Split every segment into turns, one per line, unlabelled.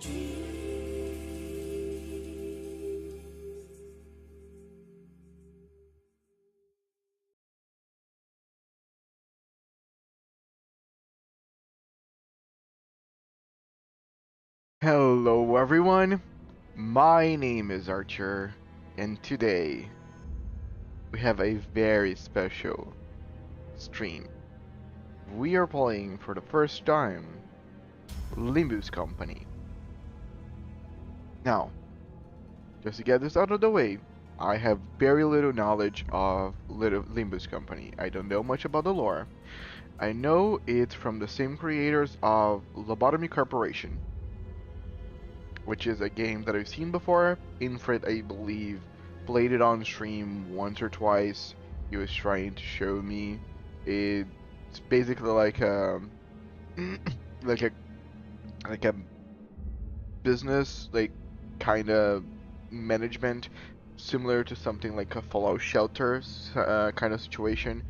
Hello everyone, my name is Archer, and today we have a very special stream. We are playing for the first time Limbus Company. Now, just to get this out of the way, I have very little knowledge of Limbus Company. I don't know much about the lore. I know it's from the same creators of Lobotomy Corporation, which is a game that I've seen before. Infred, I believe, played it on stream once or twice. He was trying to show me. It's basically like a like a like a business kind of management, similar to something like a Fallout Shelters kind of situation,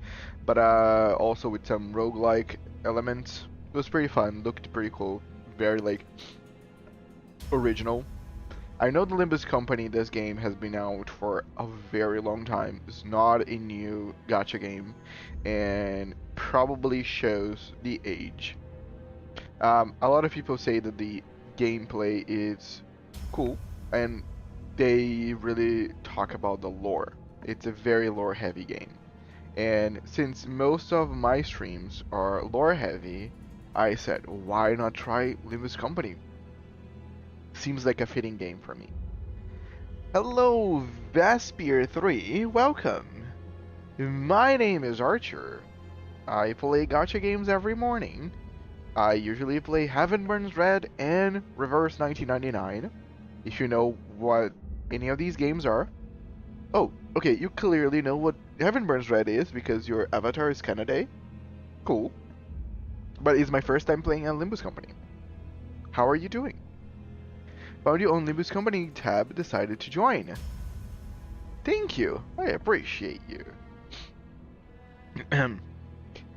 but also with some roguelike elements. It was pretty fun. Looked pretty cool. Very original. I know the Limbus Company, this game has been out for a very long time. It's not a new gacha game, and probably shows the age. A lot of people say that the gameplay is cool, and they really talk about the lore. It's a very lore heavy game. And since most of my streams are lore heavy, I said, why not try Limbus Company? Seems like a fitting game for me. Hello, Vaspier3, welcome! My name is Archer. I play gacha games every morning. I usually play Heaven Burns Red and Reverse 1999, if you know what any of these games are. Oh, okay, you clearly know what Heaven Burns Red is because your avatar is Canada. Cool. But it's my first time playing on Limbus Company. How are you doing? Found you on Limbus Company tab, decided to join. Thank you, I appreciate you.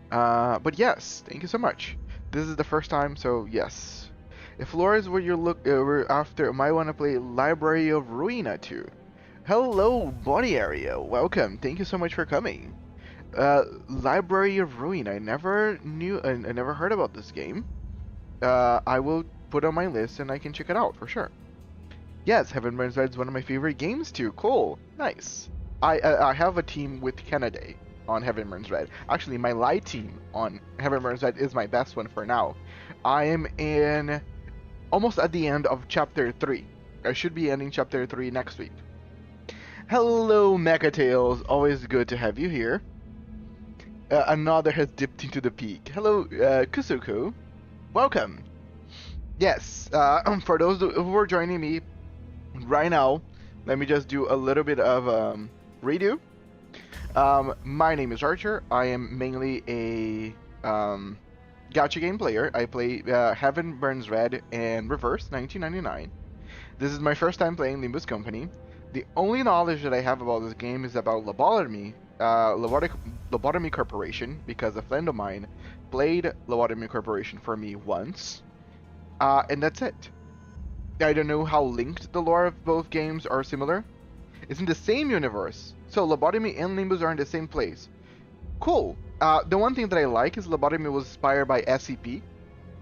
But yes, thank you so much. This is the first time, so yes. If lore is what you're we're after, might want to play Library of Ruina too. Hello, Bonnie Area, welcome. Thank you so much for coming. Library of Ruin. I never knew, I never heard about this game. I will put on my list and I can check it out for sure. Yes, Heaven Burns Red is one of my favorite games too. Cool, nice. I have a team with Canada on Heaven Burns Red. Actually, my light team on Heaven Burns Red is my best one for now. I am in almost at the end of chapter 3. I should be ending chapter 3 next week. Hello, Mechatails. Always good to have you here. Another has dipped into the peak. Hello, Kusuko. Welcome. Yes, for those who are joining me right now, let me just do a little bit of redo. My name is Archer. I am mainly a gacha game player. I play Heaven Burns Red and Reverse 1999. This is my first time playing Limbus Company. The only knowledge that I have about this game is about lobotomy Corporation, because a friend of mine played Lobotomy Corporation for me once, and that's it. I don't know how linked the lore of both games are similar. It's in the same universe, so Lobotomy and Limbus are in the same place. Cool. The one thing that I like is Lobotomy was inspired by SCP,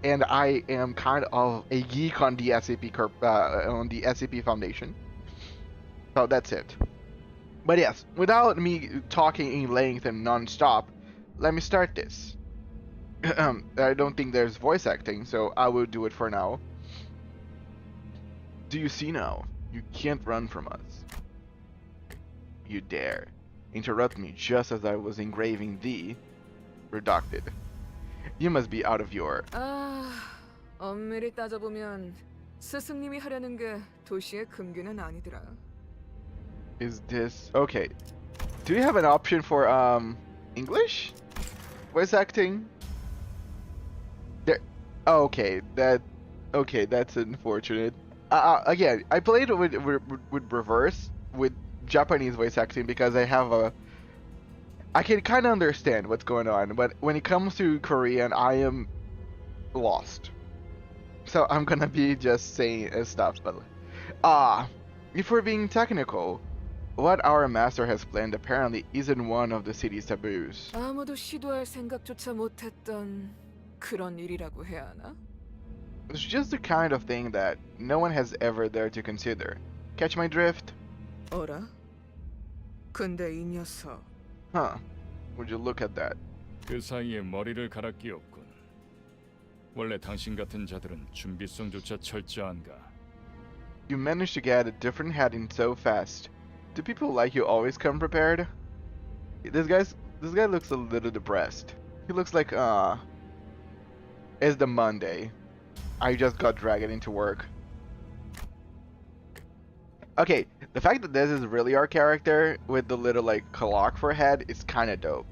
and I am kind of a geek on the SCP Foundation. So that's it. But yes, without me talking in length and non-stop, let me start this. I don't think there's voice acting, so I will do it for now. Do you see now? You can't run from us. You dare interrupt me just as I was engraving the redacted. You must be out of your...
엄밀히 따져보면 스승님이 하려는 게 도시의 금기는 아니더라.
Is this... Okay. Do you have an option for, English? Voice acting? There... Okay, that's unfortunate. Again, I played with Reverse, with Japanese voice acting, because I have I can kind of understand what's going on, but when it comes to Korean, I am lost. so I'm gonna be just saying stuff, but ah, if we're being technical, what our master has planned apparently isn't one of the city's taboos.
아무도 시도할 생각조차 못했던 그런 일이라고 해야 하나?
It's just the kind of thing that no one has ever dared to consider. Catch my drift?
어라? 근데 이 녀석
Huh. Would you look at that?
그 사이에 머리를 갈아 끼웠군. 원래 당신 같은 자들은 준비성조차 철저한가?
You managed to get a different heading so fast. Do people like you always come prepared? This guy looks a little depressed. He looks like it's the Monday. I just got dragged into work. Okay, the fact that this is really our character with the little like clock for a head is kind of dope.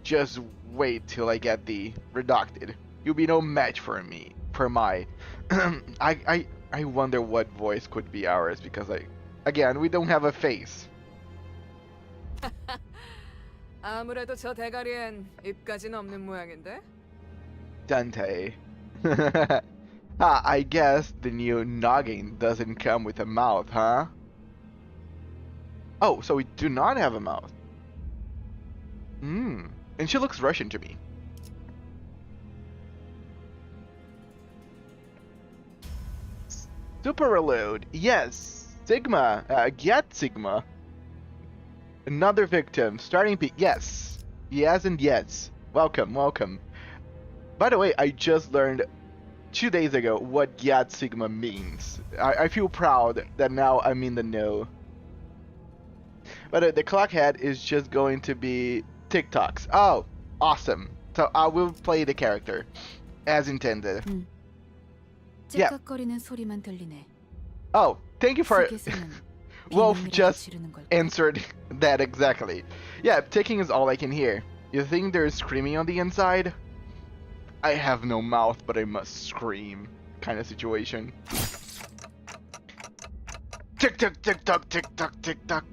Just wait till I get the reducted. You'll be no match for me. For my, I wonder what voice could be ours because again, we don't have a face.
아무래도 저 대가리엔 입까지는 없는 모양인데?
Dante. I guess the new noggin doesn't come with a mouth, huh? Oh, so we do not have a mouth. Hmm. And she looks Russian to me. Super reload. Yes. Sigma. Get Sigma. Another victim. Starting P. Yes. Yes and yes. Welcome, welcome. By the way, I just learned 2 days ago what Yat Sigma means. I feel proud that now I'm in the know. But the clock head is just going to be TikToks. Oh, awesome. So I will play the character as intended. Yeah.
째깍거리는 소리만 들리네.
Oh, thank you for...
속에서는
Wolf
비명이라도
just
지르는 걸까?
answered that exactly. Yeah, ticking is all I can hear. You think there's screaming on the inside? I have no mouth, but I must scream. Kind of situation. Tick tick tick tock tick tock tick tock.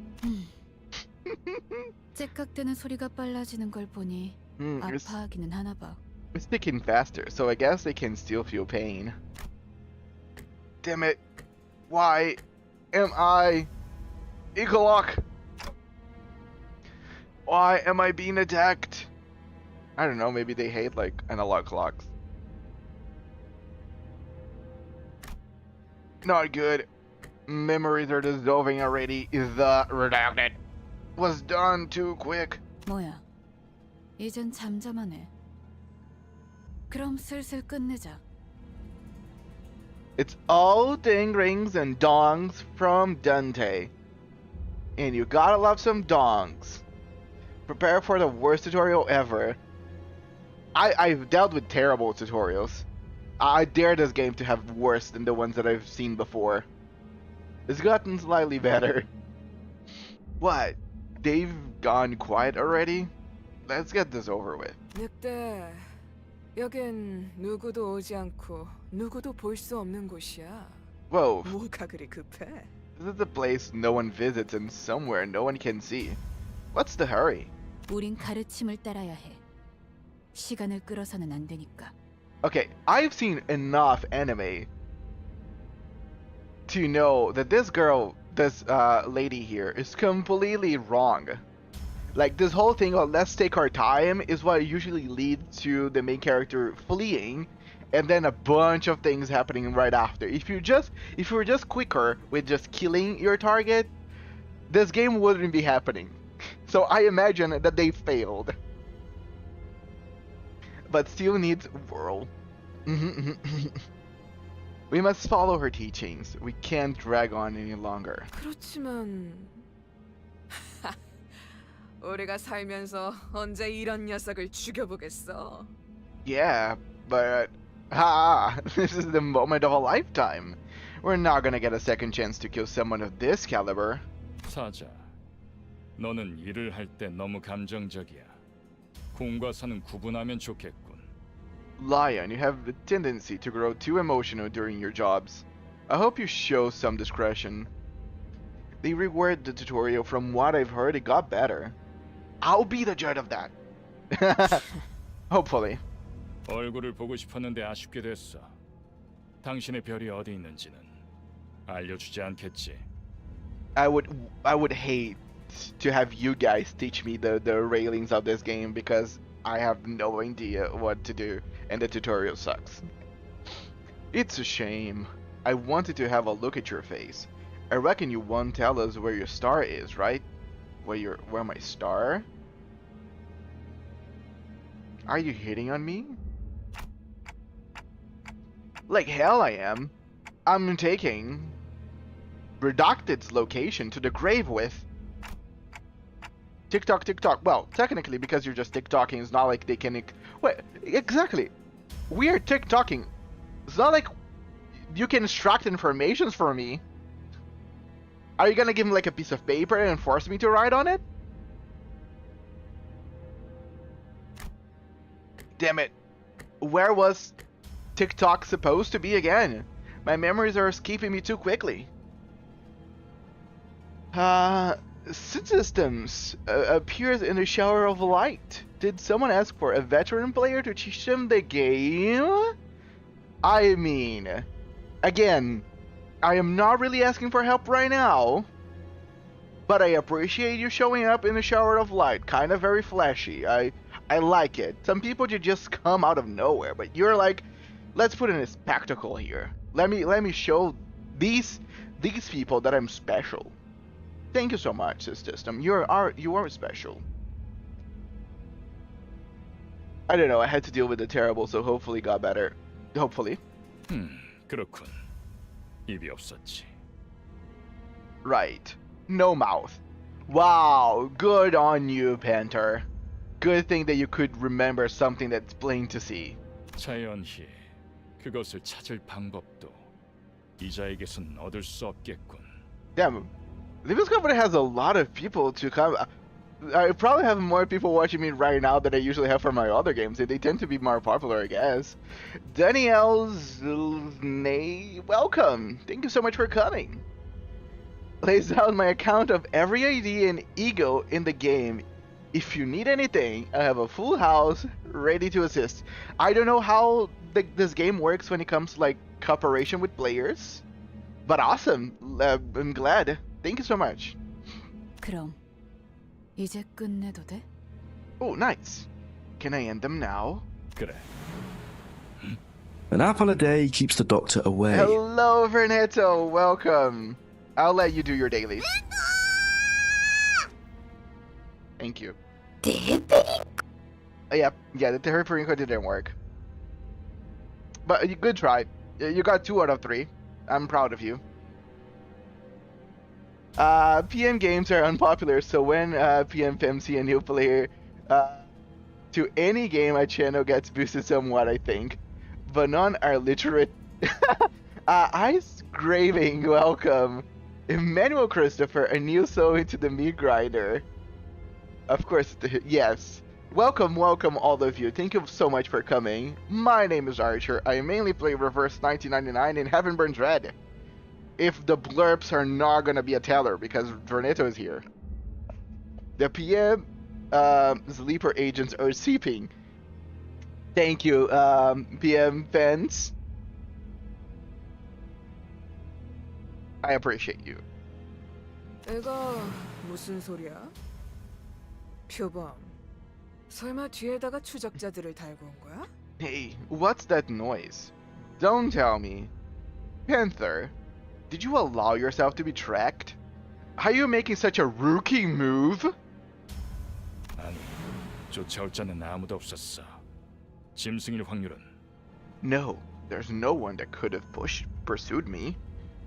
째깍대는 소리가 빨라지는 걸 보니
It's
아파하기는 하나 봐.
ticking faster, so I guess they can still feel pain. Damn it! Why am I Ecolog? Why am I being attacked? I don't know, maybe they hate like analog clocks. Not good. Memories are dissolving already. The redacted was done too quick.
뭐야? 이젠 잠잠하네. 그럼 슬슬 끝내자.
It's all ding rings and dongs from Dante. And you gotta love some dongs. Prepare for the worst tutorial ever. I've dealt with terrible tutorials. I dare this game to have worse than the ones that I've seen before. It's gotten slightly better. What? They've gone quiet already? Let's get this over with.
늑대, 여긴 누구도 오지 않고 누구도 볼 수 없는 곳이야.
Whoa,
뭐가 그리 급해?
this is a place no one visits and somewhere no one can see. What's the hurry?
우린 가르침을 따라야 해. 시간을 끌어서는 안 되니까.
Okay, I've seen enough anime to know that this lady here is completely wrong. Like, this whole thing of let's take our time is what usually leads to the main character fleeing and then a bunch of things happening right after. If you were just quicker with just killing your target, this game wouldn't be happening. So I imagine that they failed. But still needs whirl. We must follow her teachings. We can't drag on any longer.
그렇지만 우리가 살면서 언제 이런 녀석을 죽여보겠어?
Yeah, but this is the moment of a lifetime. We're not gonna get a second chance to kill someone of this caliber.
사자, 너는 일을 할 때 너무 감정적이야. 공과 사는 구분하면 좋겠군.
Lion, you have the tendency to grow too emotional during your jobs. I hope you show some discretion. They reworded the tutorial. From what I've heard, it got better. I'll be the judge of that. Hopefully.
얼굴을 보고 싶었는데 아쉽게 됐어. 당신의 별이 어디 있는지는 알려주지 않겠지.
I would hate to have you guys teach me the railings of this game because I have no idea what to do and the tutorial sucks. It's a shame. I wanted to have a look at your face. I reckon you won't tell us where your star is, right? Where my star? Are you hitting on me? Like hell I am. I'm taking Redacted's location to the grave with TikTok. Well, technically, because you're just TikToking, it's not like they can. Wait, exactly. We are TikToking. It's not like you can extract informations from me. Are you gonna give me like a piece of paper and force me to write on it? Damn it. Where was TikTok supposed to be again? My memories are escaping me too quickly. Systems appears in a shower of light. Did someone ask for a veteran player to teach them the game? I mean, again, I am not really asking for help right now, but I appreciate you showing up in a shower of light. Kind of very flashy. I like it. Some people just come out of nowhere, but you're like, let's put in a spectacle here. Let me show these people that I'm special. Thank you so much, system. You are special. I don't know. I had to deal with the terrible, so hopefully it got better. Hopefully.
그렇군. 입이 없었지.
Right. No mouth. Wow. Good on you, Panther. Good thing that you could remember something that's plain to see.
자연히 그것을 찾을 방법도 이자에게선 얻을 수 없겠군.
Damn. Limbus Company has a lot of people to come. I probably have more people watching me right now than I usually have for my other games. They tend to be more popular, I guess. Danielle's welcome. Thank you so much for coming. Lays out my account of every ID and ego in the game. If you need anything, I have a full house ready to assist. I don't know how this game works when it comes to like cooperation with players, but awesome. I'm glad. Thank you so much.
그럼 이제 끝내도 돼?
Oh, nice. Can I end them now?
그래.
An apple a day keeps the doctor away.
Hello, Vernetto. Welcome. I'll let you do your dailies. Thank you. Yeah, the Terraperinko didn't work. But good try. You got 2 out of 3. I'm proud of you. PM games are unpopular, so when PM see a new player to any game, my channel gets boosted somewhat, I think. But none are literate. Ice Graving, welcome. Emmanuel Christopher, a new soul into the meat grinder. Of course, yes. Welcome all of you. Thank you so much for coming. My name is Archer. I mainly play Reverse 1999 and Heaven Burns Red. If the blurps are not gonna be a teller because Vernetto is here. The PM sleeper agents are sleeping. Thank you, PM fans. I appreciate you.
애가 무슨 소리야? 표범, 설마 뒤에다가 추적자들을 달고 온 거야?
Hey, what's that noise? Don't tell me. Panther, did you allow yourself to be tracked? Are you making such a rookie move?
아니, 쫓아올 자는 아무도 없었어. 짐승일 확률은?
No, there's no one that could have pursued me.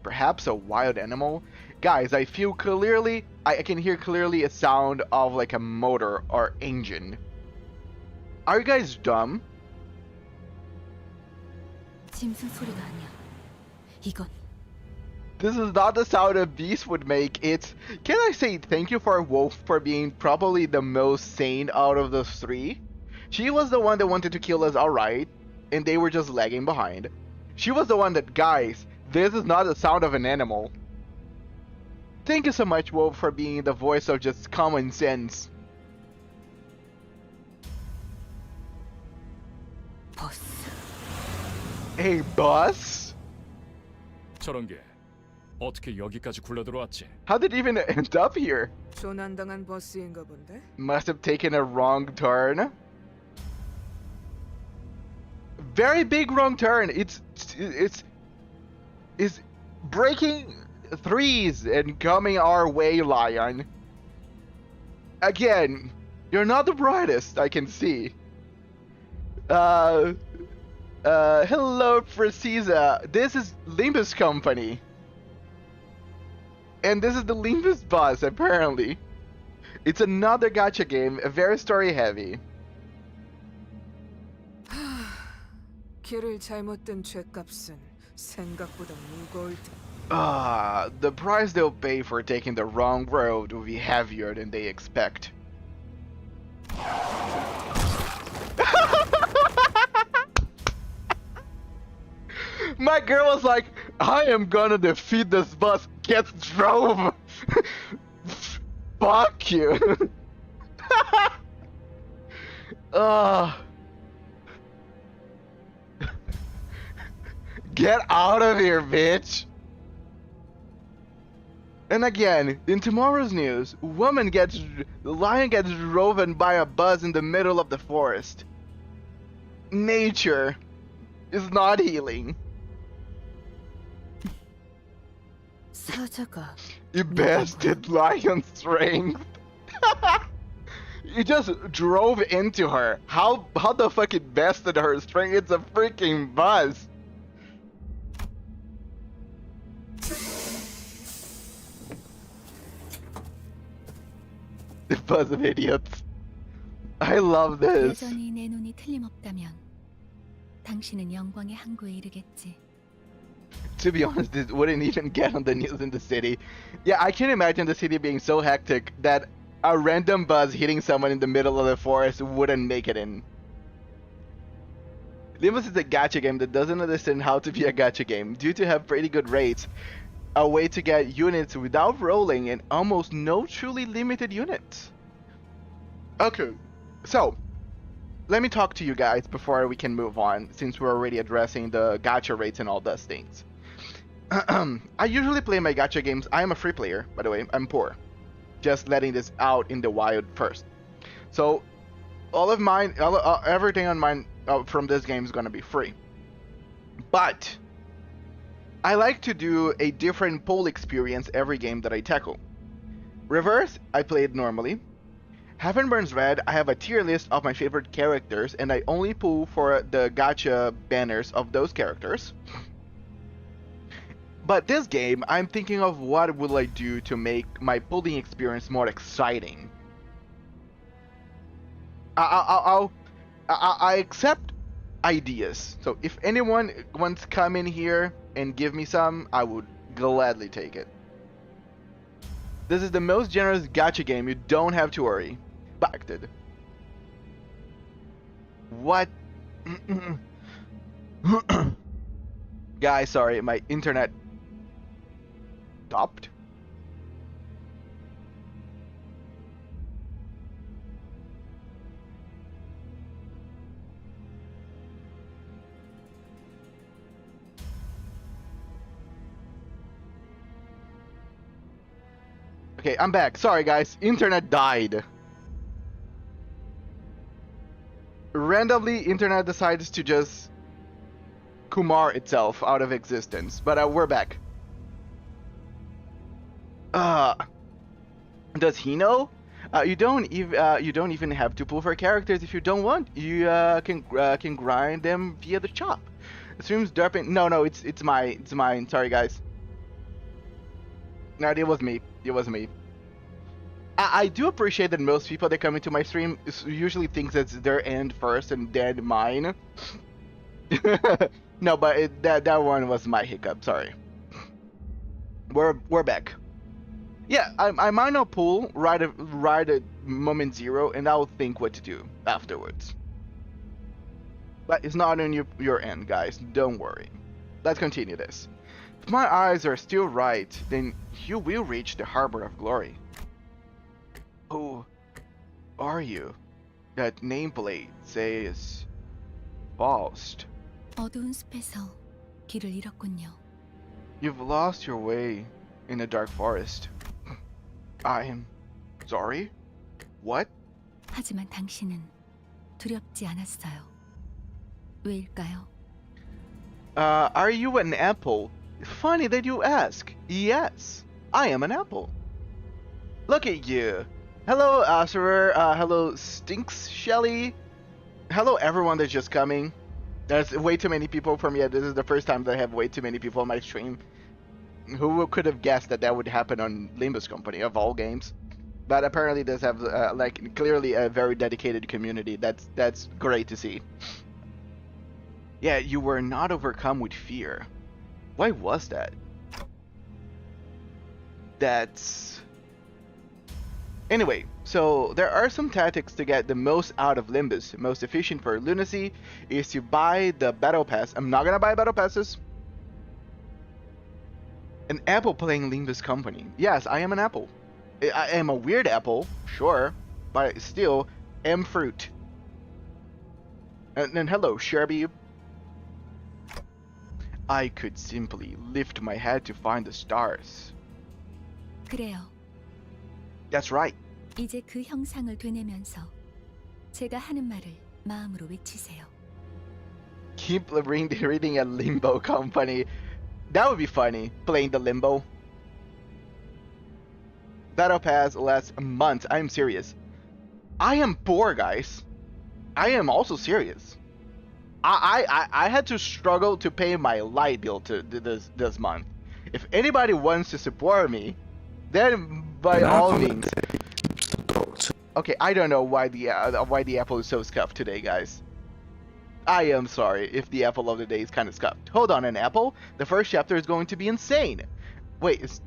Perhaps a wild animal? Guys, I feel clearly, I can hear clearly a sound of like a motor or engine. Are you guys dumb?
짐승 소리가 아니야. 이건
This is not the sound a beast would make. It's, can I say thank you for Wolf for being probably the most sane out of the 3? She was the one that wanted to kill us outright, and they were just lagging behind. She was the one that, guys, this is not the sound of an animal. Thank you so much, Wolf, for being the voice of just common sense.
벗
A bus?
저런 게 어떻게 여기까지 굴러들어왔지?
How did it even end up here?
조난당한 버스인가 본데?
Must have taken a wrong turn. Very big wrong turn. It's breaking threes and coming our way, Lion. Again, you're not the brightest, I can see. Hello, Precisa. This is Limbus Company. And this is the Limbus bus, apparently. It's another gacha game, very story heavy.
길을 잘못 든 죗값은 생각보다 무거울 듯.
The price they'll pay for taking the wrong road will be heavier than they expect. My girl was like, I am gonna defeat this bus, gets drove. Fuck you. Get out of here, bitch. And again, in tomorrow's news, the lion gets driven by a bus in the middle of the forest. Nature is not healing.
사자가
You bested lion strength. You just drove into her. How the fuck it bested her strength? It's a freaking bus. The bus of idiots. I love this.
여전히 내 눈이 틀림없다면 당신은 영광의 항구에 이르겠지.
To be honest, this wouldn't even get on the news in the city. Yeah, I can imagine the city being so hectic that a random bus hitting someone in the middle of the forest wouldn't make it in. Limbus is a gacha game that doesn't understand how to be a gacha game due to have pretty good rates, a way to get units without rolling, and almost no truly limited units. Okay, so let me talk to you guys before we can move on, since we're already addressing the gacha rates and all those things. I usually play my gacha games. I am a free player, by the way. I'm poor. Just letting this out in the wild first. So, all of mine, everything on mine from this game is gonna be free. But I like to do a different pull experience every game that I tackle. Reverse, I play it normally. Heaven Burns Red, I have a tier list of my favorite characters, and I only pull for the gacha banners of those characters. But this game, I'm thinking of what will I do to make my pulling experience more exciting. I accept ideas. So if anyone wants to come in here and give me some, I would gladly take it. This is the most generous gacha game. You don't have to worry. Backed. What? Guys, sorry, my internet stopped. Okay, I'm back. Sorry guys, internet died. Randomly, internet decides to just Kumar itself out of existence. But we're back. Does he know? You don't even have to pull for characters if you don't want. You can grind them via the shop. Streams derping. No, it's mine. Sorry guys. No, it was me. It was me. I do appreciate that most people that come into my stream usually think it's their end first and then mine. No, but that one was my hiccup. Sorry. We're back. Yeah, I might not pull right at moment zero, and I'll think what to do afterwards. But it's not on your end, guys. Don't worry. Let's continue this. If my eyes are still right, then you will reach the Harbor of Glory. Who are you? That nameplate says Faust.
어두운 숲에서 길을 잃었군요.
You've lost your way in a dark forest. I'm sorry? What?
하지만 당신은 두렵지 않았어요. 왜일까요?
Are you an apple? Funny that you ask. Yes, I am an apple. Look at you. Hello, Asura. Hello, Stinks Shelly. Hello, everyone that's just coming. There's way too many people for me. This is the first time that I have way too many people on my stream. Who could have guessed that that would happen on Limbus Company of all games? But apparently, does have like clearly a very dedicated community. That's great to see. Yeah, you were not overcome with fear. Why was that? That's... Anyway, so there are some tactics to get the most out of Limbus. Most efficient for lunacy is to buy the battle pass. I'm not gonna buy battle passes. An apple playing Limbus Company. Yes, I am an apple. I am a weird apple, sure, but I still am fruit. And hello, Sherby. I could simply lift my head to find the stars.
그래요.
That's right.
이제 그 형상을 되뇌면서 제가 하는 말을 마음으로 외치세요.
Keep reading a Limbo Company. That would be funny, playing the Limbo. Battle Pass lasts months. I'm serious. I am poor, guys. I am also serious. I had to struggle to pay my light bill this month. If anybody wants to support me, then by all means. Okay, I don't know why the apple is so scuffed today, guys. I am sorry if the apple of the day is kind of scuffed. Hold on, an apple? The first chapter is going to be insane. Wait, is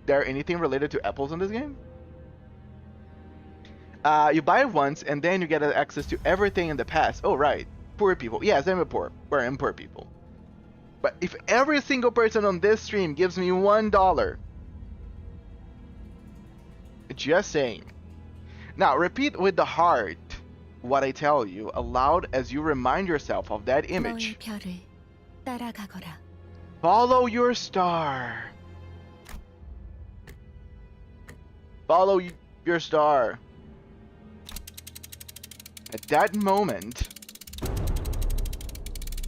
there anything related to apples in this game? You buy it once, and then you get access to everything in the past. Oh, right. Poor people. Yes, I'm poor people. But if every single person on this stream gives me $1, just saying. Now, repeat with the heart what I tell you aloud as you remind yourself of that image.
너의 별을 따라가거라.
Follow your star. Follow your star. At that moment,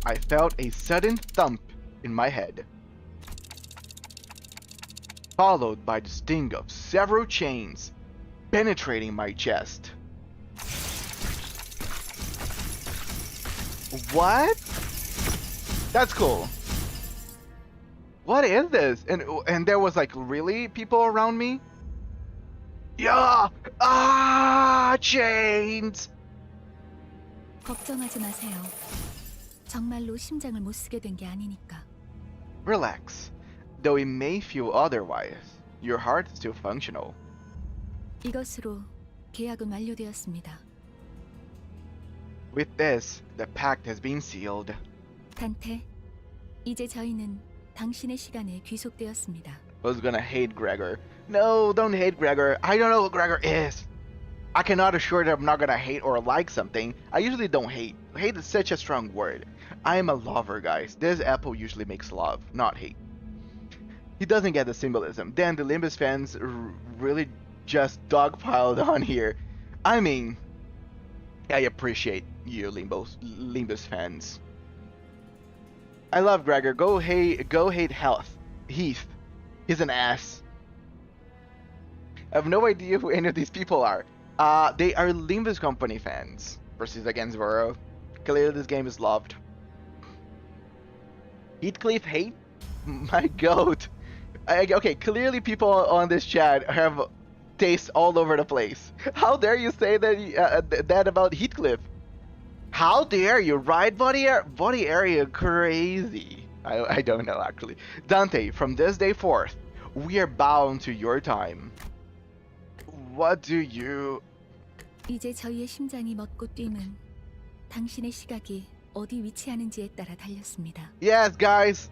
I felt a sudden thump in my head, followed by the sting of several chains penetrating my chest. What? That's cool. What is this? And there was like really people around me? Yeah! Ah! Chains!
걱정하지 마세요. 정말로 심장을 못 쓰게 된 게 아니니까.
Relax. Though it may feel otherwise, your heart is still functional.
이것으로 계약은 완료되었습니다.
With this, the pact has been sealed.
단테, 이제 저희는 당신의 시간에 귀속되었습니다.
Who's gonna hate Gregor? No, don't hate Gregor. I don't know who Gregor is. I cannot assure that I'm not gonna hate or like something. I usually don't hate. Hate is such a strong word. I am a lover, guys. This apple usually makes love, not hate. He doesn't get the symbolism. Then the Limbus fans really just dogpiled on here. I mean, I appreciate you, Limbus fans. I love Gregor. Go hate Heath. He's an ass. I have no idea who any of these people are. They are Limbus Company fans versus against Vero. Clearly this game is loved. Heathcliff hate? My goat. Okay, clearly people on this chat have taste all over the place. How dare you say that about Heathcliff? How dare you? Right, body area crazy. I don't know actually. Dante, from this day forth, we are bound to your time. What do you...
이제 저희의 심장이 멎고 뛰면 당신의 시각이 어디 위치하는지에 따라 달렸습니다.
Yes, guys.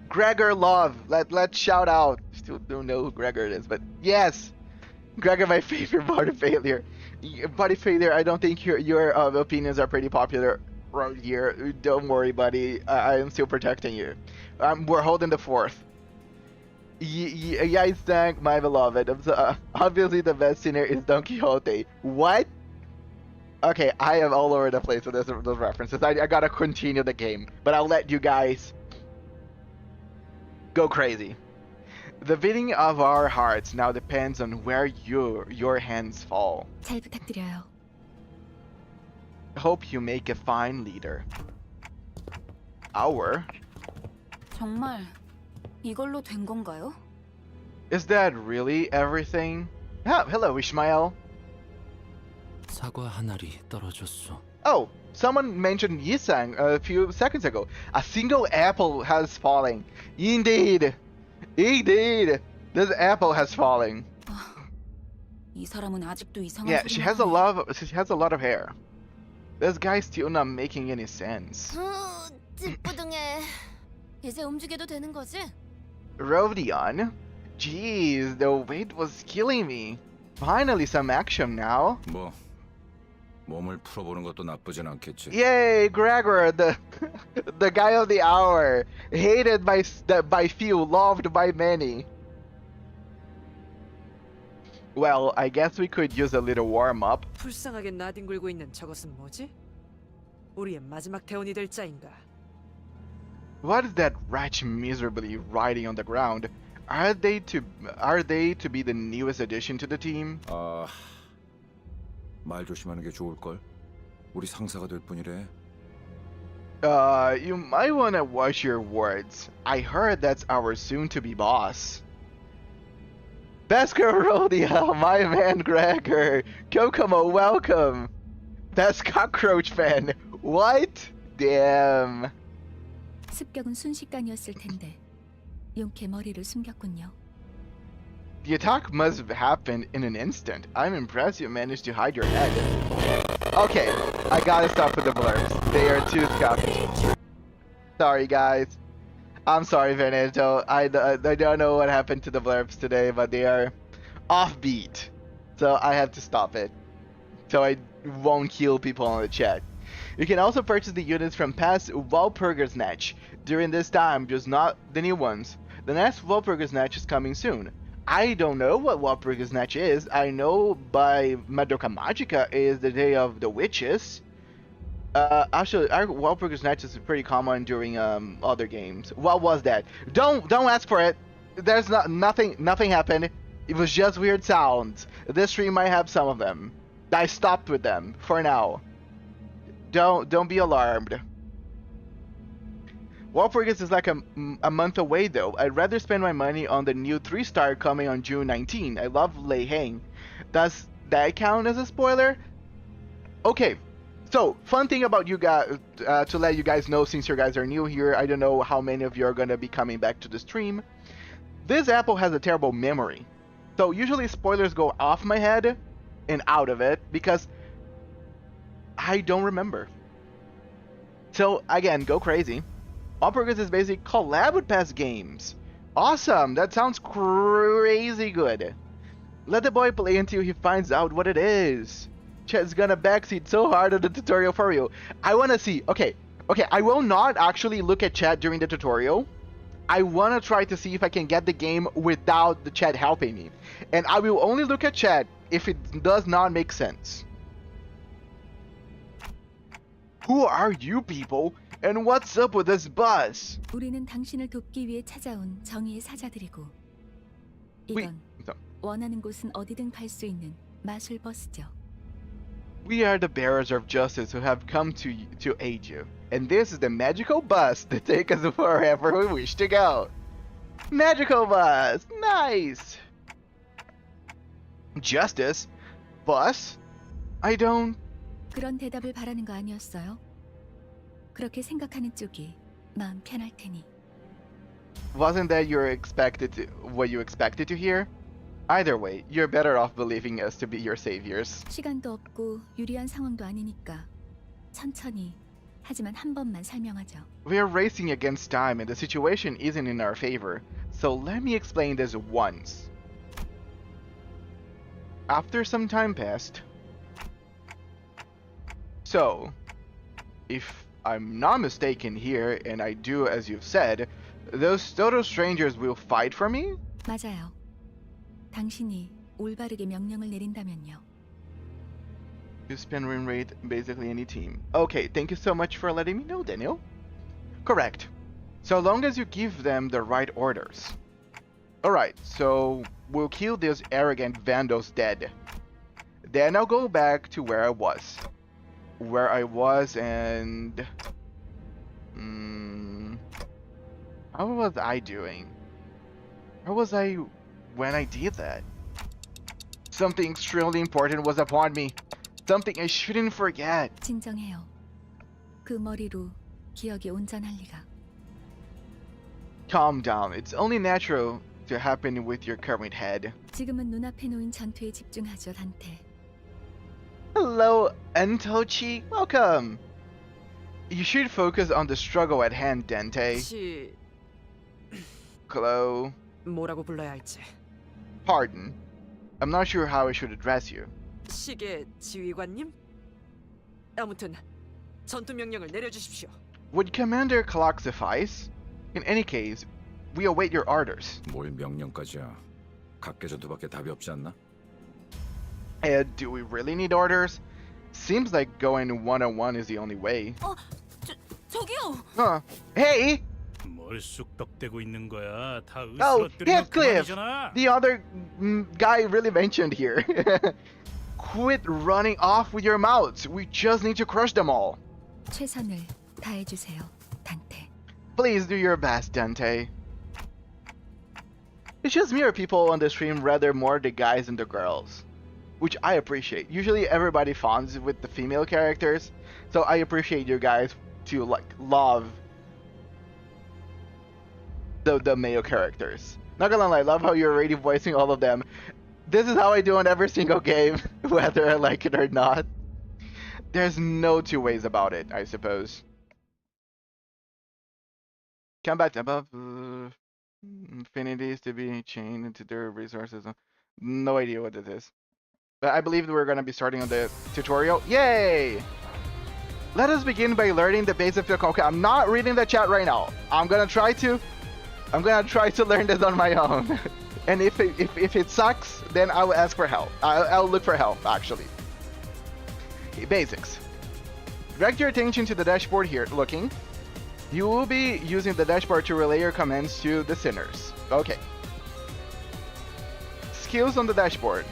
Gregor love. Let's shout out. Still don't know who Gregor is, but yes. Gregor, my favorite body failure. Body failure, I don't think your opinions are pretty popular right here. Don't worry, buddy. I am still protecting you. We're holding the fourth. Yeah, thank my beloved. Obviously, the best singer is Don Quixote. What? Okay, I am all over the place with those references. I gotta continue the game, but I'll let you guys go crazy. The beating of our hearts now depends on where your hands fall.
잘 부탁드려요.
Hope you make a fine leader. Our?
정말 이걸로 된 건가요?
Is that really everything? Hello, Ishmael.
사과 한 알이 떨어졌어.
Oh, someone mentioned Yisang a few seconds ago. A single apple has fallen. Indeed. This apple has fallen.
이 사람은 아직도 이상한
Yeah, she has a lot of hair. This guy's still not making any sense.
찌뿌둥해. 이제 움직여도 되는 거지?
Rodion? Jeez, the weight was killing me. Finally some action now.
뭐 몸을 풀어보는 것도 나쁘진 않겠지.
Yay, Gregor, the guy of the hour. Hated by few, loved by many. Well, I guess we could use a little warm-up.
불쌍하게 나뒹굴고 있는 저것은 뭐지? 우리의 마지막 대원이 될 자인가?
What is that wretch miserably writhing on the ground? Are they to be the newest addition to the team?
말 조심하는 게 좋을 걸. 우리 상사가 될 뿐이래.
You might wanna watch your words. I heard that's our soon-to-be boss. Besker Rodion, my man Gregor. Kokomo, welcome. Best cockroach fan. What? Damn.
습격은 순식간이었을 텐데 용케 머리를 숨겼군요.
The attack must have happened in an instant. I'm impressed you managed to hide your head. Okay, I gotta stop with the blurbs. They are too scuffed. Sorry, guys. I'm sorry, Veneto. I don't know what happened to the blurbs today, but they are offbeat. So I have to stop it. So I won't kill people on the chat. You can also purchase the units from past Walpurgis Snatch during this time, just not the new ones. The next Walpurgis Snatch is coming soon. I don't know what Walpurgis Snatch is. I know by Madoka Magica is the Day of the Witches. Actually, our Walpurgis Snatch is pretty common during other games. What was that? Don't ask for it. There's nothing happened. It was just weird sounds. This stream might have some of them. I stopped with them for now. Don't be alarmed. Walpurgis is like a month away though. I'd rather spend my money on the new 3-star coming on June 19. I love Lei Hang. Does that count as a spoiler? Okay. So, fun thing about you guys, to let you guys know since you guys are new here, I don't know how many of you are gonna be coming back to the stream. This apple has a terrible memory. So usually spoilers go off my head and out of it because I don't remember. So again, go crazy. Walpurgis is basically collab with past games. Awesome, that sounds crazy good. Let the boy play until he finds out what it is. Chat's gonna backseat so hard on the tutorial for you. I wanna see. Okay, I will not actually look at chat during the tutorial. I wanna try to see if I can get the game without the chat helping me. And I will only look at chat if it does not make sense. Who are you people? And what's up with this bus?
우리는 당신을 돕기 위해 찾아온 정의의 사자들이고 이건 원하는 곳은 어디든 갈 수 있는 마술 버스죠.
We are the bearers of justice who have come to aid you. And this is the magical bus to take us wherever we wish to go. Magical bus! Nice! Justice? Bus? I don't...
그런 대답을 바라는 거 아니었어요? 그렇게 생각하는 쪽이 마음 편할 테니.
Wasn't that what you expected to hear? Either way, you're better off believing us to be your saviors.
시간도 없고 유리한 상황도 아니니까 천천히 하지만 한 번만 설명하죠.
We are racing against time and the situation isn't in our favor, so let me explain this once. After some time passed, so if I'm not mistaken here, and I do as you've said, those total strangers will fight for me?
맞아요. 당신이 올바르게 명령을 내린다면요.
You spin win rate basically any team. Okay, thank you so much for letting me know, Daniel. Correct. So long as you give them the right orders. Alright, so we'll kill this arrogant vandals dead. Then I'll go back to where I was. And... how was I doing? Where was I when I did that? Something extremely important was upon me. Something I shouldn't forget.
진정해요. 그 머리로 기억이 온전할 리가.
Calm down. It's only natural to happen with your current head.
지금은 눈앞에 놓인 전투에 집중하죠, 단테.
Hello, Entochi. Welcome. You should focus on the struggle at hand, Dante.
시
Hello.
뭐라고 불러야 할지.
Pardon. I'm not sure how I should address you.
시계 지휘관님? 아무튼 전투 명령을 내려주십시오.
Would Commander Clock suffice? In any case, we await your orders.
뭘 명령까지야. 각계전투밖에 답이 없지 않나?
Do we really need orders? Seems like going one-on-one is the only way.
저기요.
Huh. Hey!
뭘 쑥덕대고 있는 거야? 다
Oh,
으스러뜨리면
Heathcliff!
그만이잖아.
The other guy really mentioned here. Quit running off with your mouths. We just need to crush them all.
최선을 다해 주세요, 단테.
Please do your best, Dante. It's just me or people on the stream rather more the guys than the girls, which I appreciate. Usually everybody fawns with the female characters, so I appreciate you guys to like love the male characters. Not gonna lie, love how you're already voicing all of them. This is how I do in every single game, whether I like it or not. There's no two ways about it, I suppose. Combat above infinities to be chained into their resources. No idea what this is. But I believe we're gonna be starting on the tutorial. Yay! Let us begin by learning the basics of okay, I'm not reading the chat right now. I'm gonna try to learn this on my own. And if it sucks, then I will ask for help. I'll look for help actually. Okay, basics. Direct your attention to the dashboard here. Looking. You will be using the dashboard to relay your commands to the sinners. Okay. Skills on the dashboard.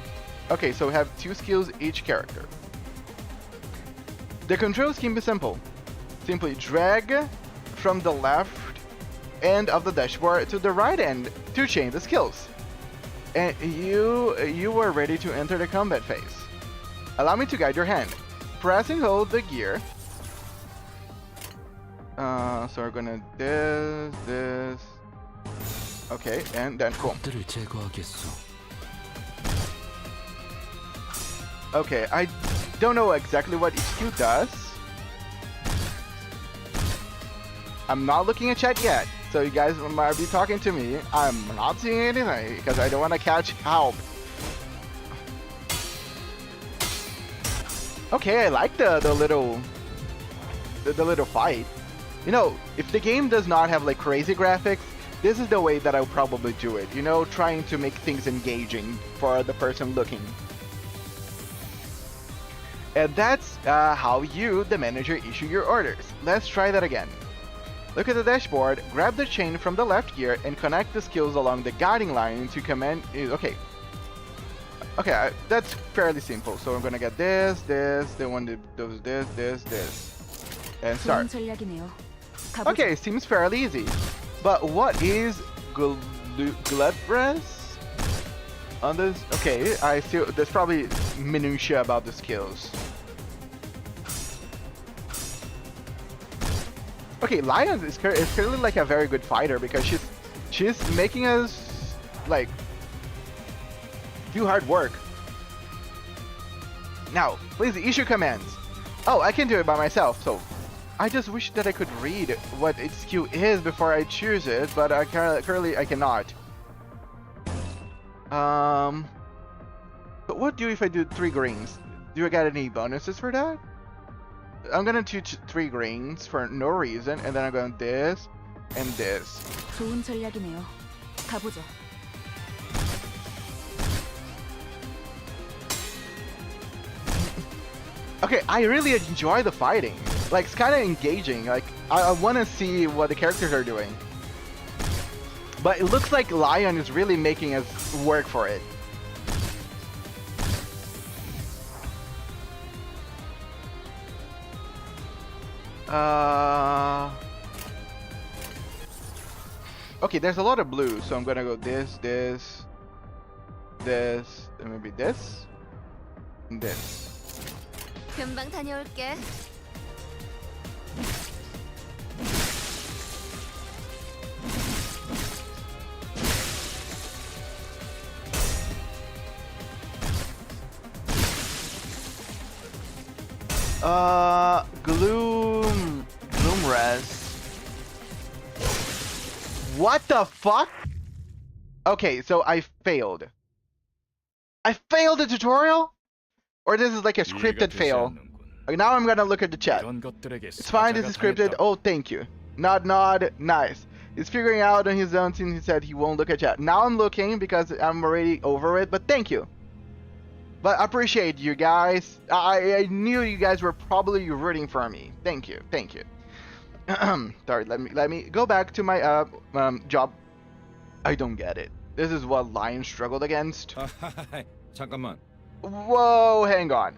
Okay, so we have 2 skills each character. The controls can be simple. Simply drag from the left end of the dashboard to the right end to change the skills. And you are ready to enter the combat phase. Allow me to guide your hand. Press and hold the gear. So we're gonna this. Okay, and then cool.
것들을 제거하겠소.
Okay, I don't know exactly what each skill does. I'm not looking at chat yet, so you guys might be talking to me. I'm not seeing anything because I don't want to catch help. Okay, I like the little fight. You know, if the game does not have like crazy graphics, this is the way that I'll probably do it. You know, trying to make things engaging for the person looking. And that's how you, the manager, issue your orders. Let's try that again. Look at the dashboard, grab the chain from the left gear, and connect the skills along the guiding line to command. Okay. Okay, that's fairly simple. So I'm gonna get this, the one that does this, and start. Okay, seems fairly easy. But what is Glutbress on this? Okay, I still there's probably minutia about the skills. Okay, Lion is clearly like a very good fighter because she's making us like do hard work. Now, please issue commands. Oh, I can do it by myself, so I just wish that I could read what its skill is before I choose it, but currently I cannot. But what do if I do 3 greens? Do I get any bonuses for that? I'm gonna do 3 greens for no reason, and then I'm going this and this.
좋은 전략이네요. 가보죠.
Okay, I really enjoy the fighting. Like, it's kind of engaging. Like, I want to see what the characters are doing. But it looks like Lion is really making us work for it. Okay, there's a lot of blue, so I'm gonna go this, and maybe this, and this.
금방 다녀올게.
Gloom res. What the fuck? Okay, so I failed. I failed the tutorial? Or this is like a scripted fail? Now I'm gonna look at the chat. It's fine, this is scripted. Oh, thank you. Nod, nice. He's figuring out on his own since he said he won't look at chat. Now I'm looking because I'm already over it, but thank you. But I appreciate you guys. I knew you guys were probably rooting for me. Thank you. Sorry, let me go back to my job. I don't get it. This is what Lion struggled against.
잠깐만.
Whoa, hang on.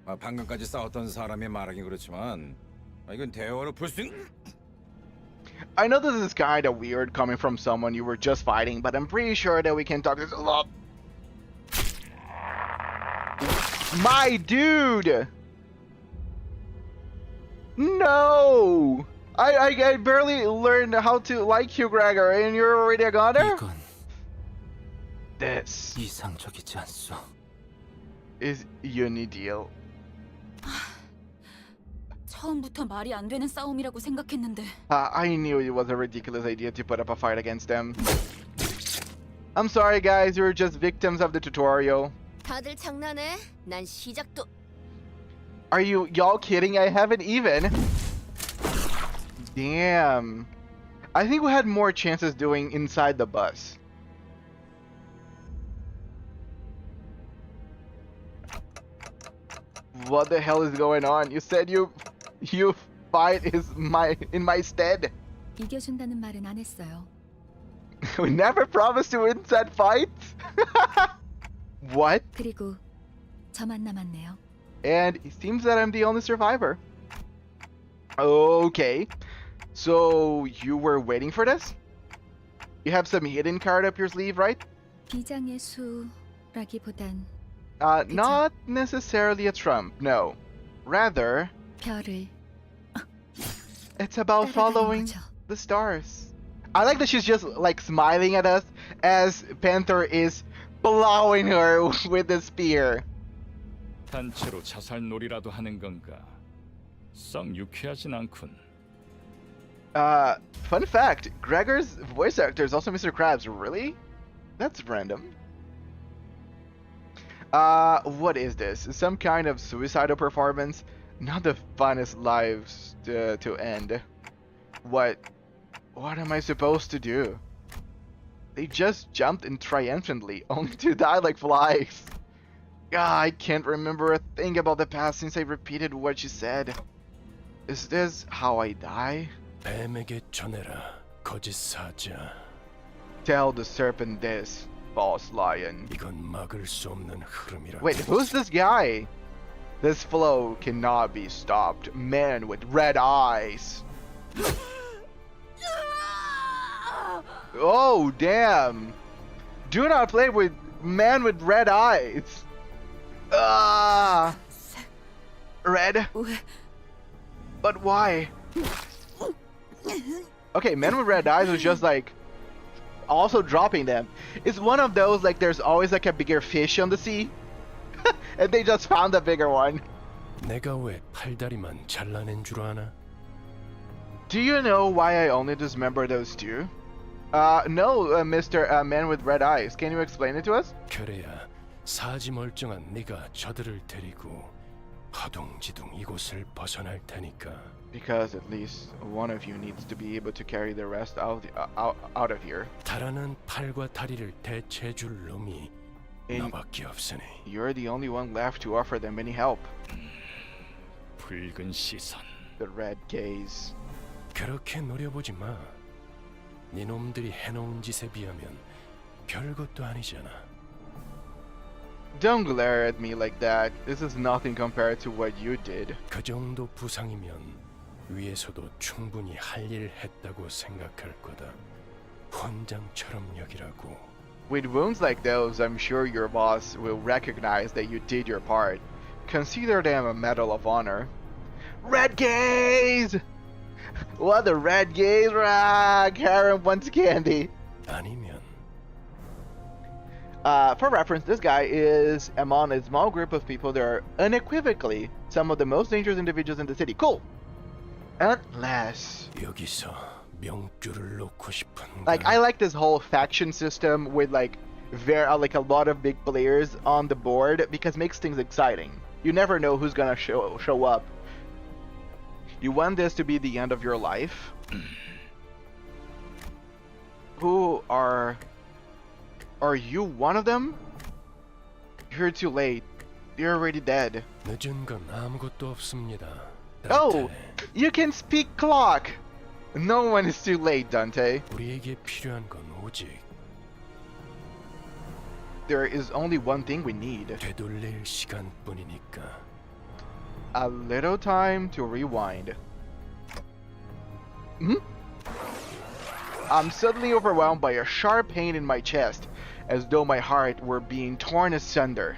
방금까지 싸웠던 사람이 말하긴 그렇지만 이건 대화로 볼 수 있는.
I know this is kind of weird coming from someone you were just fighting, but I'm pretty sure that we can talk this a lot. My dude! No! I barely learned how to like you, Gregor, and you're already a goner?
이건
This
이상적이지 않소.
is uni deal.
처음부터 말이 안 되는 싸움이라고 생각했는데.
I knew it was a ridiculous idea to put up a fight against them. I'm sorry guys, you were just victims of the tutorial.
다들 장난해? 난 시작도.
Are y'all kidding? I haven't even. Damn. I think we had more chances doing inside the bus. What the hell is going on? You said you fight in my stead.
이겨준다는 말은 안 했어요.
We never promised to win that fight. What?
그리고 저만 남았네요.
And it seems that I'm the only survivor. Okay. So you were waiting for this? You have some hidden card up your sleeve, right?
비장의 수라기보단
Not necessarily a trump, no. Rather,
별을
it's about
따라가는
following
거죠.
the stars. I like that she's just like smiling at us as Panther is plowing her with the spear.
단체로 자살놀이라도 하는 건가? 썩 유쾌하진 않군.
Fun fact, Gregor's voice actor is also Mr. Krabs. Really? That's random. What is this? Some kind of suicidal performance? Not the funnest lives to end. What am I supposed to do? They just jumped in triumphantly, only to die like flies. I can't remember a thing about the past since I repeated what she said. Is this how I die?
뱀에게 전해라, 거짓 사자.
Tell the serpent this, false lion.
이건 막을 수 없는 흐름이라.
Wait, who's this guy? This flow cannot be stopped. Man with red eyes. Oh, damn. Do not play with man with red eyes. Ah. Red? But why? Okay, man with red eyes was just like also dropping them. It's one of those like there's always like a bigger fish on the sea. And they just found a bigger one.
내가 왜 팔다리만 잘라낸 줄 아나?
Do you know why I only dismember those two? No, Mr. Man with red eyes. Can you explain it to us?
그래야 사지 멀쩡한 네가 저들을 데리고 허둥지둥 이곳을 벗어날 테니까.
Because at least one of you needs to be able to carry the rest out of here.
달아난 팔과 다리를 대체해줄 놈이
And
너밖에 없으니.
you're the only one left to offer them any help.
붉은 시선.
The red gaze.
그렇게 노려보지 마. 네 놈들이 해놓은 짓에 비하면 별것도 아니잖아.
Don't glare at me like that. This is nothing compared to what you did.
그 정도 부상이면 위에서도 충분히 할 일 했다고 생각할 거다. 훈장처럼 여기라고.
With wounds like those, I'm sure your boss will recognize that you did your part. Consider them a medal of honor. Red gaze! What a red gaze! Karen wants candy.
아니면
For reference, this guy is among a small group of people that are unequivocally some of the most dangerous individuals in the city. Cool! Unless...
여기서 명줄을 놓고 싶은
Like, I like this whole faction system with like like a lot of big players on the board because it makes things exciting. You never know who's gonna show up. You want this to be the end of your life? Who are you one of them? You're too late. You're already dead.
늦은 건 아무것도 없습니다.
Oh,
단테.
you can speak clock. No one is too late, Dante.
우리에게 필요한 건 오직
There is only one thing we need.
되돌릴 시간뿐이니까.
A little time to rewind. I'm suddenly overwhelmed by a sharp pain in my chest, as though my heart were being torn asunder.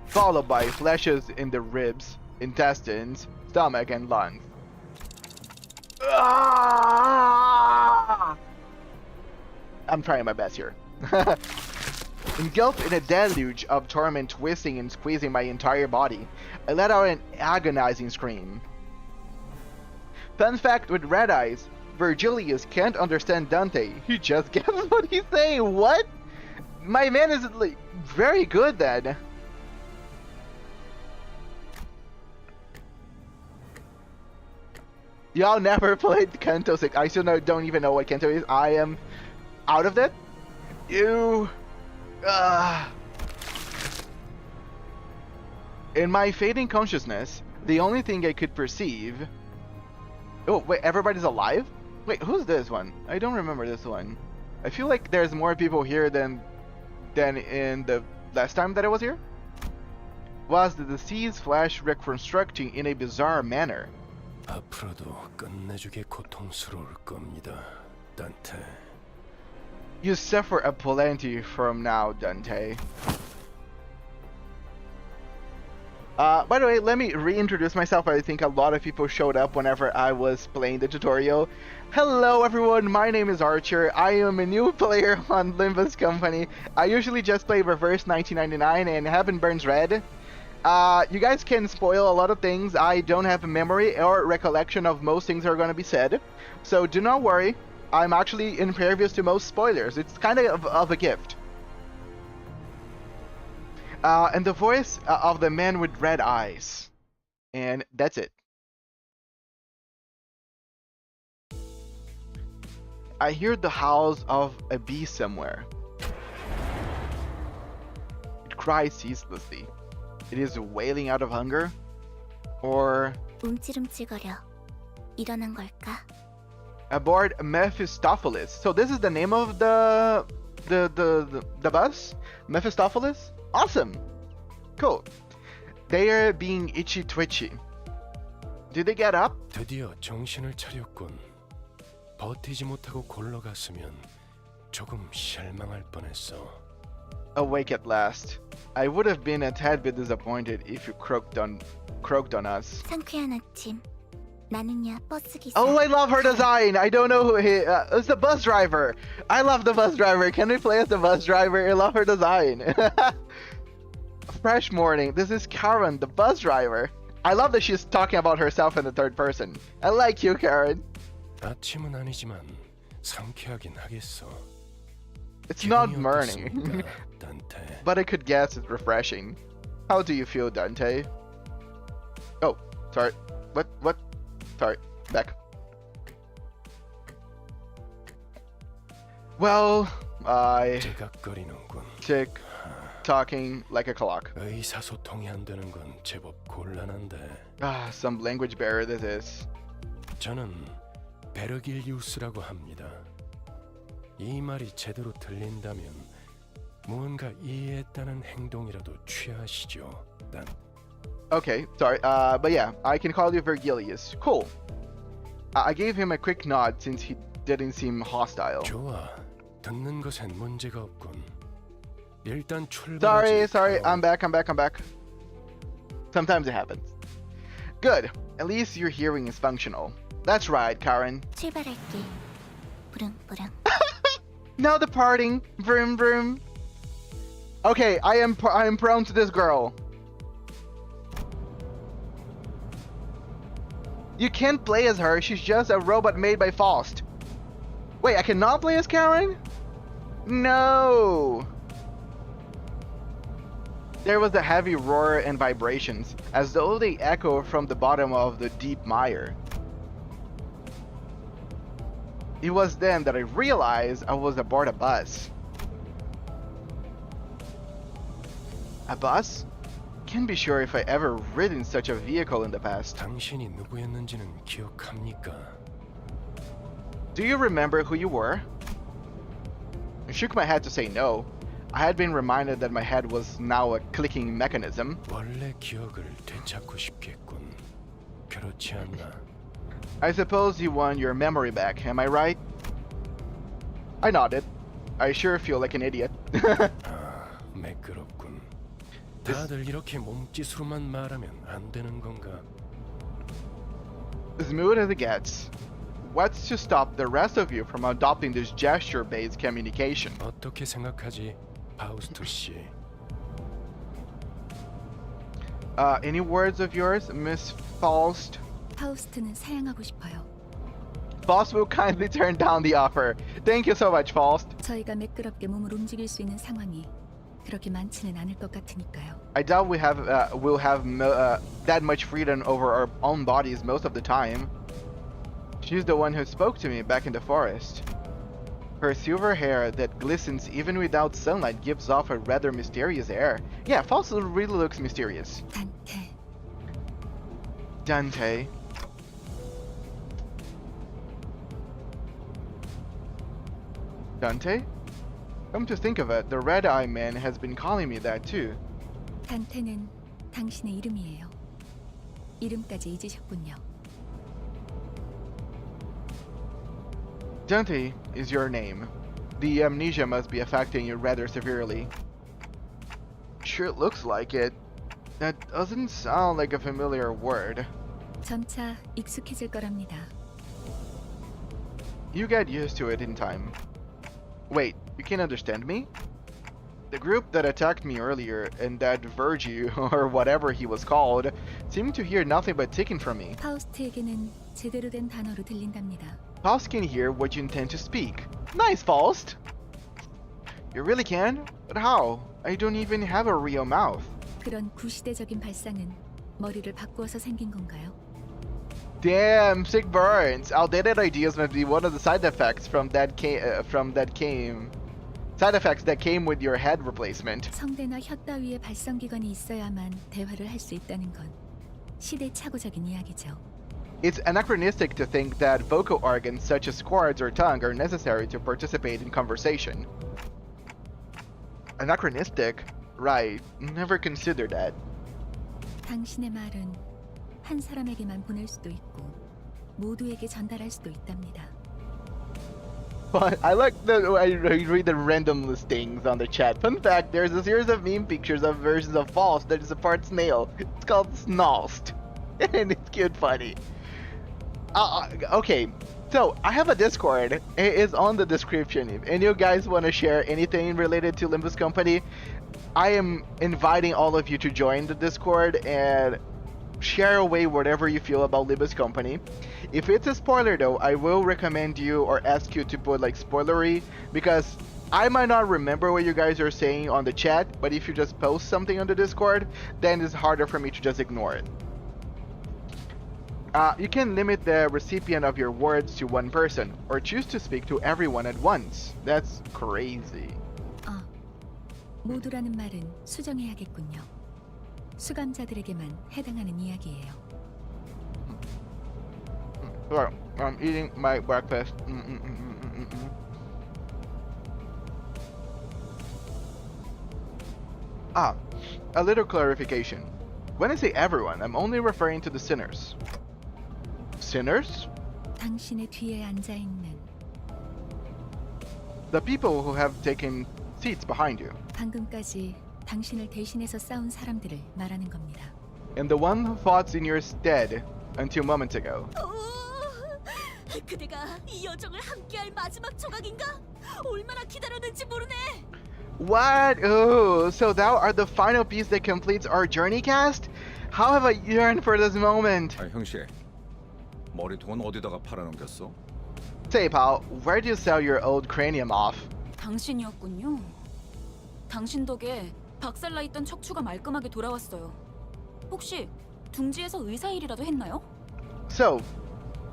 Followed by flashes in the ribs, intestines, stomach, and lungs. Ah! I'm trying my best here. Engulfed in a deluge of torment twisting and squeezing my entire body, I let out an agonizing scream. Fun fact with red eyes, Virgilius can't understand Dante. He just guesses what he's saying. What? My man is like very good then. Y'all never played Kanto 6. I still don't even know what Kanto is. I am out of that. You... In my fading consciousness, the only thing I could perceive... Oh, wait, everybody's alive? Wait, who's this one? I don't remember this one. I feel like there's more people here than in the last time that I was here? Was the deceased flash reconstructing in a bizarre manner?
앞으로도 끝내주게 고통스러울 겁니다, 단테.
You suffer a plenty from now, Dante. By the way, let me reintroduce myself. I think a lot of people showed up whenever I was playing the tutorial. Hello everyone, my name is Archer. I am a new player on Limbus Company. I usually just play Reverse 1999 and Heaven Burns Red. You guys can spoil a lot of things. I don't have a memory or recollection of most things that are going to be said. So do not worry. I'm actually impervious to most spoilers. It's kind of a gift. And the voice of the man with red eyes. And that's it. I hear the howls of a beast somewhere. It cries ceaselessly. It is wailing out of hunger? Or...
움찔움찔거려. 일어난 걸까?
Aboard Mephistopheles. So this is the name of the bus? Mephistopheles? Awesome! Cool. They are being itchy twitchy. Did they get up?
드디어 정신을 차렸군. 버티지 못하고 골러갔으면 조금 실망할 뻔했어.
Awake at last. I would have been a tad bit disappointed if you croaked on us.
상쾌한 아침. 나는야 버스 기사.
Oh, I love her design! I don't know who it's the bus driver! I love the bus driver! Can we play as the bus driver? I love her design! Fresh morning. This is Karen, the bus driver. I love that she's talking about herself in the third person. I like you, Karen.
아침은 아니지만 상쾌하긴 하겠어.
It's not
기분이
morning.
어떻습니까, 단테?
But I could guess it's refreshing. How do you feel, Dante? Oh, sorry. What? Sorry. Back. Well, I
째깍거리는군.
tick talking like a clock.
의사소통이 안 되는 건 제법 곤란한데.
Ah, some language barrier this is.
저는 베르길리우스라고 합니다. 이 말이 제대로 들린다면 무언가 이해했다는 행동이라도 취하시죠. 난
Okay, sorry. But yeah, I can call you Vergilius. Cool. I gave him a quick nod since he didn't seem hostile.
좋아. 듣는 것엔 문제가 없군. 일단 출발하지.
Sorry. I'm back. Sometimes it happens. Good. At least your hearing is functional. That's right, Karen.
출발할게. 부릉부릉.
Now departing. Vroom vroom. Okay, I am prone to this girl. You can't play as her. She's just a robot made by Faust. Wait, I cannot play as Karen? No. There was a heavy roar and vibrations, as though they echo from the bottom of the deep mire. It was then that I realized I was aboard a bus. A bus? Can't be sure if I ever ridden such a vehicle in the past.
당신이 누구였는지는 기억합니까?
Do you remember who you were? I shook my head to say no. I had been reminded that my head was now a clicking mechanism.
원래 기억을 되찾고 싶겠군. 그렇지 않나?
I suppose you want your memory back, am I right? I nodded. I sure feel like an idiot.
아, 매끄럽군. 다들 이렇게 몸짓으로만 말하면 안 되는 건가?
Smooth as it gets. What's to stop the rest of you from adopting this gesture-based communication?
어떻게 생각하지, 파우스트 씨?
Any words of yours, Miss Faust?
파우스트는 사양하고 싶어요.
Faust will kindly turn down the offer. Thank you so much, Faust.
저희가 매끄럽게 몸을 움직일 수 있는 상황이 그렇게 많지는 않을 것 같으니까요.
I doubt we'll have that much freedom over our own bodies most of the time. She's the one who spoke to me back in the forest. Her silver hair that glistens even without sunlight gives off a rather mysterious air. Yeah, Faust really looks mysterious.
단테.
Dante. Dante? Come to think of it, the red-eye man has been calling me that too.
단테는 당신의 이름이에요. 이름까지 잊으셨군요.
Dante is your name. The amnesia must be affecting you rather severely. Sure looks like it. That doesn't sound like a familiar word.
점차 익숙해질 거랍니다.
You get used to it in time. Wait, you can understand me? The group that attacked me earlier, and that Virgil, or whatever he was called, seemed to hear nothing but ticking from me.
파우스트에게는 제대로 된 단어로 들린답니다.
Faust can hear what you intend to speak. Nice, Faust! You really can? But how? I don't even have a real mouth.
그런 구시대적인 발상은 머리를 바꾸어서 생긴 건가요?
Damn, sick burns. Outdated ideas must be one of the side effects side effects that came with your head replacement.
성대나 혀 따위의 발성기관이 있어야만 대화를 할 수 있다는 건 시대착오적인 이야기죠.
It's anachronistic to think that vocal organs such as chords or tongue are necessary to participate in conversation. Anachronistic? Right. Never considered that.
당신의 말은 한 사람에게만 보낼 수도 있고 모두에게 전달할 수도 있답니다.
But I like I read the random listings on the chat. Fun fact, there's a series of meme pictures of versions of Faust that is a part snail. It's called Snost. And it's cute funny. Okay, so I have a Discord. It is on the description. If any of you guys want to share anything related to Limbus Company, I am inviting all of you to join the Discord and share away whatever you feel about Limbus Company. If it's a spoiler though, I will recommend you or ask you to put like spoilery, because I might not remember what you guys are saying on the chat, but if you just post something on the Discord, then it's harder for me to just ignore it. You can limit the recipient of your words to one person, or choose to speak to everyone at once. That's crazy.
모두라는 말은 수정해야겠군요. 수감자들에게만 해당하는 이야기예요.
Sorry, I'm eating my breakfast. A little clarification. When I say everyone, I'm only referring to the sinners. Sinners?
당신의 뒤에 앉아 있는
The people who have taken seats behind you.
방금까지 당신을 대신해서 싸운 사람들을 말하는 겁니다.
And the one who fought in your stead until moments ago.
그대가 이 여정을 함께할 마지막 조각인가? 얼마나 기다렸는지 모르네.
What? Oh, so thou art the final piece that completes our journey cast? How have I yearned for this moment?
아, 형씨, 머리통은 어디다가 팔아넘겼어?
Say, pal, where do you sell your old cranium off?
당신이었군요. 당신 덕에 박살나 있던 척추가 말끔하게 돌아왔어요. 혹시 둥지에서 의사 일이라도 했나요?
So,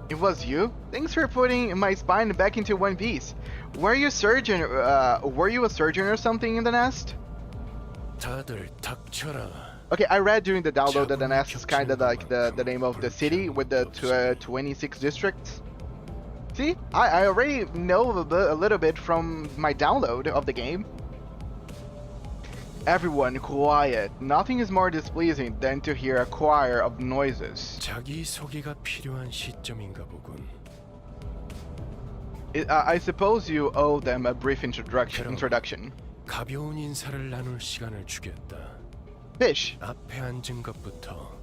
it was you? Thanks for putting my spine back into one piece. Were you a surgeon or something in the nest?
다들 닥쳐라.
Okay, I read during the download that the nest is kind of like the name of the city with the 26 districts. See, I already know a little bit from my download of the game. Everyone quiet. Nothing is more displeasing than to hear a choir of noises.
자기 소개가 필요한 시점인가 보군.
I suppose you owe them a brief introduction.
가벼운 인사를 나눌 시간을 주겠다.
Fish,
앞에 앉은 것부터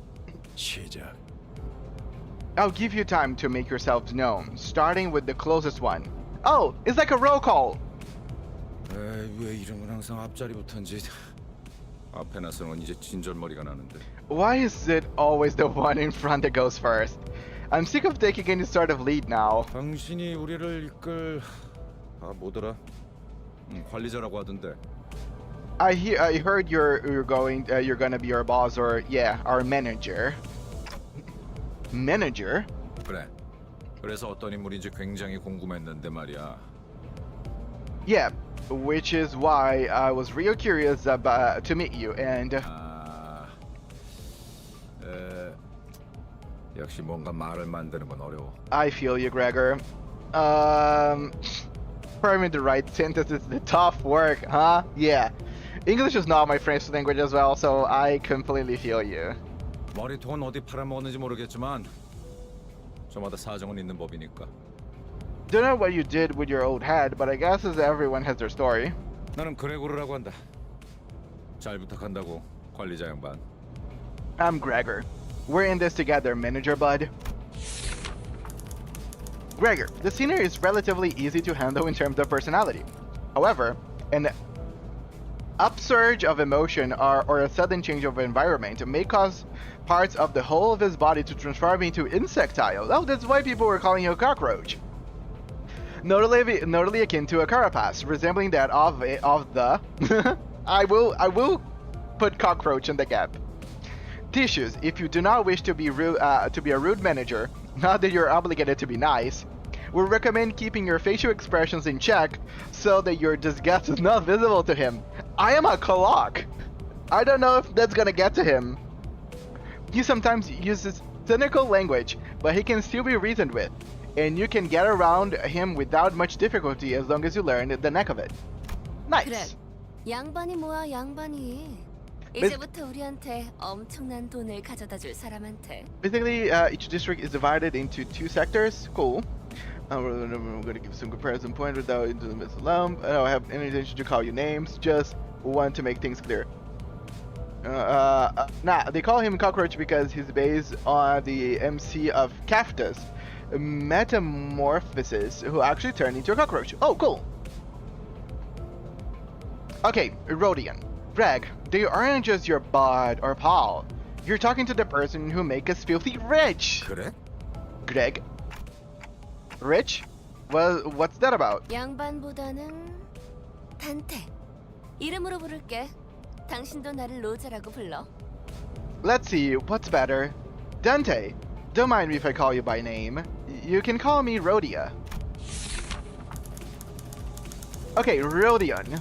시작.
I'll give you time to make yourselves known, starting with the closest one. Oh, it's like a roll call.
왜 이런 건 항상 앞자리부터인지. 앞에 나서는 이제 진절머리가 나는데.
Why is it always the one in front that goes first? I'm sick of taking any sort of lead now.
당신이 우리를 이끌 뭐더라? 관리자라고 하던데.
I heard you're gonna be our boss, or yeah, our manager. Manager?
그래. 그래서 어떤 인물인지 굉장히 궁금했는데 말이야.
Yeah, which is why I was real curious to meet you and.
역시 뭔가 말을 만드는 건 어려워.
I feel you, Gregor. Framing the right sentence is the tough work, huh? Yeah. English is not my French language as well, so I completely feel you.
머리통은 어디 팔아먹었는지 모르겠지만 저마다 사정은 있는 법이니까.
Don't know what you did with your old head, but I guess as everyone has their story.
나는 그레고르라고 한다. 잘 부탁한다고 관리자 양반.
I'm Gregor. We're in this together, manager bud. Gregor, the scenery is relatively easy to handle in terms of personality. However, an upsurge of emotion or a sudden change of environment may cause parts of the whole of his body to transform into insectile. Oh, that's why people were calling you a cockroach. Notably akin to a carapace, resembling that of the. I will put cockroach in the gap. Tissues. If you do not wish to be a rude manager, not that you're obligated to be nice, we recommend keeping your facial expressions in check so that your disgust is not visible to him. I am a clock. I don't know if that's gonna get to him. He sometimes uses cynical language, but he can still be reasoned with, and you can get around him without much difficulty as long as you learn the knack of it. Nice.
그래, 양반이 뭐야 양반이. 이제부터 우리한테 엄청난 돈을 가져다 줄 사람한테.
Basically, each district is divided into 2 sectors. Cool. We're going to give some comparison point without into the midst alone. I don't have any intention to call you names. Just want to make things clear. They call him Cockroach because he's based on the MC of Cactus, Metamorphosis, who actually turned into a cockroach. Oh, cool. Okay, Rodion. Greg, they aren't just your bud or pal. You're talking to the person who make us filthy rich.
그래?
Greg. Rich? Well, what's that about?
양반보다는 단테. 이름으로 부를게. 당신도 나를 로제라고 불러.
Let's see, what's better? Dante, don't mind me if I call you by name. You can call me Rodion. Okay, Rodion.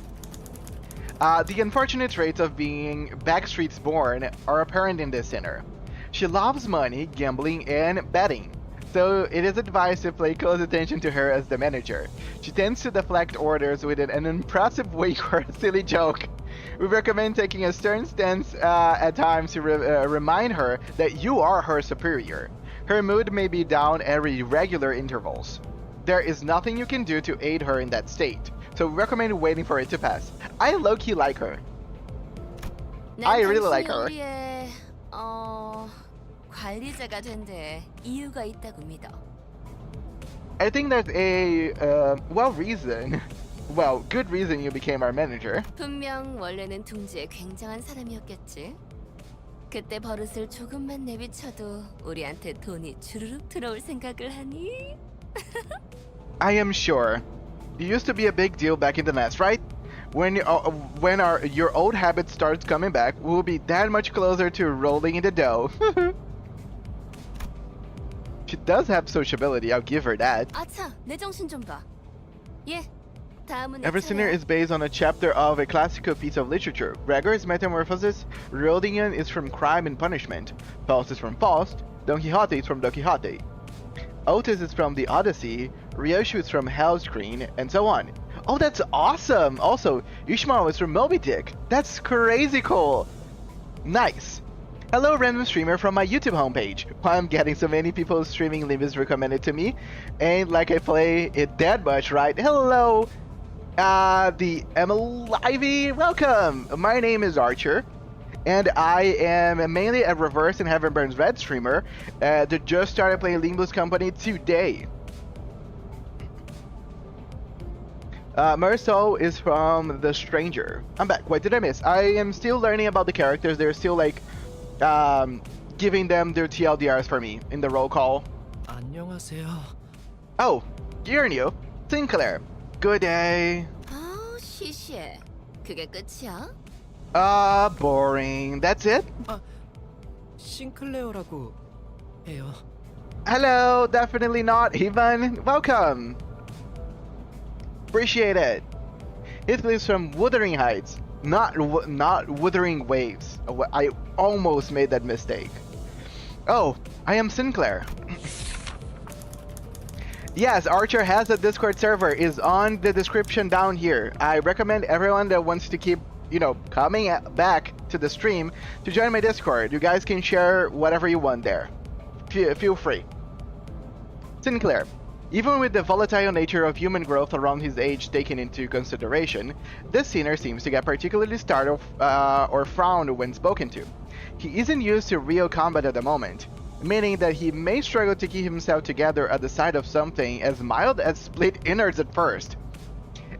The unfortunate traits of being backstreets born are apparent in this sinner. She loves money, gambling, and betting, so it is advised to pay close attention to her as the manager. She tends to deflect orders with an impressive wink or a silly joke. We recommend taking a stern stance at times to remind her that you are her superior. Her mood may be down at irregular intervals. There is nothing you can do to aid her in that state, so we recommend waiting for it to pass. I low-key like her. I really like her.
우리의 관리자가 된 데 이유가 있다고 믿어.
I think there's a good reason you became our manager.
분명 원래는 둥지에 굉장한 사람이었겠지. 그때 버릇을 조금만 내비쳐도 우리한테 돈이 주르륵 들어올 생각을 하니?
I am sure. You used to be a big deal back in the nest, right? When your old habit starts coming back, we'll be that much closer to rolling in the dough. She does have sociability, I'll give her that.
아차, 내 정신 좀 봐. 예, 다음은
Every sinner is based on a chapter of a classical piece of literature. Gregor's Metamorphosis, Rodion is from Crime and Punishment, Faust is from Faust, Don Quixote is from Don Quixote, Outis is from the Odyssey, Ryoshu is from Hell's Screen, and so on. Oh, that's awesome! Also, Ishmael is from Moby Dick. That's crazy cool! Nice! Hello, random streamer from my YouTube homepage. Why I'm getting so many people streaming Limbus recommended to me. Ain't like I play it that much, right? Hello! The Emily, welcome! My name is Archer, and I am mainly a Reverse and Heaven Burns Red streamer that just started playing Limbus Company today. Meursault is from The Stranger. I'm back. What did I miss? I am still learning about the characters. They're still like giving them their TLDRs for me in the roll call.
안녕하세요.
Oh, you're new. Sinclair. Good day.
아, 시시해. 그게 끝이야?
Boring. That's it?
싱클레어라고 해요.
Hello, definitely not even. Welcome. Appreciate it. Heathcliff's from Wuthering Heights, not Wuthering Waves. I almost made that mistake. Oh, I am Sinclair. Yes, Archer has a Discord server. Is on the description down here. I recommend everyone that wants to keep, coming back to the stream to join my Discord. You guys can share whatever you want there. Feel free. Sinclair. Even with the volatile nature of human growth around his age taken into consideration, this sinner seems to get particularly startled or frowned when spoken to. He isn't used to real combat at the moment, meaning that he may struggle to keep himself together at the sight of something as mild as split innards at first.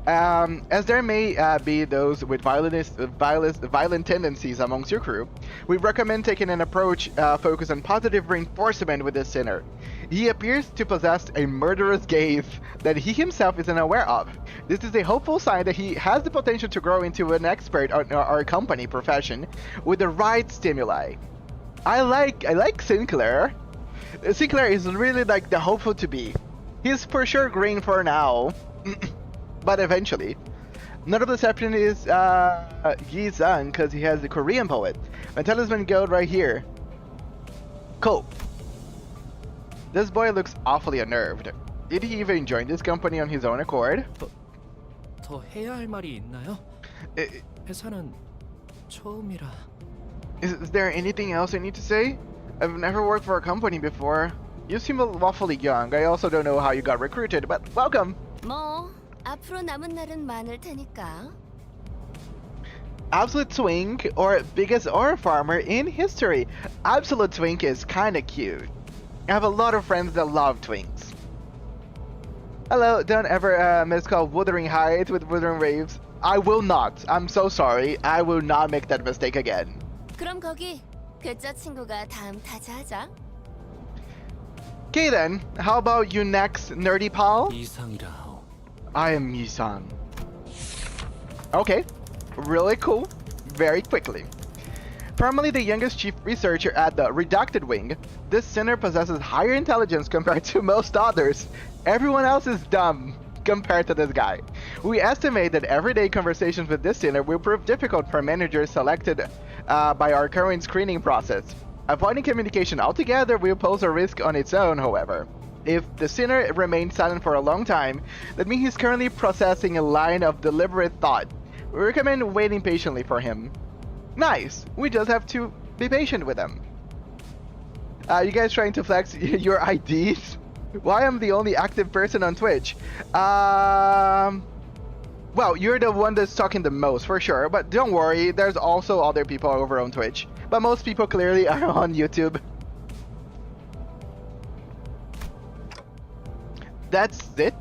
As there may be those with violent tendencies amongst your crew, we recommend taking an approach focused on positive reinforcement with this sinner. He appears to possess a murderous gaze that he himself isn't aware of. This is a hopeful sign that he has the potential to grow into an expert on our company profession with the right stimuli. I like Sinclair. Sinclair is really like the hopeful to be. He's for sure green for now. But eventually. Notable exception is Yi-san, because he has the Korean poet. My talisman goat right here. Cope. This boy looks awfully unnerved. Did he even join this company on his own accord?
더 해야 할 말이 있나요? 회사는 처음이라.
Is there anything else I need to say? I've never worked for a company before. You seem awfully young. I also don't know how you got recruited, but welcome.
뭐 앞으로 남은 날은 많을 테니까.
Absolute Twink, or biggest ore farmer in history. Absolute Twink is kinda cute. I have a lot of friends that love twinks. Hello, don't ever miscall Wuthering Heights with Wuthering Waves. I will not. I'm so sorry. I will not make that mistake again.
그럼 거기 괴짜 친구가 다음 타자하자.
Okay then, how about you next, nerdy pal?
이상이라.
I am Yi-san. Okay, really cool. Very quickly. Formerly the youngest chief researcher at the Redacted Wing, this sinner possesses higher intelligence compared to most others. Everyone else is dumb compared to this guy. We estimate that everyday conversations with this sinner will prove difficult for managers selected by our current screening process. Avoiding communication altogether will pose a risk on its own, however. If the sinner remains silent for a long time, that means he's currently processing a line of deliberate thought. We recommend waiting patiently for him. Nice! We just have to be patient with him. You guys trying to flex your IDs? Why am the only active person on Twitch? Well, you're the one that's talking the most, for sure. But don't worry, there's also other people over on Twitch. But most people clearly are on YouTube. That's it?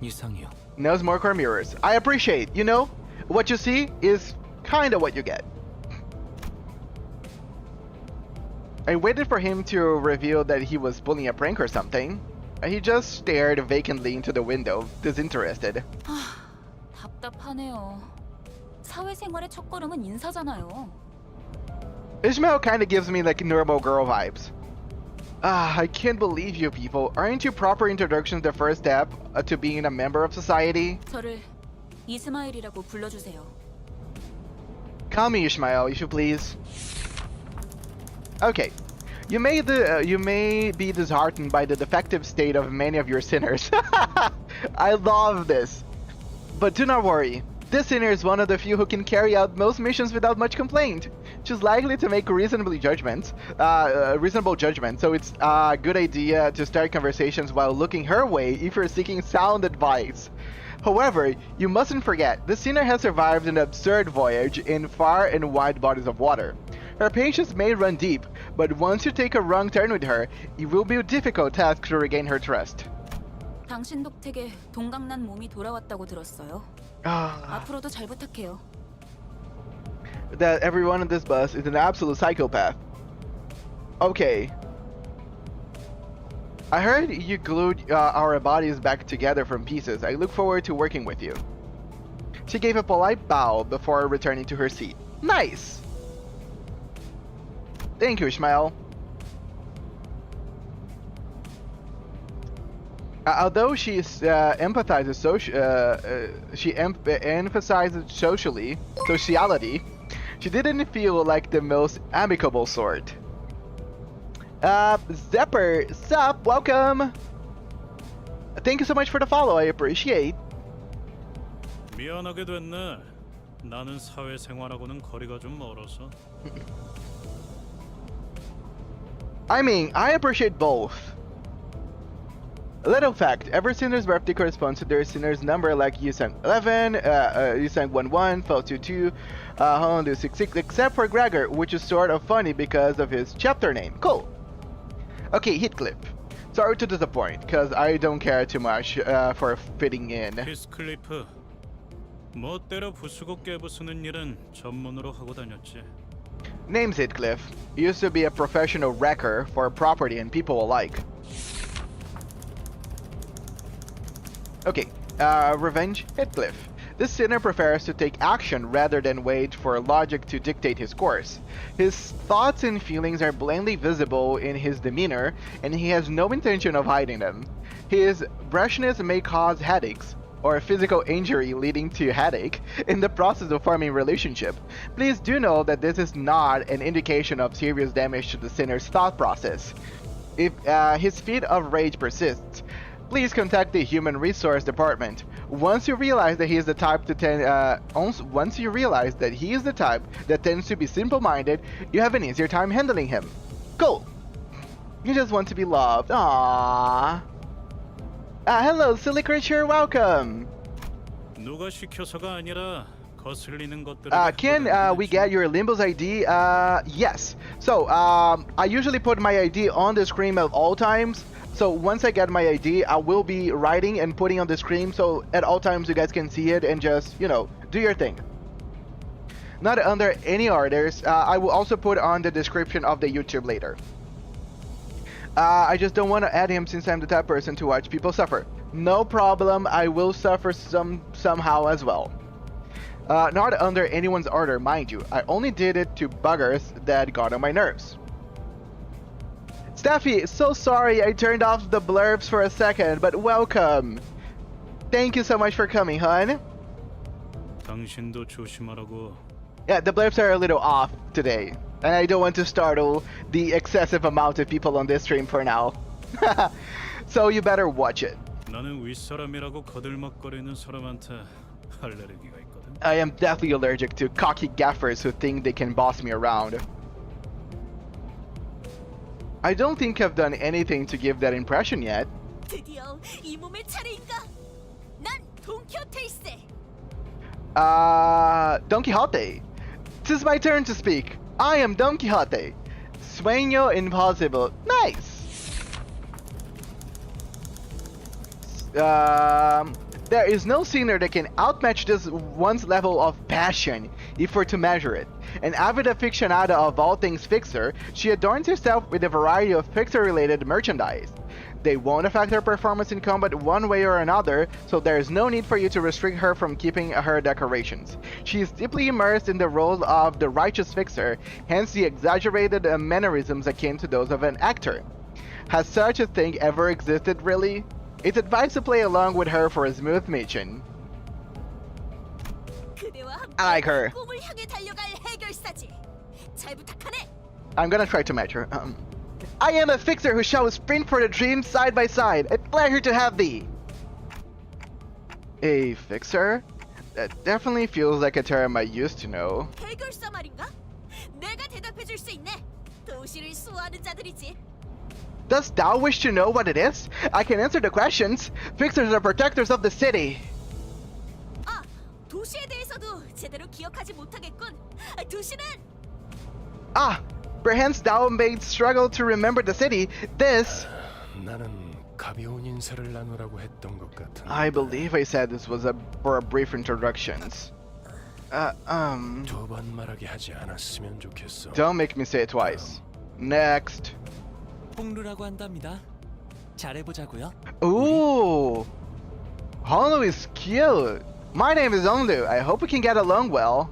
이상해요.
No more core mirrors. I appreciate, you know, what you see is kinda what you get. I waited for him to reveal that he was pulling a prank or something. He just stared vacantly into the window, disinterested.
답답하네요. 사회생활의 첫걸음은 인사잖아요.
Ishmael kinda gives me like normal girl vibes. I can't believe you people. Aren't you proper introductions the first step to being a member of society?
저를 이스마일이라고 불러주세요.
Call me Ishmael, if you please. Okay. You may be disheartened by the defective state of many of your sinners. I love this. But do not worry. This sinner is one of the few who can carry out most missions without much complaint. She's likely to make reasonable judgments, so it's a good idea to start conversations while looking her way if you're seeking sound advice. However, you mustn't forget, the sinner has survived an absurd voyage in far and wide bodies of water. Her patience may run deep, but once you take a wrong turn with her, it will be a difficult task to regain her trust.
당신 덕택에 동강난 몸이 돌아왔다고 들었어요. 앞으로도 잘 부탁해요.
That everyone on this bus is an absolute psychopath. Okay. I heard you glued our bodies back together from pieces. I look forward to working with you. She gave a polite bow before returning to her seat. Nice! Thank you, Ishmael. Although she emphasizes sociality, she didn't feel like the most amicable sort. Zepper, sup, welcome! Thank you so much for the follow, I appreciate.
미안하게 됐네. 나는 사회생활하고는 거리가 좀 멀어서.
I mean, I appreciate both. A little fact, every sinner's birthday corresponds to their sinner's number, like Yusang 11, Yusang 11, Faust 22, Hondo 66, except for Gregor, which is sort of funny because of his chapter name. Cool. Okay, Heathcliff. Sorry to disappoint, because I don't care too much for fitting in.
히스클리프. 멋대로 부수고 깨부수는 일은 전문으로 하고 다녔지.
Name's Heathcliff. He used to be a professional wrecker for property and people alike. Okay, revenge, Heathcliff. This sinner prefers to take action rather than wait for logic to dictate his course. His thoughts and feelings are plainly visible in his demeanor, and he has no intention of hiding them. His brashness may cause headaches, or physical injury leading to headache, in the process of forming relationship. Please do know that this is not an indication of serious damage to the sinner's thought process. If his fit of rage persists, please contact the Human Resource Department. Once you realize that he is the type that tends to be simple-minded, you have an easier time handling him. Cool. You just want to be loved. Aww. Hello, silly creature. Welcome.
누가 시켜서가 아니라 거슬리는 것들.
Can we get your Limbus ID? Yes. So, I usually put my ID on the screen at all times. So once I get my ID, I will be writing and putting on the screen, so at all times you guys can see it and just, you know, do your thing. Not under any orders. I will also put on the description of the YouTube later. I just don't want to add him since I'm the type of person to watch people suffer. No problem, I will suffer somehow as well. Not under anyone's order, mind you. I only did it to buggers that got on my nerves. Steffi, so sorry I turned off the blurbs for a second, but welcome. Thank you so much for coming, hon.
당신도 조심하라고.
Yeah, the blurbs are a little off today, and I don't want to startle the excessive amount of people on this stream for now. So you better watch it.
나는 윗사람이라고 거들먹거리는 사람한테 알레르기가 있거든.
I am definitely allergic to cocky gaffers who think they can boss me around. I don't think I've done anything to give that impression yet.
드디어 이 몸의 차례인가? 난 돈키호테일세.
Don Quixote. 'Tis my turn to speak. I am Don Quixote. Sueño impossible. Nice. There is no singer that can outmatch this one's level of passion, if we're to measure it. An avid aficionada of all things Fixer, she adorns herself with a variety of Fixer-related merchandise. They won't affect her performance in combat one way or another, so there is no need for you to restrict her from keeping her decorations. She is deeply immersed in the role of the righteous Fixer, hence the exaggerated mannerisms akin to those of an actor. Has such a thing ever existed, really? It's advised to play along with her for a smooth mission. I like her.
꿈을 향해 달려갈 해결사지. 잘 부탁하네.
I'm gonna try to match her. I am a Fixer who shall sprint for the dream side by side. A pleasure to have thee. A Fixer? That definitely feels like a term I used to know.
해결사 말인가? 내가 대답해줄 수 있네. 도시를 수호하는 자들이지.
Dost thou wish to know what it is? I can answer the questions. Fixers are protectors of the city.
아, 도시에 대해서도 제대로 기억하지 못하겠군. 도시는
Ah, perhaps thou mayst struggle to remember the city. This...
나는 가벼운 인사를 나누라고 했던 것 같은데.
I believe I said this was for a brief introductions.
두 번 말하게 하지 않았으면 좋겠어.
Don't make me say it twice. Next.
홍루라고 한답니다. 잘해보자고요.
Ooh, Honlu is cute. My name is Onlu. I hope we can get along well.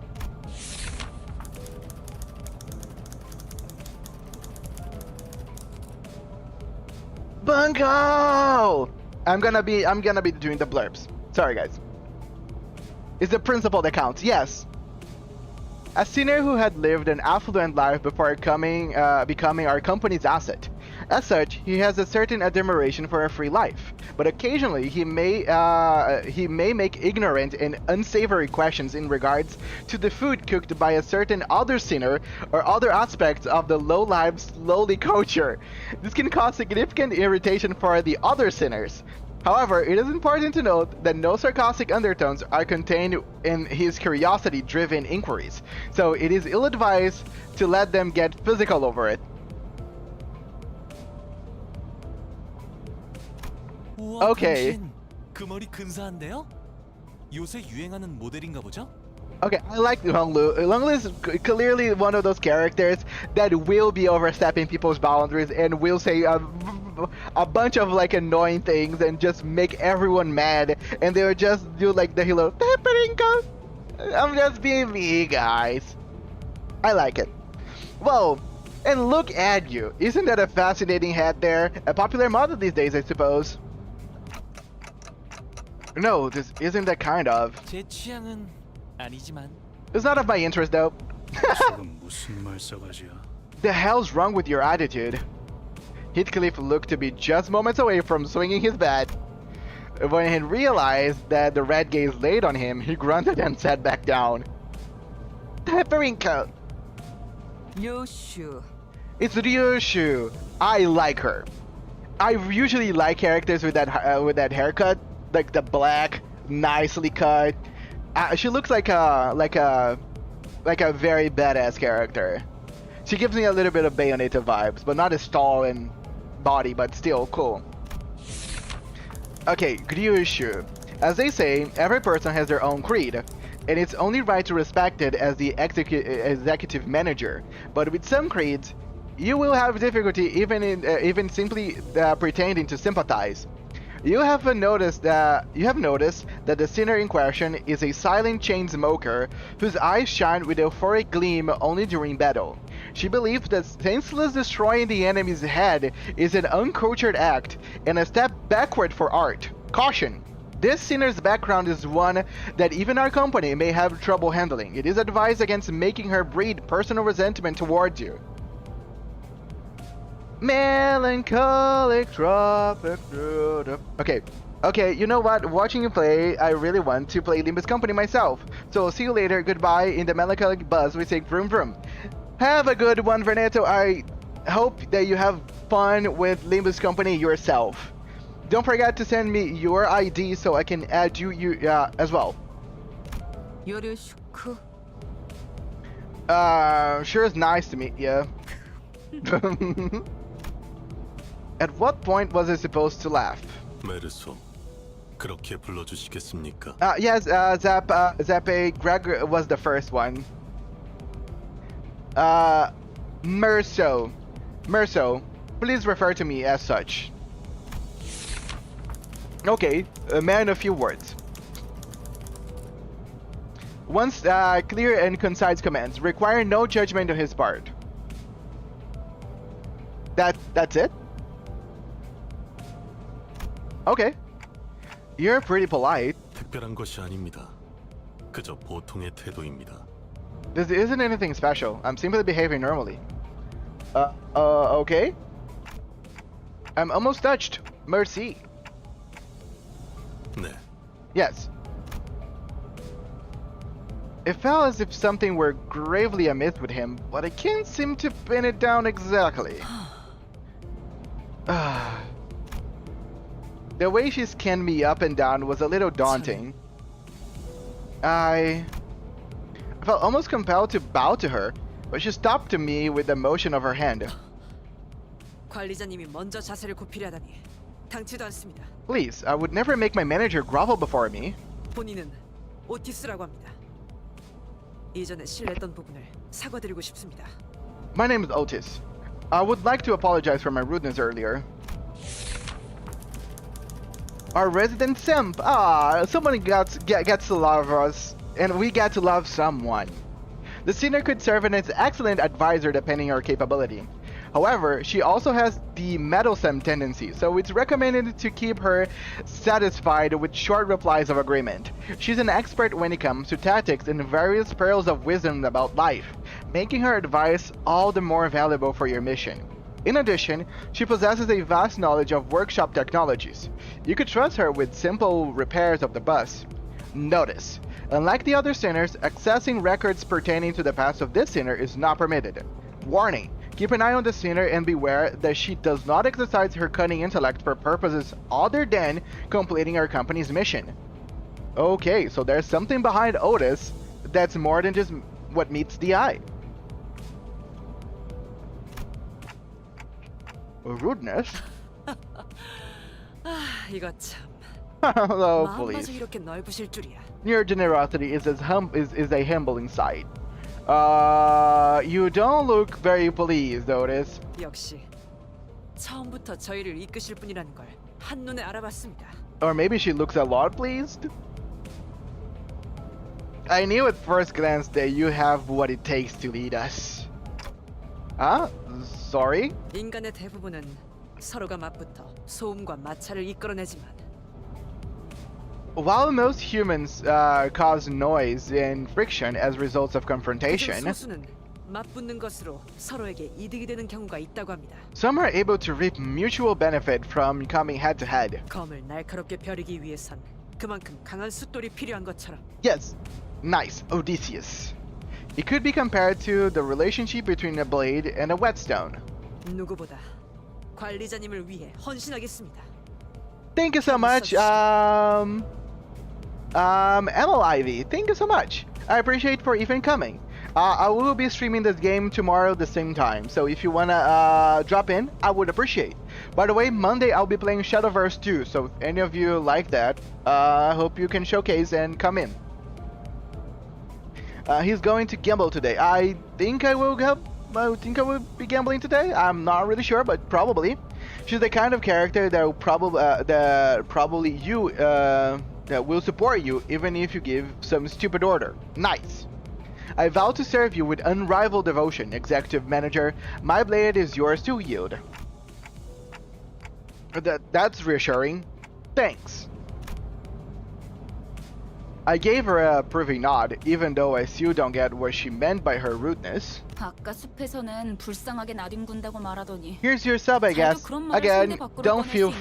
Bunko! I'm gonna be doing the blurbs. Sorry, guys. It's the principle that counts. Yes. A senior who had lived an affluent life before becoming our company's asset. As such, he has a certain admiration for a free life, but occasionally he may make ignorant and unsavory questions in regards to the food cooked by a certain other sinner or other aspects of the low-life, lowly culture. This can cause significant irritation for the other sinners. However, it is important to note that no sarcastic undertones are contained in his curiosity-driven inquiries, so it is ill-advised to let them get physical over it. Okay.
그 머리 근사한데요? 요새 유행하는 모델인가 보죠?
Okay, I like Honglu. Honglu is clearly one of those characters that will be overstepping people's boundaries and will say a bunch of like annoying things and just make everyone mad, and they will just do like the hero. I'm just being me, guys. I like it. Whoa, and look at you. Isn't that a fascinating hat there? A popular model these days, I suppose. No, this isn't that kind of.
제 취향은 아니지만.
It's not of my interest though.
지금 무슨 말싸가지야?
The hell's wrong with your attitude? Heathcliff looked to be just moments away from swinging his bat. When he realized that the red gaze laid on him, he grunted and sat back down. Peppering coat.
Ryoshu.
It's Ryoshu. I like her. I usually like characters with that haircut, like the black, nicely cut. She looks like a very badass character. She gives me a little bit of Bayonetta vibes, but not as tall in body, but still cool. Okay, Ryoshu. As they say, every person has their own creed, and it's only right to respect it as the executive manager. But with some creeds, you will have difficulty even simply pretending to sympathize. You have noticed that the sinner in question is a silent chain smoker whose eyes shine with a euphoric gleam only during battle. She believes that senseless destroying the enemy's head is an uncultured act and a step backward for art. Caution! This sinner's background is one that even our company may have trouble handling. It is advised against making her breed personal resentment towards you. Melancholic tropic fruit. Okay, you know what? Watching you play, I really want to play Limbus Company myself. So see you later. Goodbye. In the melancholic buzz, we say vroom vroom. Have a good one, Veneto. I hope that you have fun with Limbus Company yourself. Don't forget to send me your ID so I can add you as well.
요르슈크.
Sure is nice to meet you. At what point was I supposed to laugh?
메르소, 그렇게 불러주시겠습니까?
Yes, Zappe, Gregor was the first one. Meursault, please refer to me as such. Okay, a man of few words. Once clear and concise commands, require no judgment on his part. That's it? Okay. You're pretty polite.
특별한 것이 아닙니다. 그저 보통의 태도입니다.
This isn't anything special. I'm simply behaving normally. Okay. I'm almost touched. Merci.
네.
Yes. It felt as if something were gravely amiss with him, but I can't seem to pin it down exactly. The way she scanned me up and down was a little daunting. I felt almost compelled to bow to her, but she stopped to me with a motion of her hand.
관리자님이 먼저 자세를 굽히려 하다니 당치도 않습니다.
Please, I would never make my manager grovel before me.
본인은 오티스라고 합니다. 이전에 실례했던 부분을 사과드리고 싶습니다.
My name is Outis. I would like to apologize for my rudeness earlier. Our resident simp. Someone gets to love us, and we get to love someone. The sinner could serve as an excellent advisor depending on her capability. However, she also has the meddlesome tendency, so it's recommended to keep her satisfied with short replies of agreement. She's an expert when it comes to tactics and various pearls of wisdom about life, making her advice all the more valuable for your mission. In addition, she possesses a vast knowledge of workshop technologies. You could trust her with simple repairs of the bus. Notice, unlike the other sinners, accessing records pertaining to the past of this sinner is not permitted. Warning, keep an eye on the sinner and beware that she does not exercise her cunning intellect for purposes other than completing our company's mission. Okay, so there's something behind Outis that's more than just what meets the eye. Rudeness?
이거 참.
Hello,
마음마저
please.
이렇게 넓으실 줄이야.
Your generosity is a humbling sight. You don't look very pleased, Outis.
역시 처음부터 저희를 이끄실 분이라는 걸 한눈에 알아봤습니다.
Or maybe she looks a lot pleased? I knew at first glance that you have what it takes to lead us. Huh? Sorry?
인간의 대부분은 서로가 맞붙어 소음과 마찰을 이끌어내지만
While most humans cause noise and friction as results of
그중
confrontation,
소수는 맞붙는 것으로 서로에게 이득이 되는 경우가 있다고 합니다.
some are able to reap mutual benefit from coming head to head.
검을 날카롭게 벼리기 위해선 그만큼 강한 숫돌이 필요한 것처럼
Yes, nice, Odysseus. It could be compared to the relationship between a blade and a whetstone.
누구보다 관리자님을 위해 헌신하겠습니다.
Thank you so much, Emil Ivy. Thank you so much. I appreciate for even coming. I will be streaming this game tomorrow the same time, so if you wanna drop in, I would appreciate. By the way, Monday I'll be playing Shadowverse 2, so if any of you like that, I hope you can showcase and come in. He's going to gamble today. I think I will be gambling today. I'm not really sure, but probably. She's the kind of character that that will support you even if you give some stupid order. Nice. I vow to serve you with unrivaled devotion, Executive Manager. My blade is yours to yield. That's reassuring. Thanks. I gave her a approving nod, even though I still don't get what she meant by her rudeness.
아까 숲에서는 불쌍하게 나뒹군다고 말하더니.
Here's your sub, I guess. Again, don't feel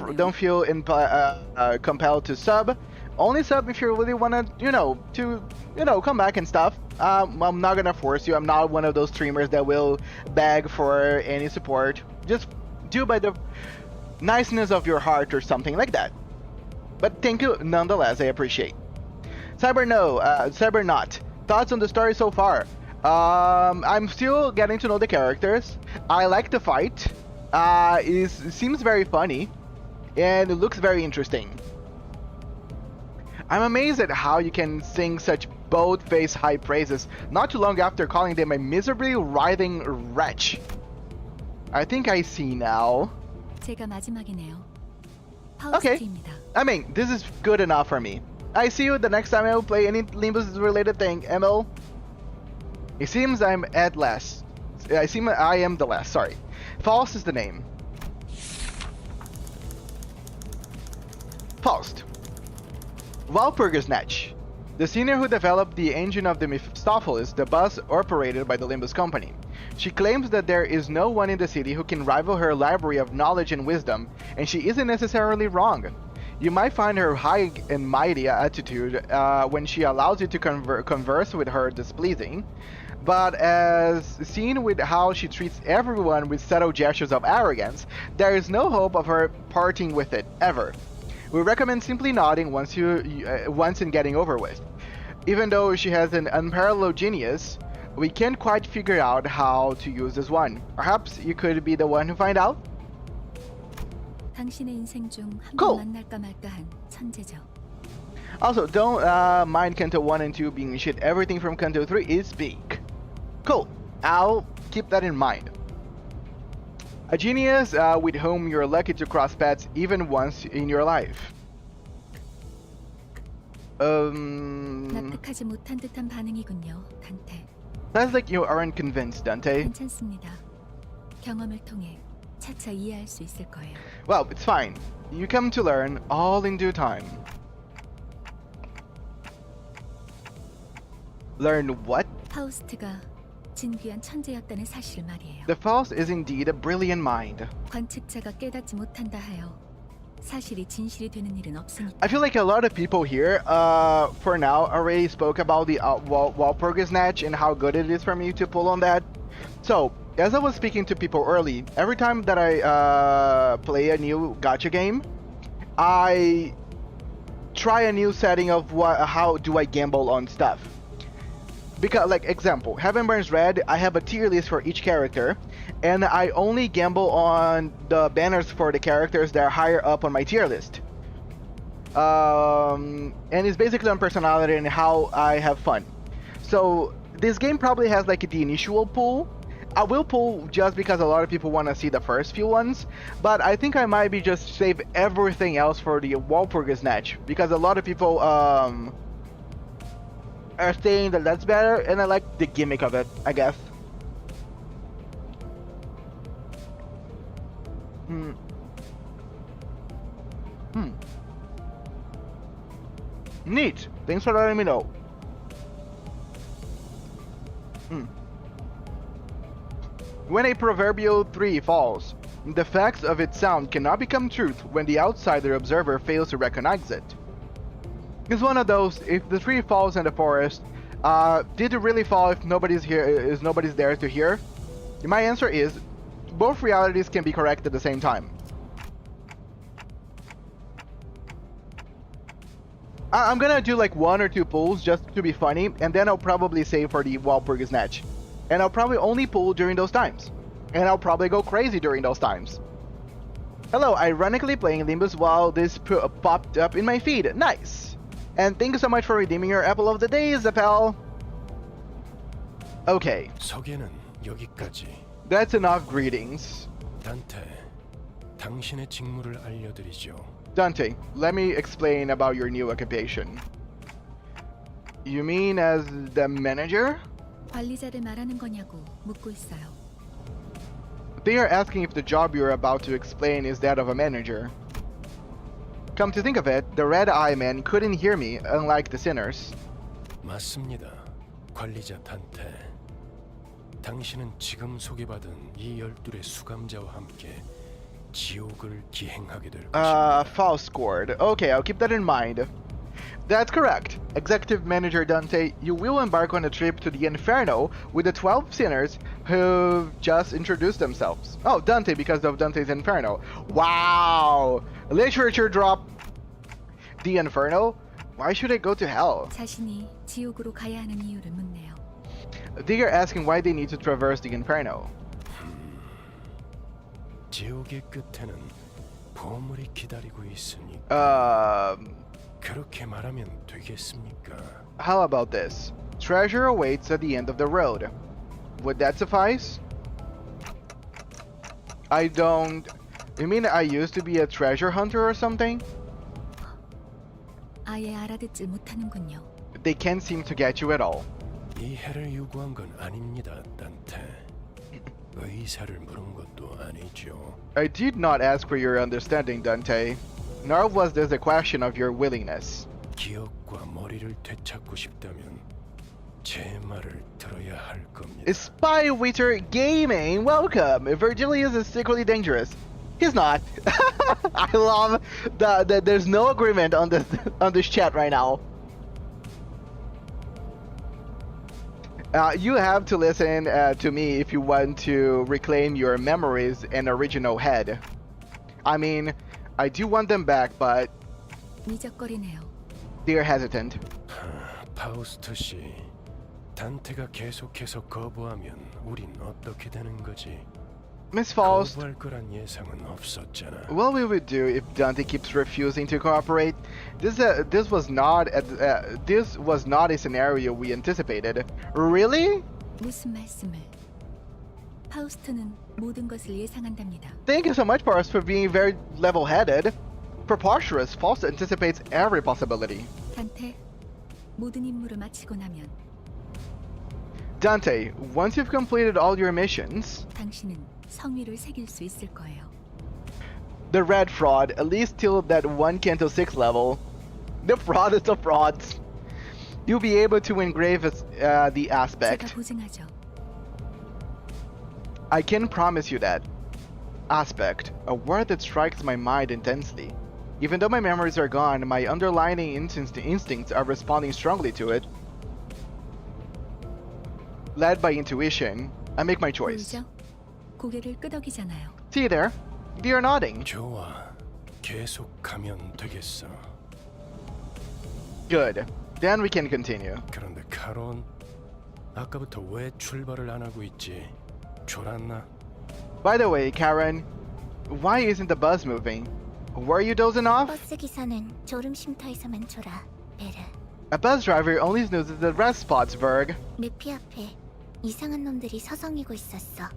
compelled to sub. Only sub if you really wanna, come back and stuff. I'm not gonna force you. I'm not one of those streamers that will beg for any support. Just do by the niceness of your heart or something like that. But thank you nonetheless. I appreciate. Cybernaut. Thoughts on the story so far? I'm still getting to know the characters. I like the fight. It seems very funny, and it looks very interesting. I'm amazed at how you can sing such bold-faced high praises not too long after calling them a miserably writhing wretch. I think I see now.
제가 마지막이네요.
Okay.
파우스트입니다.
I mean, this is good enough for me. I see you the next time I will play any Limbus-related thing, ML. It seems I'm at last. I am the last, sorry. Faust is the name. Faust. Walpurgisnacht. The senior who developed the engine of the Mephistopheles, the bus operated by the Limbus Company. She claims that there is no one in the city who can rival her library of knowledge and wisdom, and she isn't necessarily wrong. You might find her high and mighty attitude when she allows you to converse with her displeasing, but as seen with how she treats everyone with subtle gestures of arrogance, there is no hope of her parting with it, ever. We recommend simply nodding once and getting over with. Even though she has an unparalleled genius, we can't quite figure out how to use this one. Perhaps you could be the one to find out?
당신의 인생 중 한 번
Cool.
만날까 말까한 천재죠.
Also, don't mind Kanto 1 and 2 being shit. Everything from Kanto 3 is big. Cool. I'll keep that in mind. A genius with whom you're lucky to cross paths even once in your life.
납득하지 못한 듯한 반응이군요, 단테.
Sounds like you aren't convinced, Dante.
괜찮습니다. 경험을 통해 차차 이해할 수 있을 거예요.
Well, it's fine. You come to learn all in due time. Learn what?
파우스트가 진귀한 천재였다는 사실 말이에요.
The Faust is indeed a brilliant mind.
관측자가 깨닫지 못한다 하여 사실이 진실이 되는 일은 없으니까.
I feel like a lot of people here, for now, already spoke about the Walpurgisnacht and how good it is for me to pull on that. So, as I was speaking to people early, every time that I play a new gacha game, I try a new setting of how do I gamble on stuff. Because, like, example, Heaven Burns Red, I have a tier list for each character, and I only gamble on the banners for the characters that are higher up on my tier list. And it's basically on personality and how I have fun. So, this game probably has, like, the initial pool. I will pull just because a lot of people want to see the first few ones, but I think I might be just save everything else for the Walpurgisnacht, because a lot of people, are saying that that's better, and I like the gimmick of it, I guess. Neat. Thanks for letting me know. When a proverbial tree falls, the facts of its sound cannot become truth when the outsider observer fails to recognize it. It's one of those, if the tree falls in the forest, did it really fall if nobody's there to hear? My answer is, both realities can be correct at the same time. I'm gonna do like 1 or 2 pulls just to be funny, and then I'll probably save for the Walpurgisnacht. And I'll probably only pull during those times. And I'll probably go crazy during those times. Hello, ironically playing Limbus while this popped up in my feed. Nice! And thank you so much for redeeming your Apple of the Day, Zapel. Okay.
소개는 여기까지.
That's enough greetings.
단테, 당신의 직무를 알려드리죠.
Dante, let me explain about your new occupation. You mean as the manager?
관리자를 말하는 거냐고 묻고 있어요.
They are asking if the job you're about to explain is that of a manager. Come to think of it, the red-eye man couldn't hear me, unlike the sinners.
맞습니다. 관리자 단테. 당신은 지금 소개받은 이 12의 수감자와 함께 지옥을 기행하게 될 것입니다.
Faust scored. Okay, I'll keep that in mind. That's correct. Executive Manager Dante, you will embark on a trip to the Inferno with the 12 sinners who've just introduced themselves. Oh, Dante because of Dante's Inferno. Wow! Literature drop. The Inferno? Why should I go to hell?
자신이 지옥으로 가야 하는 이유를 묻네요.
They are asking why they need to traverse the Inferno.
지옥의 끝에는 보물이 기다리고 있으니까. 그렇게 말하면 되겠습니까?
How about this? Treasure awaits at the end of the road. Would that suffice? I don't... You mean I used to be a treasure hunter or something?
아예 알아듣질 못하는군요.
They can't seem to get you at all.
이해를 요구한 건 아닙니다, 단테. 의사를 물은 것도 아니죠.
I did not ask for your understanding, Dante. Nor was this a question of your willingness.
기억과 머리를 되찾고 싶다면 제 말을 들어야 할 겁니다.
Spy Witcher Gaming, welcome! Virgilius is secretly dangerous. He's not. I love that there's no agreement on this chat right now. You have to listen to me if you want to reclaim your memories and original head. I mean, I do want them back, but
미적거리네요.
they're hesitant.
파우스트 씨, 단테가 계속해서 거부하면 우린 어떻게 되는 거지?
Miss Faust,
거부할 거란 예상은 없었잖아.
what will we do if Dante keeps refusing to cooperate? This was not a scenario we anticipated. Really?
무슨 말씀을? 파우스트는 모든 것을 예상한답니다.
Thank you so much, Paris, for being very level-headed. Preposterous. Faust anticipates every possibility.
단테, 모든 임무를 마치고 나면
Dante, once you've completed all your missions,
당신은 성위를 새길 수 있을 거예요.
the red fraud, at least till that 1 Canto 6 level. The fraud is the frauds. You'll be able to engrave the
제가
aspect.
보증하죠.
I can promise you that. Aspect, a word that strikes my mind intensely. Even though my memories are gone, my underlying instincts are responding strongly to it. Led by intuition, I make my choice.
보이죠? 고개를 끄덕이잖아요.
See there? They are nodding.
좋아, 계속 가면 되겠어.
Good. Then we can continue.
그런데 카론, 아까부터 왜 출발을 안 하고 있지? 졸았나?
By the way, Karen, why isn't the bus moving? Were you dozing off?
버스 기사는 졸음 쉼터에서만 졸아, 베르.
A bus driver only snoozes at rest spots, Berg.
메피 앞에 이상한 놈들이 서성이고 있었어.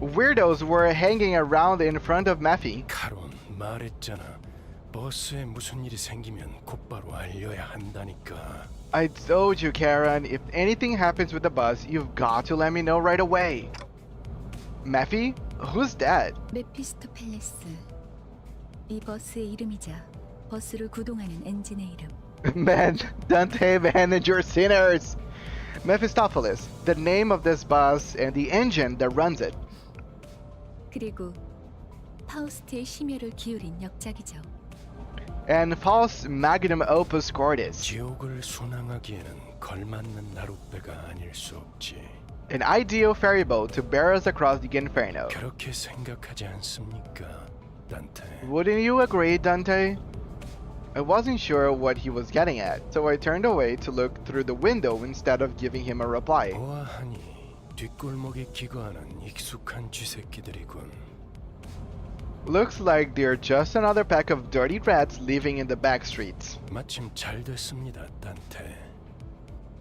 Weirdos were hanging around in front of Maffy.
카론, 말했잖아. 버스에 무슨 일이 생기면 곧바로 알려야 한다니까.
I told you, Karen, if anything happens with the bus, you've got to let me know right away. Maffy? Who's that?
메피스토 팰레스. 이 버스의 이름이자 버스를 구동하는 엔진의 이름.
Man, Dante manager sinners! Mephistopheles, the name of this bus and the engine that runs it.
그리고 파우스트의 심혈을 기울인 역작이죠.
And Faust's magnum opus cordis.
지옥을 순항하기에는 걸맞는 나룻배가 아닐 수 없지.
An ideal ferry boat to bear us across the Inferno.
그렇게 생각하지 않습니까, 단테?
Wouldn't you agree, Dante? I wasn't sure what he was getting at, so I turned away to look through the window instead of giving him a reply.
보아하니 뒷골목에 기거하는 익숙한 쥐새끼들이군.
Looks like they're just another pack of dirty rats living in the back streets.
마침 잘 됐습니다, 단테.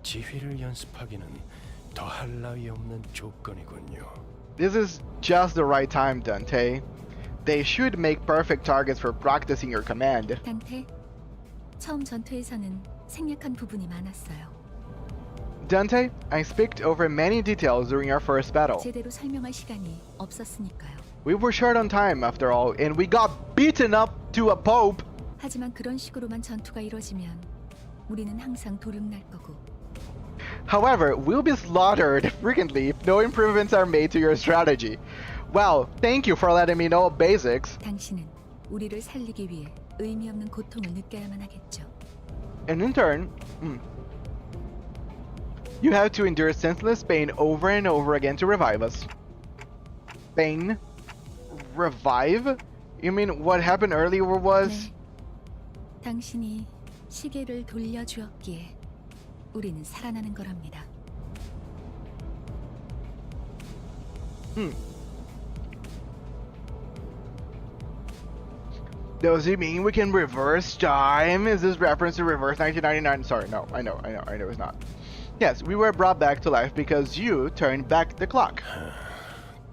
지휘를 연습하기는 더할 나위 없는 조건이군요.
This is just the right time, Dante. they should make perfect targets for practicing your command.
단테, 처음 전투에서는 생략한 부분이 많았어요.
Dante, I speaked over many details during our first battle.
제대로 설명할 시간이 없었으니까요.
We were short on time after all, and we got beaten up to a pope.
하지만 그런 식으로만 전투가 이뤄지면 우리는 항상 도륙날 거고.
However, we'll be slaughtered frequently if no improvements are made to your strategy. Well, thank you for letting me know basics.
당신은 우리를 살리기 위해 의미 없는 고통을 느껴야만 하겠죠.
And in turn, you have to endure senseless pain over and over again to revive us. Pain? Revive? You mean what happened earlier was?
네. 당신이 시계를 돌려주었기에 우리는 살아나는 거랍니다.
Does it mean we can reverse time? Is this reference to reverse 1999? Sorry, no, I know it's not. Yes, we were brought back to life because you turned back the clock.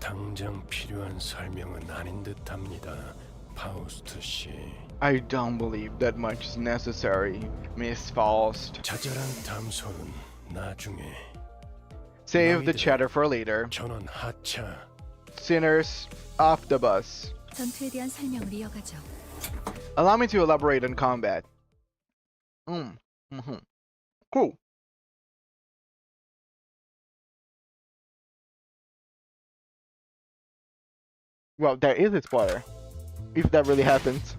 당장 필요한 설명은 아닌 듯합니다, 파우스트 씨.
I don't believe that much is necessary, Miss Faust.
자잘한 담소는 나중에.
Save the chatter for later.
전원 하차.
Sinners, off the bus.
전투에 대한 설명을 이어가죠.
Allow me to elaborate on combat. Cool. Well, there is a spoiler. If that really happens.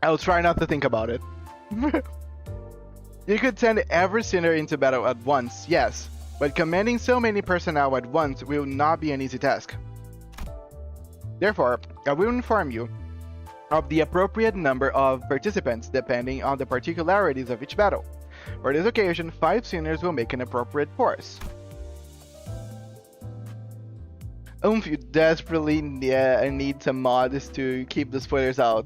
I'll try not to think about it. You could send every sinner into battle at once, yes, but commanding so many personnel at once will not be an easy task. Therefore, I will inform you of the appropriate number of participants depending on the particularities of each battle. For this occasion, 5 sinners will make an appropriate force. You desperately need some mods to keep the spoilers out.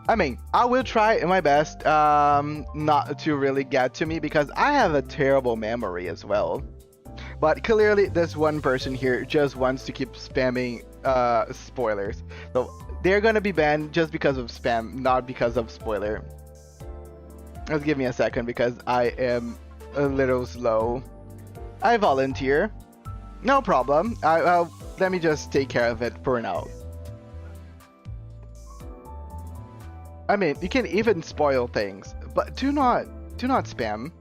I mean, I will try my best not to really get to me because I have a terrible memory as well. But clearly, this one person here just wants to keep spamming spoilers. So they're gonna be banned just because of spam, not because of spoiler. Just give me a second because I am a little slow. I volunteer. No problem. Let me just take care of it for now. I mean, you can even spoil things, but do not spam.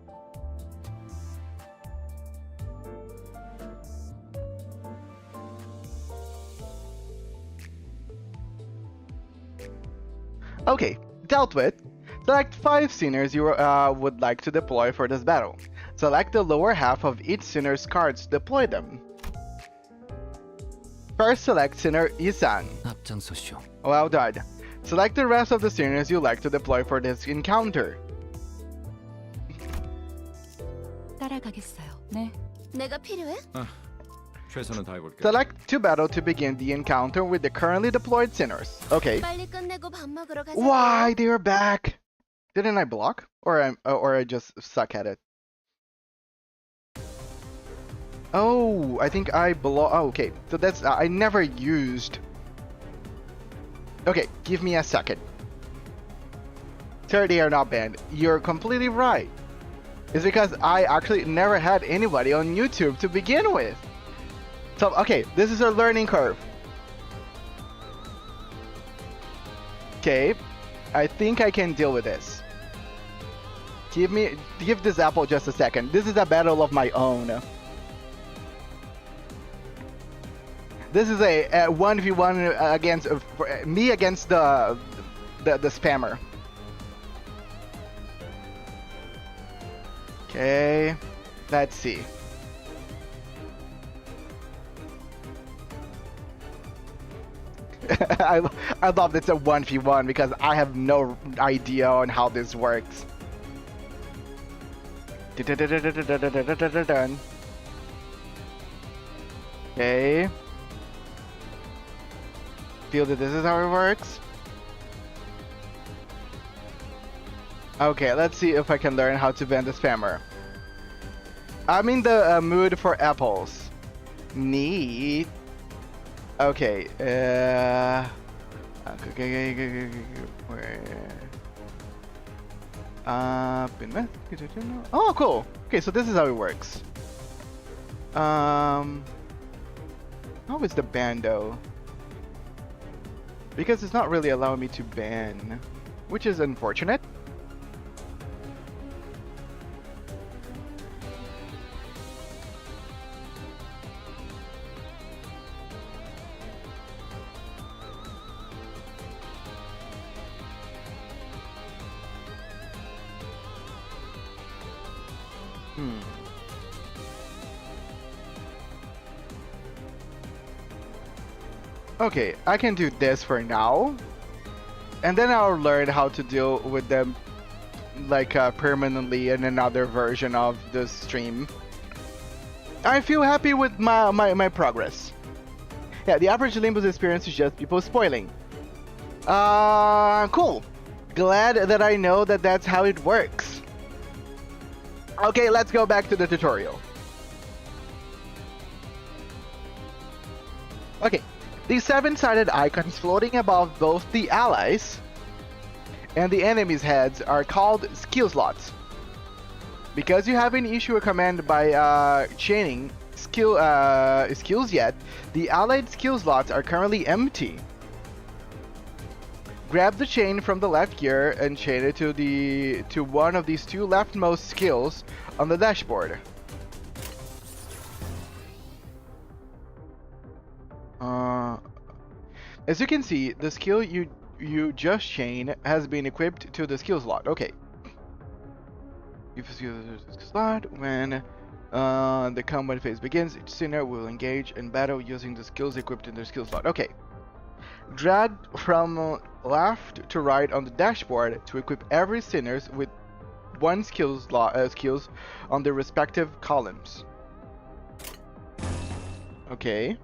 Okay, dealt with. Select 5 sinners you would like to deploy for this battle. Select the lower half of each sinner's cards to deploy them. First, select sinner Isan.
앞장서시오.
Well done. Select the rest of the sinners you like to deploy for this encounter.
따라가겠어요.
네.
내가 필요해?
최선을 다해볼게.
Select to battle to begin the encounter with the currently deployed sinners. Okay.
빨리 끝내고 밥 먹으러 가자.
Why they are back? Didn't I block? Or I just suck at it? Oh, I think I block. Oh, okay. So that's I never used. Okay, give me a second. Sir, they are not banned. You're completely right. It's because I actually never had anybody on YouTube to begin with. So, okay, this is a learning curve. Okay, I think I can deal with this. Give this apple just a second. This is a battle of my own. This is a 1v1 against me against the spammer. Okay, let's see. I love it's a 1v1 because I have no idea on how this works. Okay. Feel that this is how it works. Okay, let's see if I can learn how to ban the spammer. I'm in the mood for apples. Neat. Okay. Oh, cool. Okay, so this is how it works. How is the ban though? Because it's not really allowing me to ban, which is unfortunate. Okay, I can do this for now, and then I'll learn how to deal with them like permanently in another version of the stream. I feel happy with my progress. Yeah, the average Limbus experience is just people spoiling. Cool. Glad that I know that that's how it works. Okay, let's go back to the tutorial. Okay. The 7-sided icons floating above both the allies and the enemies' heads are called skill slots. Because you haven't issued a command by chaining skills yet, the allied skill slots are currently empty. Grab the chain from the left gear and chain it to one of these two leftmost skills on the dashboard. As you can see, the skill you just chain has been equipped to the skill slot. Okay. If you see the slot, when the combat phase begins, each sinner will engage in battle using the skills equipped in their skill slot. Okay. Drag from left to right on the dashboard to equip every sinners with one skills on their respective columns. Okay.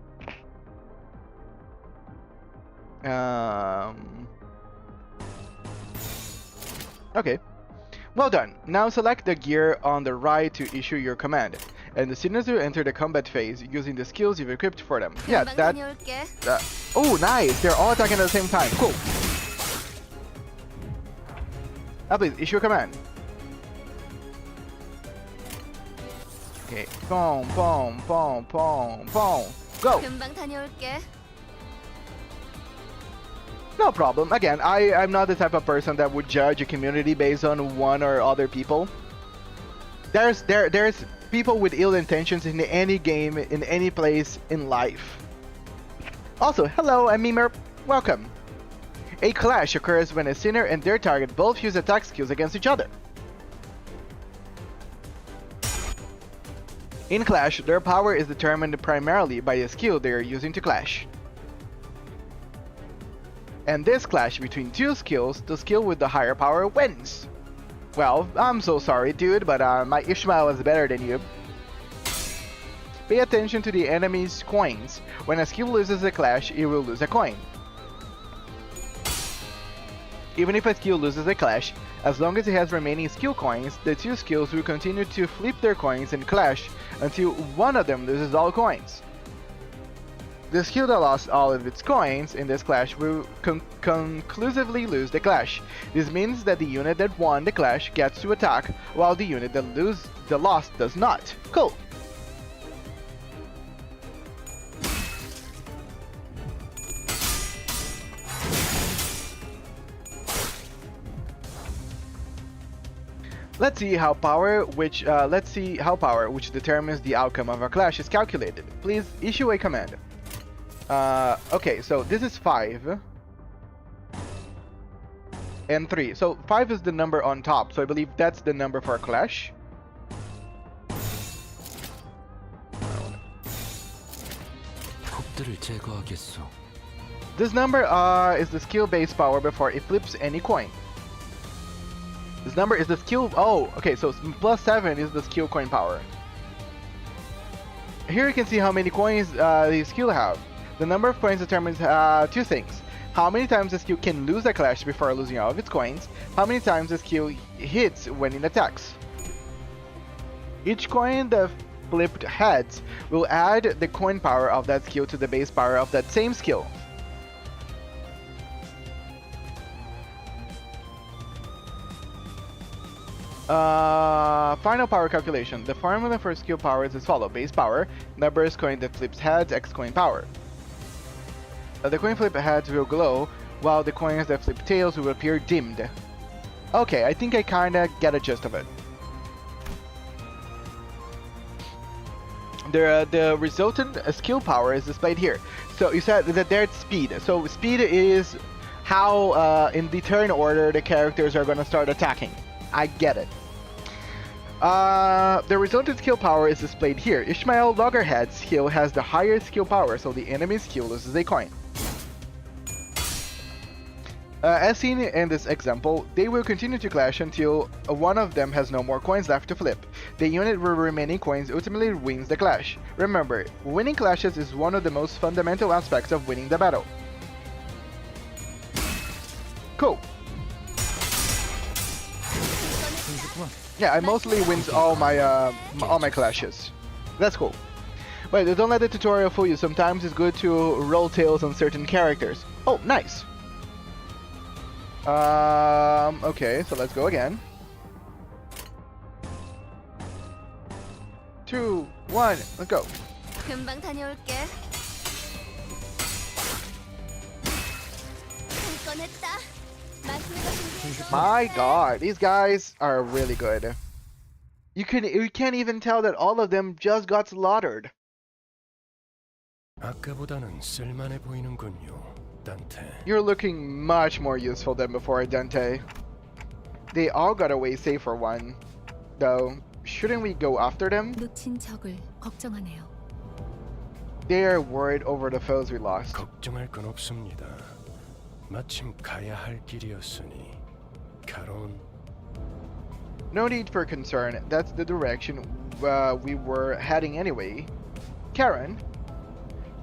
Okay. Well done. Now select the gear on the right to issue your command, and the sinners will enter the combat phase using the skills you've equipped for them. Yeah, that. Oh, nice! They're all attacking at the same time. Cool. Now please issue a command. Okay. Boom, boom, boom, boom, boom. Go.
금방 다녀올게.
No problem. Again, I'm not the type of person that would judge a community based on one or other people. There's people with ill intentions in any game, in any place in life. Also, hello, I'm Mimer. Welcome. A clash occurs when a sinner and their target both use attack skills against each other. In Clash, their power is determined primarily by the skill they are using to clash. And this clash between two skills, the skill with the higher power wins. Well, I'm so sorry, dude, but my Ishmael is better than you. Pay attention to the enemy's coins. When a skill loses a clash, it will lose a coin. Even if a skill loses a clash, as long as it has remaining skill coins, the two skills will continue to flip their coins and clash until one of them loses all coins. The skill that lost all of its coins in this clash will conclusively lose the clash. This means that the unit that won the clash gets to attack, while the unit that lost does not. Cool! Let's see how power, which determines the outcome of a clash, is calculated. Please issue a command. Okay, so this is 5 and 3. So 5 is the number on top, so I believe that's the number for a clash. This number is the skill base power before it flips any coin. This number is the skill. Oh, okay, so plus 7 is the skill coin power. Here you can see how many coins the skill have. The number of coins determines two things. How many times the skill can lose a clash before losing all of its coins. How many times the skill hits when it attacks. Each coin that flipped heads will add the coin power of that skill to the base power of that same skill. Final power calculation. The formula for skill power is as follows. Base power, numbers coin that flips heads, X coin power. The coin flip heads will glow, while the coins that flip tails will appear dimmed. Okay, I think I kinda get a gist of it. The resultant skill power is displayed here. So you said that there's speed. So speed is how in the turn order the characters are gonna start attacking. I get it. The resultant skill power is displayed here. Ishmael Loggerhead's skill has the higher skill power, so the enemy's skill loses a coin. As seen in this example, they will continue to clash until one of them has no more coins left to flip. The unit with remaining coins ultimately wins the clash. Remember, winning clashes is one of the most fundamental aspects of winning the battle. Cool. Yeah, I mostly wins all my clashes. That's cool. But don't let the tutorial fool you. Sometimes it's good to roll tails on certain characters. Oh, nice. Okay, so let's go again. 2, 1, let's go.
금방 다녀올게. 꺼냈다.
My god, these guys are really good. You can't even tell that all of them just got slaughtered.
아까보다는 쓸만해 보이는군요, 단테.
You're looking much more useful than before, Dante. They all got away safe for one. Though, shouldn't we go after them?
놓친 적을 걱정하네요.
They are worried over the foes we lost.
걱정할 건 없습니다. 마침 가야 할 길이었으니. 가론.
No need for concern. That's the direction we were heading anyway. Karen?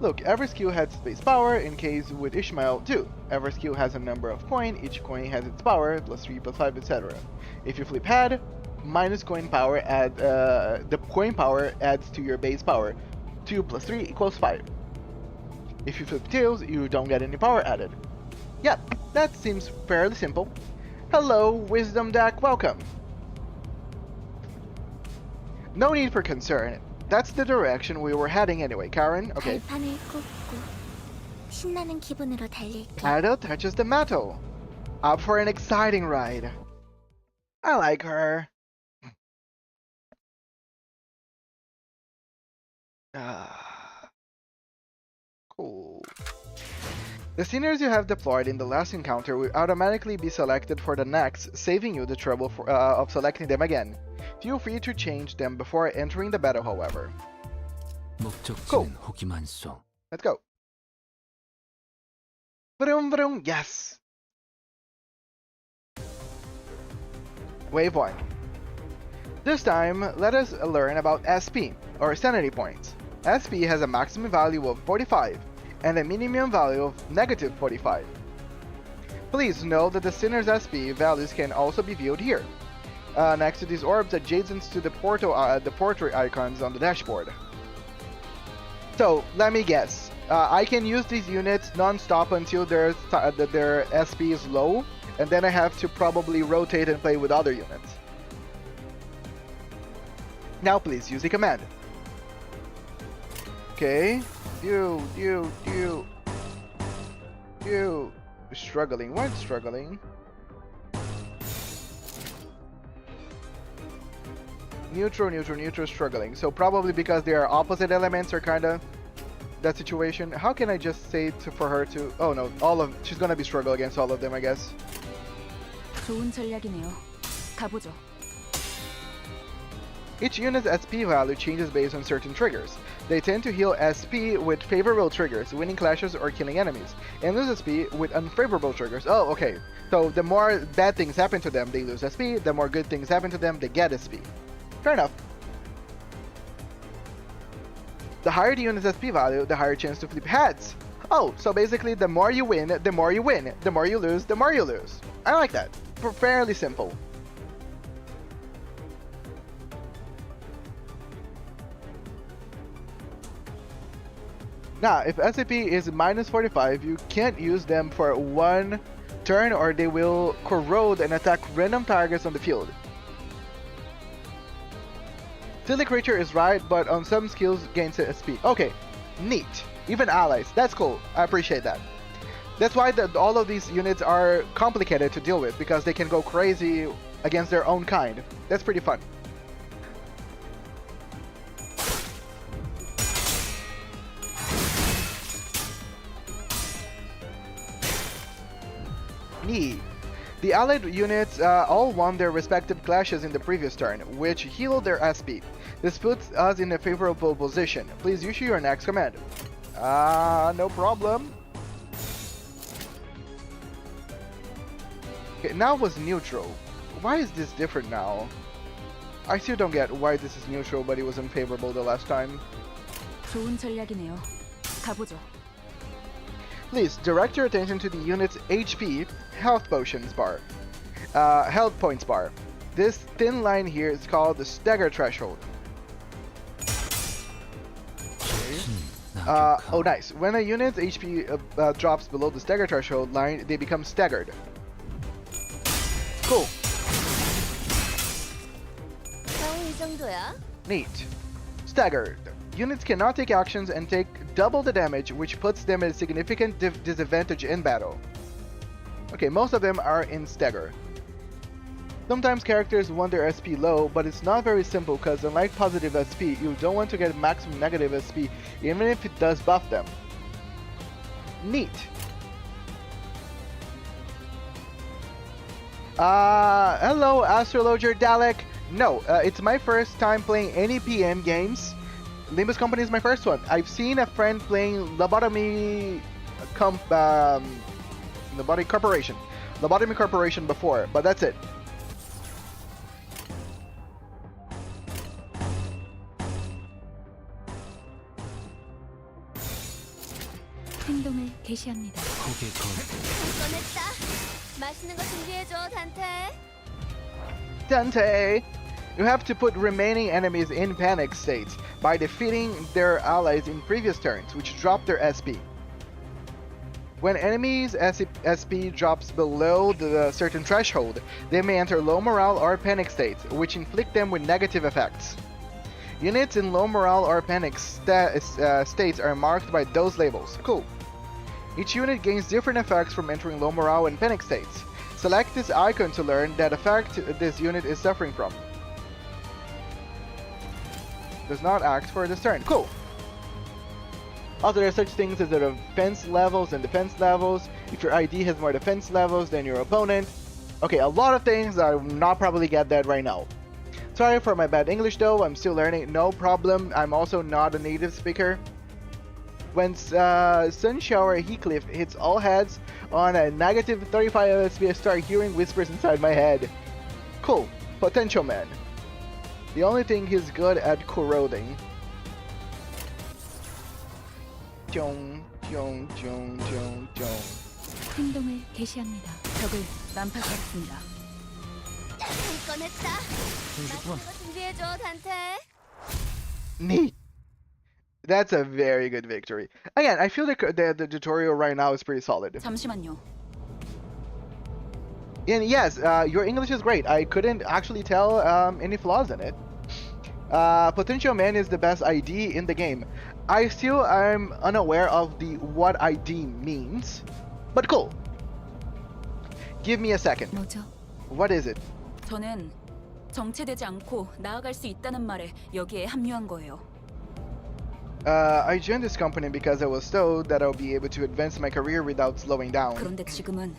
Look, every skill has space power, in case with Ishmael too. Every skill has a number of coin, each coin has its power, +3, +5, etc. If you flip head, minus coin power the coin power adds to your base power. 2 + 3 = 5. If you flip tails, you don't get any power added. Yep, that seems fairly simple. Hello, Wisdom Deck, welcome. No need for concern. That's the direction we were heading anyway, Karen. Okay.
발판을 꽂고 신나는 기분으로 달릴게.
Paddle touches the metal. Up for an exciting ride. I like her. Cool. The scenarios you have deployed in the last encounter will automatically be selected for the next, saving you the trouble of selecting them again. Feel free to change them before entering the battle, however. Cool. Let's go. Vroom, vroom, yes! Wave 1. This time, let us learn about SP, or Sanity Points. SP has a maximum value of 45, and a minimum value of -45. Please note that the Sinner's SP values can also be viewed here, next to these orbs adjacent to the portrait icons on the dashboard. So, let me guess. I can use these units non-stop until their SP is low, and then I have to probably rotate and play with other units. Now please use the command. Okay. You. Struggling. What? Struggling? Neutral, struggling. So probably because they are opposite elements or kinda that situation. How can I just say for her to... Oh no, she's gonna be struggle against all of them, I guess.
좋은 전략이네요. 가보죠.
Each unit's SP value changes based on certain triggers. They tend to heal SP with favorable triggers, winning clashes or killing enemies, and lose SP with unfavorable triggers. Oh, okay. So the more bad things happen to them, they lose SP. The more good things happen to them, they get SP. Fair enough. The higher the unit's SP value, the higher chance to flip heads. Oh, so basically the more you win, the more you win. The more you lose, the more you lose. I like that. Fairly simple. Now, if SAP is minus 45, you can't use them for 1 turn or they will corrode and attack random targets on the field. Silly creature is right, but on some skills gains SP. Okay, neat. Even allies, that's cool. I appreciate that. That's why all of these units are complicated to deal with, because they can go crazy against their own kind. That's pretty fun. Neat. The allied units all won their respective clashes in the previous turn, which healed their SP. This puts us in a favorable position. Please issue your next command. No problem. Okay, now it was neutral. Why is this different now? I still don't get why this is neutral, but it was unfavorable the last time.
좋은 전략이네요. 가보죠.
Please direct your attention to the unit's HP health potions bar, health points bar. This thin line here is called the stagger threshold. Oh nice. When a unit's HP drops below the stagger threshold line, they become staggered. Cool.
이 정도야?
Neat. Staggered. Units cannot take actions and take double the damage, which puts them at a significant disadvantage in battle. Okay, most of them are in stagger. Sometimes characters want their SP low, but it's not very simple because unlike positive SP, you don't want to get maximum negative SP even if it does buff them. Neat. Hello Astrologer Dalek. No, it's my first time playing any PM games. Limbus Company is my first one. I've seen a friend playing Lobotomy Corporation before, but that's it.
행동을 개시합니다.
꺼냈다. 맛있는 거 준비해줘, 단테.
Dante! You have to put remaining enemies in panic states by defeating their allies in previous turns, which drop their SP. When enemies' SP drops below the certain threshold, they may enter low morale or panic states, which inflict them with negative effects. Units in low morale or panic states are marked by those labels. Cool. Each unit gains different effects from entering low morale and panic states. Select this icon to learn that effect this unit is suffering from. Does not act for this turn. Cool. Also, there are such things as the defense levels and defense levels. If your ID has more defense levels than your opponent. Okay, a lot of things. I will not probably get that right now. Sorry for my bad English though. I'm still learning. No problem. I'm also not a native speaker. When Sun Shower Heathcliff hits all heads on a negative 35 SP, I start hearing whispers inside my head. Cool. Potential man. The only thing he's good at corroding.
행동을 개시합니다.
적을 난파시켰습니다.
꺼냈다. 맛있는 거 준비해줘, 단테.
Neat. That's a very good victory. Again, I feel the tutorial right now is pretty solid.
잠시만요.
And yes, your English is great. I couldn't actually tell any flaws in it. Potential Man is the best ID in the game. I still am unaware of what ID means, but cool. Give me a second.
뭐죠?
What is it?
저는 정체되지 않고 나아갈 수 있다는 말에 여기에 합류한 거예요.
I joined this company because I was told that I'll be able to advance my career without slowing down.
그런데 지금은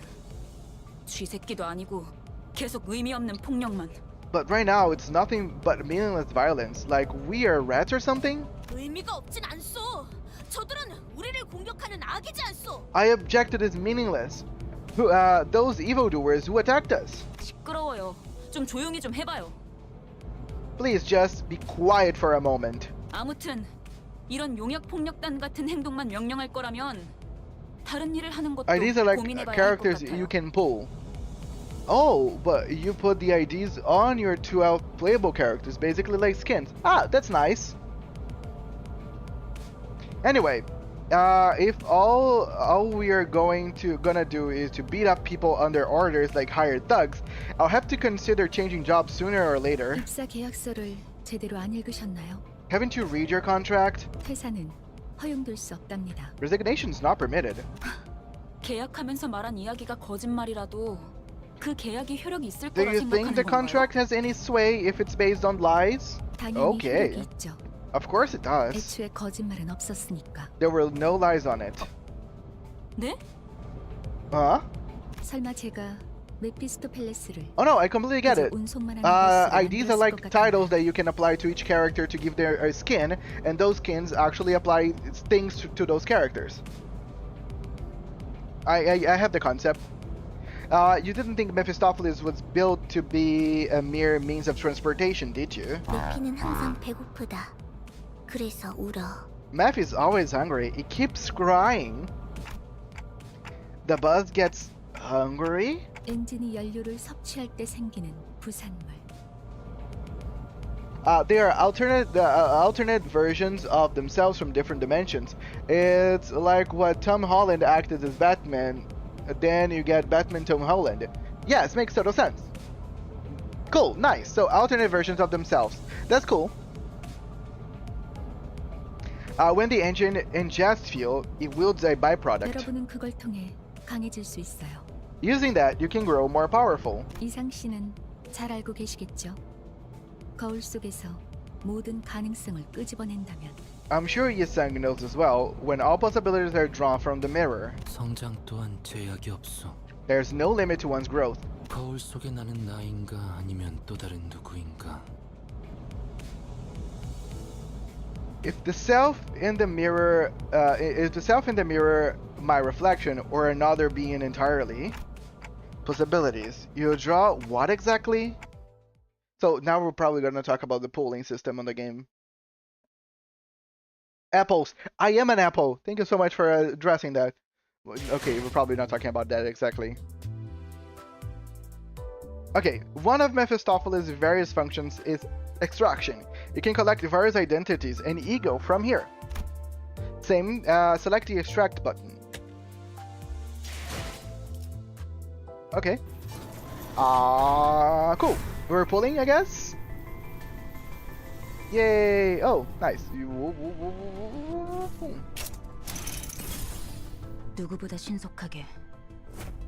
쥐새끼도 아니고 계속 의미 없는 폭력만.
But right now, it's nothing but meaningless violence. Like we are rats or something?
의미가 없진 않소. 저들은 우리를 공격하는 악이지 않소.
I object to this meaningless. Those evildoers who attacked us.
시끄러워요. 좀 조용히 좀 해봐요.
Please just be quiet for a moment.
아무튼 이런 용역 폭력단 같은 행동만 명령할 거라면 다른 일을 하는 것도
IDs are like
고민해봐야 할 것
characters
같아요.
you can pull. Oh, but you put the IDs on your 12 playable characters, basically like skins. Ah, that's nice. Anyway, if all we are gonna do is to beat up people under orders like hired thugs, I'll have to consider changing jobs sooner or later.
입사 계약서를 제대로 안 읽으셨나요?
Haven't you read your contract?
퇴사는 허용될 수 없답니다.
Resignation's not permitted.
계약하면서 말한 이야기가 거짓말이라도 그 계약이 효력이 있을
Do
거라
you think
생각하는
the
건가요?
contract has any sway if it's based on lies?
당연히
Okay.
효력이 있죠.
Of course it does.
애초에 거짓말은 없었으니까.
There were no lies on it.
네?
Huh?
설마 제가 메피스토펠레스를
Oh no, I completely get it.
운송만 하는 것으로
IDs are
만들었을
like
것
titles
같아요.
that you can apply to each character to give their skin, and those skins actually apply things to those characters. I have the concept. You didn't think Mephistopheles was built to be a mere means of transportation, did you?
루피는 항상 배고프다. 그래서 울어.
Meph is always hungry. He keeps crying. The buzz gets hungry?
엔진이 연료를 섭취할 때 생기는 부산물.
There are alternate versions of themselves from different dimensions. It's like what Tom Holland acted as Batman, then you get Batman Tom Holland. Yes, makes total sense. Cool, nice. So alternate versions of themselves. That's cool. When the engine ingests fuel, it wields a byproduct.
여러분은 그걸 통해 강해질 수 있어요.
Using that, you can grow more powerful.
이상 씨는 잘 알고 계시겠죠? 거울 속에서 모든 가능성을 끄집어낸다면
I'm sure Yisung knows as well. When all possibilities are drawn from the mirror,
성장 또한 제약이 없어.
there's no limit to one's growth.
거울 속에 나는 나인가 아니면 또 다른 누구인가.
If the self in the mirror, my reflection, or another being entirely, possibilities. You draw what exactly? So now we're probably gonna talk about the polling system on the game. Apples. I am an apple. Thank you so much for addressing that. Okay, we're probably not talking about that exactly. Okay, one of Mephistopheles' various functions is extraction. You can collect various identities and ego from here. Same, select the extract button. Okay. Cool. We're pulling, I guess? Yay! Oh, nice.
누구보다 신속하게.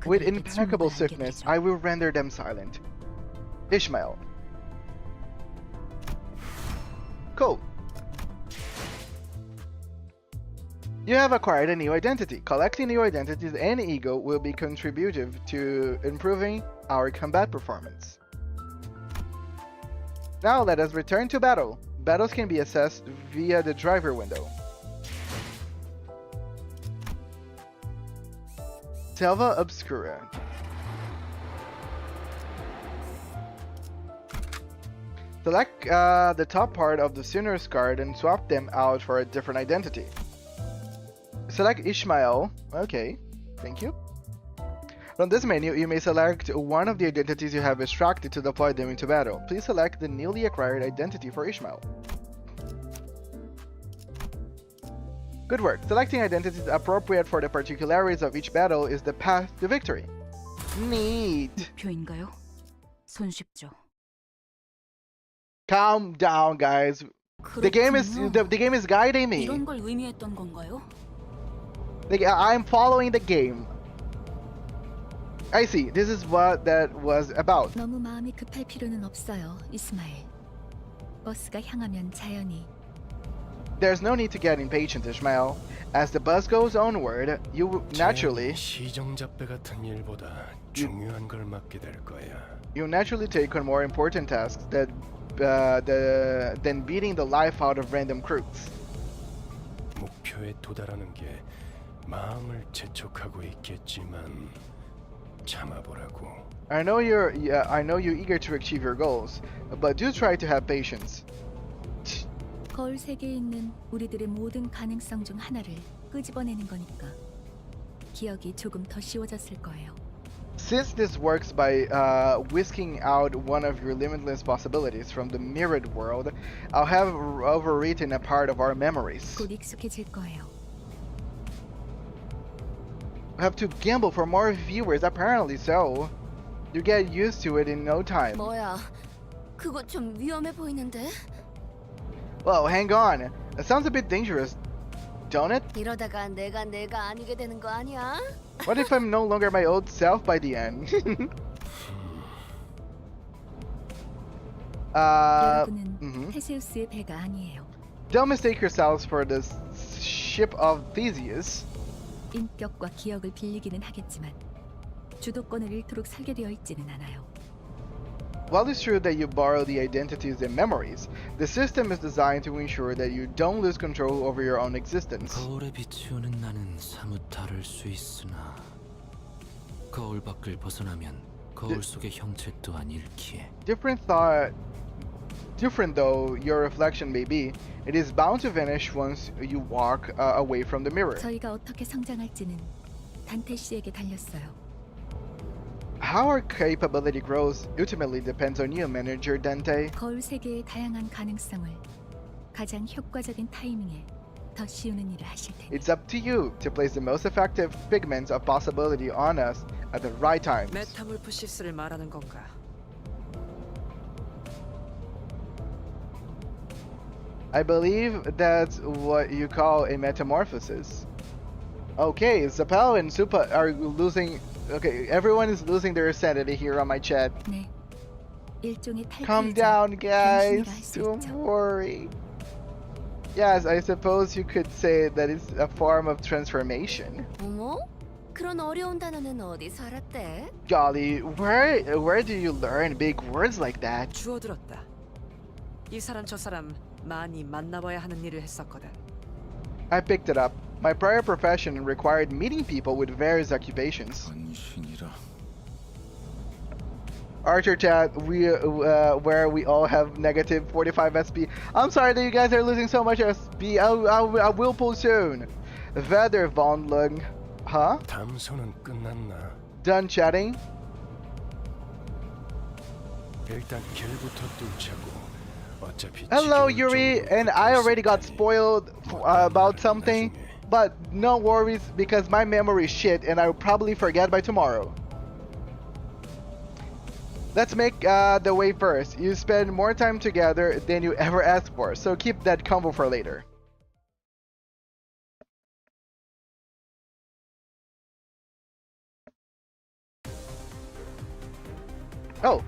With
그들에게
impeccable
침묵을
swiftness,
안겨드리죠.
I will render them silent. Ishmael. Cool. You have acquired a new identity. Collecting new identities and ego will be contributive to improving our combat performance. Now let us return to battle. Battles can be assessed via the driver window. Selva Obscura. Select the top part of the Sinner's card and swap them out for a different identity. Select Ishmael. Okay, thank you. From this menu, you may select one of the identities you have extracted to deploy them into battle. Please select the newly acquired identity for Ishmael. Good work. Selecting identities appropriate for the particularities of each battle is the path to victory. Neat.
목표인가요? 손쉽죠.
Calm down, guys. The game is guiding me.
이런 걸 의미했던 건가요?
I'm following the game. I see. This is what that was about.
너무 마음이 급할 필요는 없어요, 이스마엘. 버스가 향하면 자연히
There's no need to get impatient, Ishmael. As the bus goes onward, you naturally
시정잡배 같은 일보다 중요한 걸 맡게 될 거야.
you naturally take on more important tasks than beating the life out of random crooks.
목표에 도달하는 게 마음을 재촉하고 있겠지만 참아보라고.
I know you're eager to achieve your goals, but do try to have patience.
거울 세계에 있는 우리들의 모든 가능성 중 하나를 끄집어내는 거니까 기억이 조금 더 쉬워졌을 거예요.
Since this works by whisking out one of your limitless possibilities from the mirrored world, I'll have overwritten a part of our memories.
곧 익숙해질 거예요.
have to gamble for more viewers. Apparently so. You get used to it in no time.
뭐야? 그거 좀 위험해 보이는데?
Well, hang on. That sounds a bit dangerous, don't it?
이러다가 내가 아니게 되는 거 아니야?
What if I'm no longer my old self by the end?
여러분은 테세우스의 배가 아니에요.
Don't mistake yourselves for the ship of Theseus.
인격과 기억을 빌리기는 하겠지만 주도권을 잃도록 설계되어 있지는 않아요.
While it's true that you borrow the identities and memories, the system is designed to ensure that you don't lose control over your own existence.
거울에 비추는 나는 사뭇 다를 수 있으나 거울 밖을 벗어나면 거울 속의 형체 또한 잃기에.
Different though your reflection may be, it is bound to vanish once you walk away from the mirror.
저희가 어떻게 성장할지는 단테 씨에게 달렸어요.
How our capability grows ultimately depends on you, Manager Dante.
거울 세계의 다양한 가능성을 가장 효과적인 타이밍에 더 씌우는 일을 하실 테니.
It's up to you to place the most effective figments of possibility on us at the right times.
메타몰프시스를 말하는 건가?
I believe that's what you call a metamorphosis. Okay, Zapal and Supa are losing. Okay, everyone is losing their sanity here on my chat.
네. 일종의
Calm down, guys. Don't worry. Yes, I suppose you could say that it's a form of transformation.
어머? 그런 어려운 단어는 어디서 알았대?
Golly, where do you learn big words like that?
주워들었다. 이 사람 저 사람 많이 만나봐야 하는 일을 했었거든.
I picked it up. My prior profession required meeting people with various occupations. Archer chat, where we all have negative 45 SP. I'm sorry that you guys are losing so much SP. I will pull soon. Vader von Lung. Huh?
담소는 끝났나?
Done chatting?
일단 길부터 뚫자고.
Hello Yuri, and I already got spoiled about something, but no worries because my memory is shit and I'll probably forget by tomorrow. Let's make the way first. You spend more time together than you ever asked for, so keep that combo for later. Oh.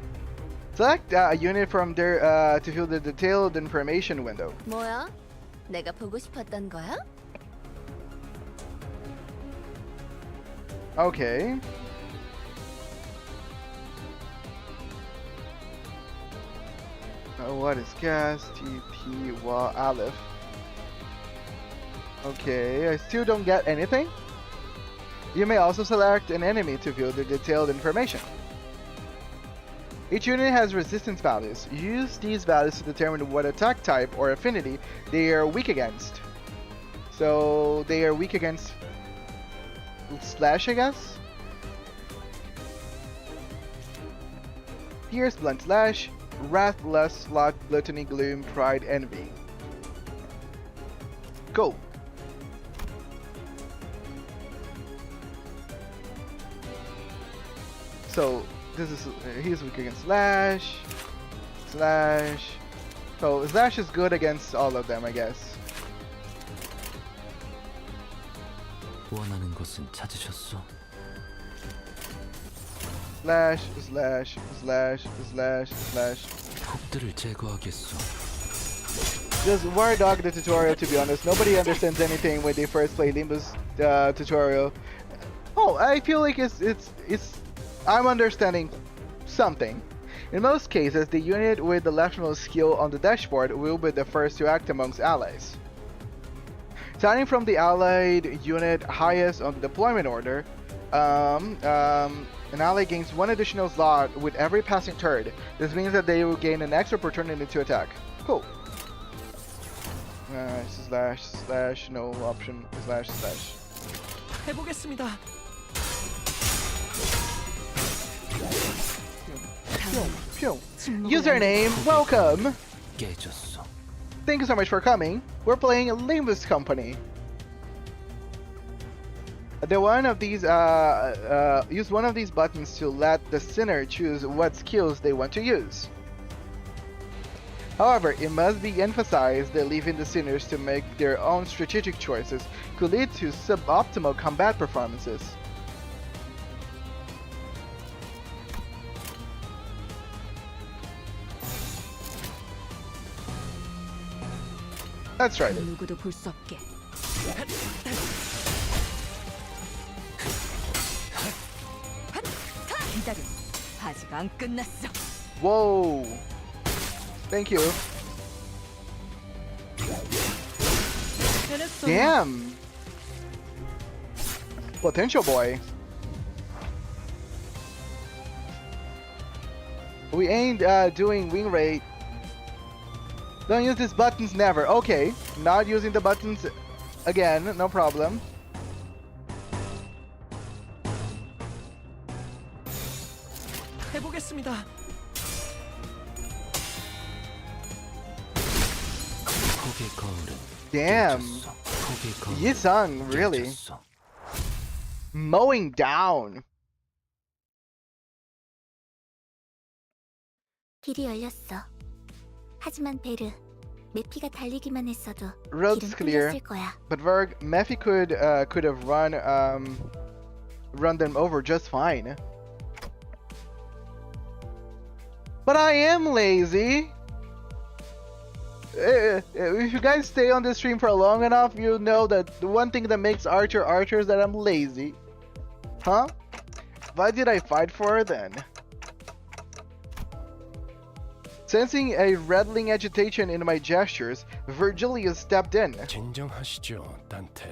Select a unit from there to view the detailed information window.
뭐야? 내가 보고 싶었던 거야?
Okay. What is gas? TP Aleph. Okay, I still don't get anything. You may also select an enemy to view the detailed information. Each unit has resistance values. Use these values to determine what attack type or affinity they are weak against. So they are weak against slash, I guess? Pierce, blunt slash, wrath, lust, sloth, gluttony, gloom, pride, envy. Go! So this is he's weak against slash. So slash is good against all of them, I guess.
원하는 것은 찾으셨소?
Slash.
폭들을 제거하겠소.
Just War Dog the tutorial, to be honest. Nobody understands anything when they first play Limbus tutorial. Oh, I feel like it's I'm understanding something. In most cases, the unit with the leftmost skill on the dashboard will be the first to act amongst allies. Starting from the allied unit highest on the deployment order, an ally gains one additional slot with every passing turn. This means that they will gain an extra opportunity to attack. Cool. Slash, no option, slash.
해보겠습니다.
Username, welcome!
깨졌어.
Thank you so much for coming. We're playing Limbus Company. use one of these buttons to let the sinner choose what skills they want to use. However, it must be emphasized that leaving the sinners to make their own strategic choices could lead to suboptimal combat performances. That's right.
누구도 볼 수 없게.
기다려. 아직 안 끝났어.
Whoa. Thank you. Damn. Potential boy. We ain't doing wing rate. Don't use these buttons never. Okay. Not using the buttons again. No problem.
해보겠습니다.
폭의 거울은
Damn.
폭의 거울은
Yi-sung, really.
깨졌어.
Mowing down.
길이 열렸어. 하지만 베르, 메피가 달리기만 했어도
Road's
길은
clear.
뚫렸을 거야.
But Verg, Mephi could have run them over just fine. But I am lazy. If you guys stay on this stream for long enough, you'll know that the one thing that makes Archer is that I'm lazy. Huh? What did I fight for then? Sensing a rattling agitation in my gestures, Virgilius stepped in.
진정하시죠, 단테.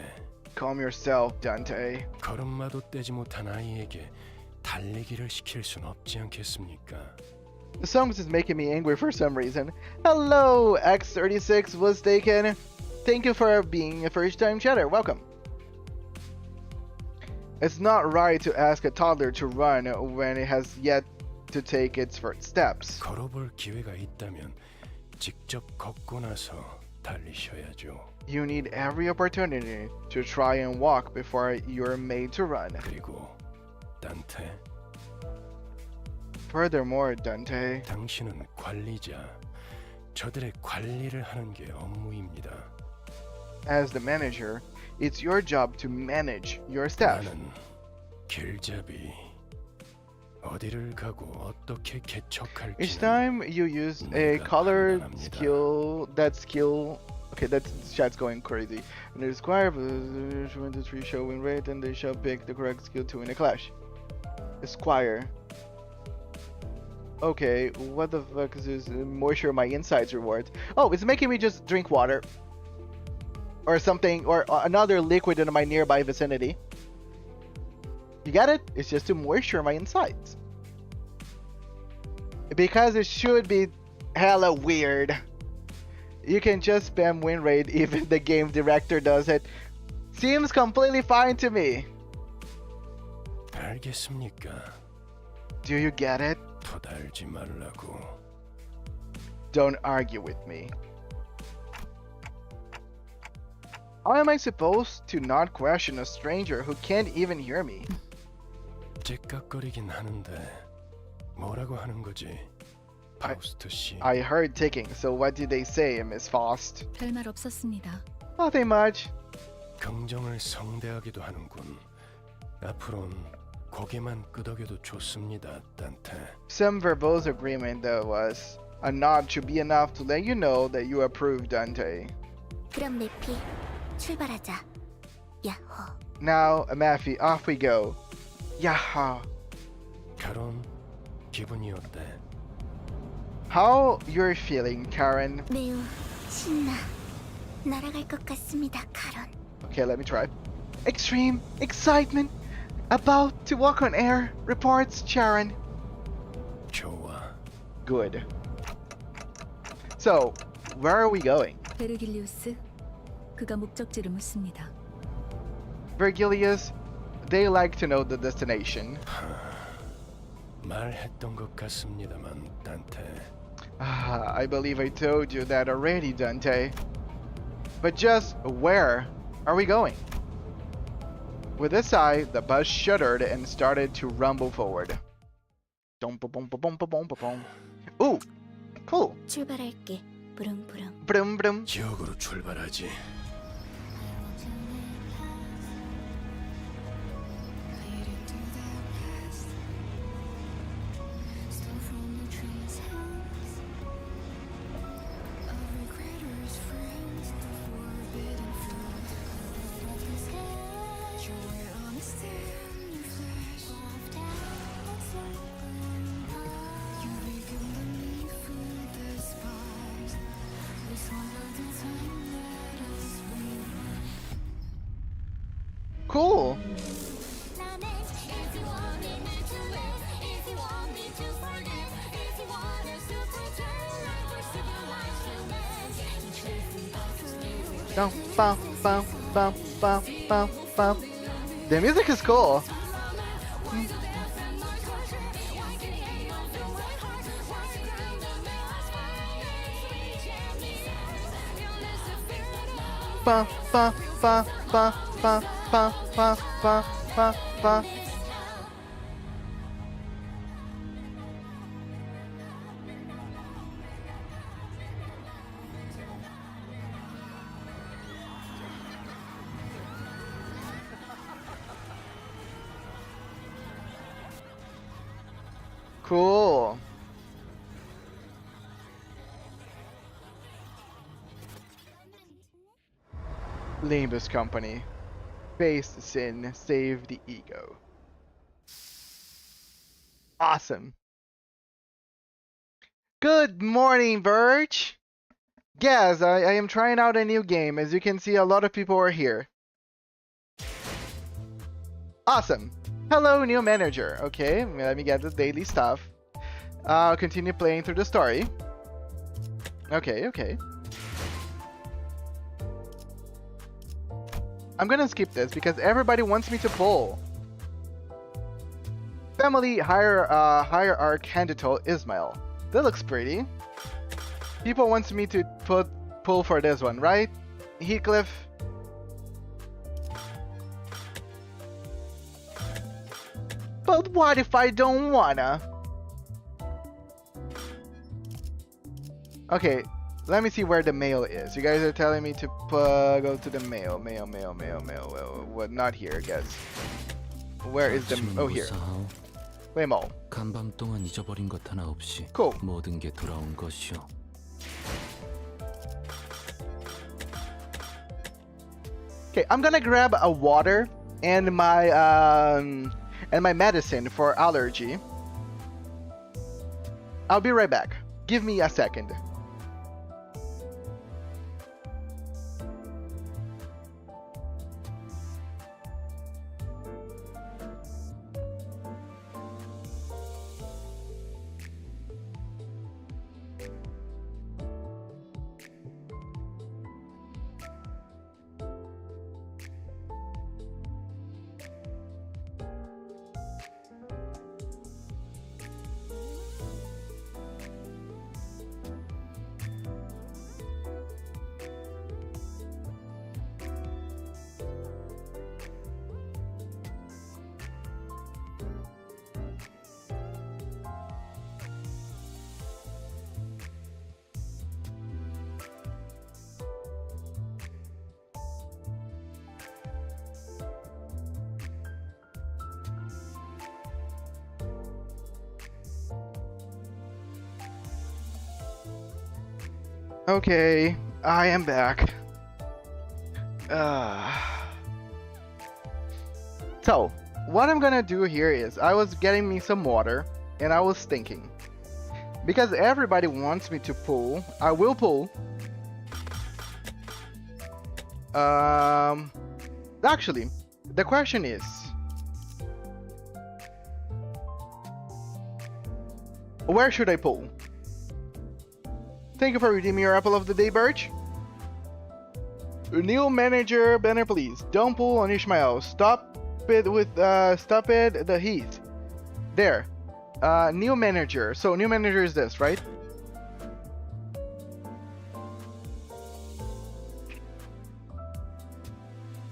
Calm yourself, Dante.
걸음마도 떼지 못한 아이에게 달리기를 시킬 순 없지 않겠습니까?
The song is making me angry for some reason. Hello, X36 was taken. Thank you for being a first-time chatter. Welcome. It's not right to ask a toddler to run when it has yet to take its first steps.
걸어볼 기회가 있다면 직접 걷고 나서 달리셔야죠.
You need every opportunity to try and walk before you're made to run.
그리고 단테,
Furthermore, Dante,
당신은 관리자. 저들의 관리를 하는 게 업무입니다.
as the manager, it's your job to manage your staff.
나는 길잡이. 어디를 가고 어떻게 개척할지.
Each time you use a color skill, okay, that chat's going crazy. When the squire, when the three show win rate, then they shall pick the correct skill to win a clash. Esquire. Okay, what the fuck is this? Moisture my insides reward. Oh, it's making me just drink water. Or something, or another liquid in my nearby vicinity. You get it? It's just to moisture my insides. Because it should be hella weird. You can just spam win rate even the game director does it. Seems completely fine to me.
알겠습니까?
Do you get it?
토달지 말라고.
Don't argue with me. How am I supposed to not question a stranger who can't even hear me?
째깍거리긴 하는데 뭐라고 하는 거지? 파우스트 씨.
I heard ticking, so what did they say, Miss Faust?
별말 없었습니다.
Nothing much.
긍정을 성대하기도 하는군. 앞으론 고개만 끄덕여도 좋습니다, 단테.
Some verbose agreement there was. A nod should be enough to let you know that you approve, Dante.
그럼 메피, 출발하자. 야호.
Now, Maffy, off we go. Yaha.
카론, 기분이 어때?
How you're feeling, Karen?
매우 신나. 날아갈 것 같습니다, 카론.
Okay, let me try. Extreme excitement. About to walk on air, reports Sharon.
좋아.
Good. So, where are we going?
베르길리우스, 그가 목적지를 묻습니다.
Virgilius, they like to know the destination.
말했던 것 같습니다만, 단테.
I believe I told you that already, Dante. But just where are we going? With a sigh, the bus shuddered and started to rumble forward. Ooh, cool.
출발할게. 부릉부릉.
Brum brum.
지역으로 출발하지.
Cool. Bum, bum, bum, bum, bum, bum, bum. The music is cool. Ba ba ba ba ba ba ba ba ba ba. Cool. Limbus Company. Face the sin, save the ego. Awesome. Good morning, Verge. Yes, I am trying out a new game. As you can see, a lot of people are here. Awesome. Hello, new manager. Okay, let me get the daily stuff. Continue playing through the story. Okay, okay. I'm gonna skip this because everybody wants me to pull. Family hierarch candidate Ishmael. That looks pretty. People want me to pull for this one, right? Heathcliff. But what if I don't wanna? Okay, let me see where the mail is. You guys are telling me to go to the mail. Mail. Well, not here, I guess. Where is the... Oh, here. Mail.
간밤 동안 잊어버린 것 하나 없이
Cool.
모든 게 돌아온 것이요.
Okay, I'm gonna grab a water and my medicine for allergy. I'll be right back. Give me a second. Okay, I am back. So, what I'm gonna do here is, I was getting me some water, and I was thinking, because everybody wants me to pull, I will pull. Actually, the question is, where should I pull? Thank you for redeeming your apple of the day, Birch. New manager banner, please. Don't pull on Ishmael. Stop it with the heat. There. New manager. So new manager is this, right?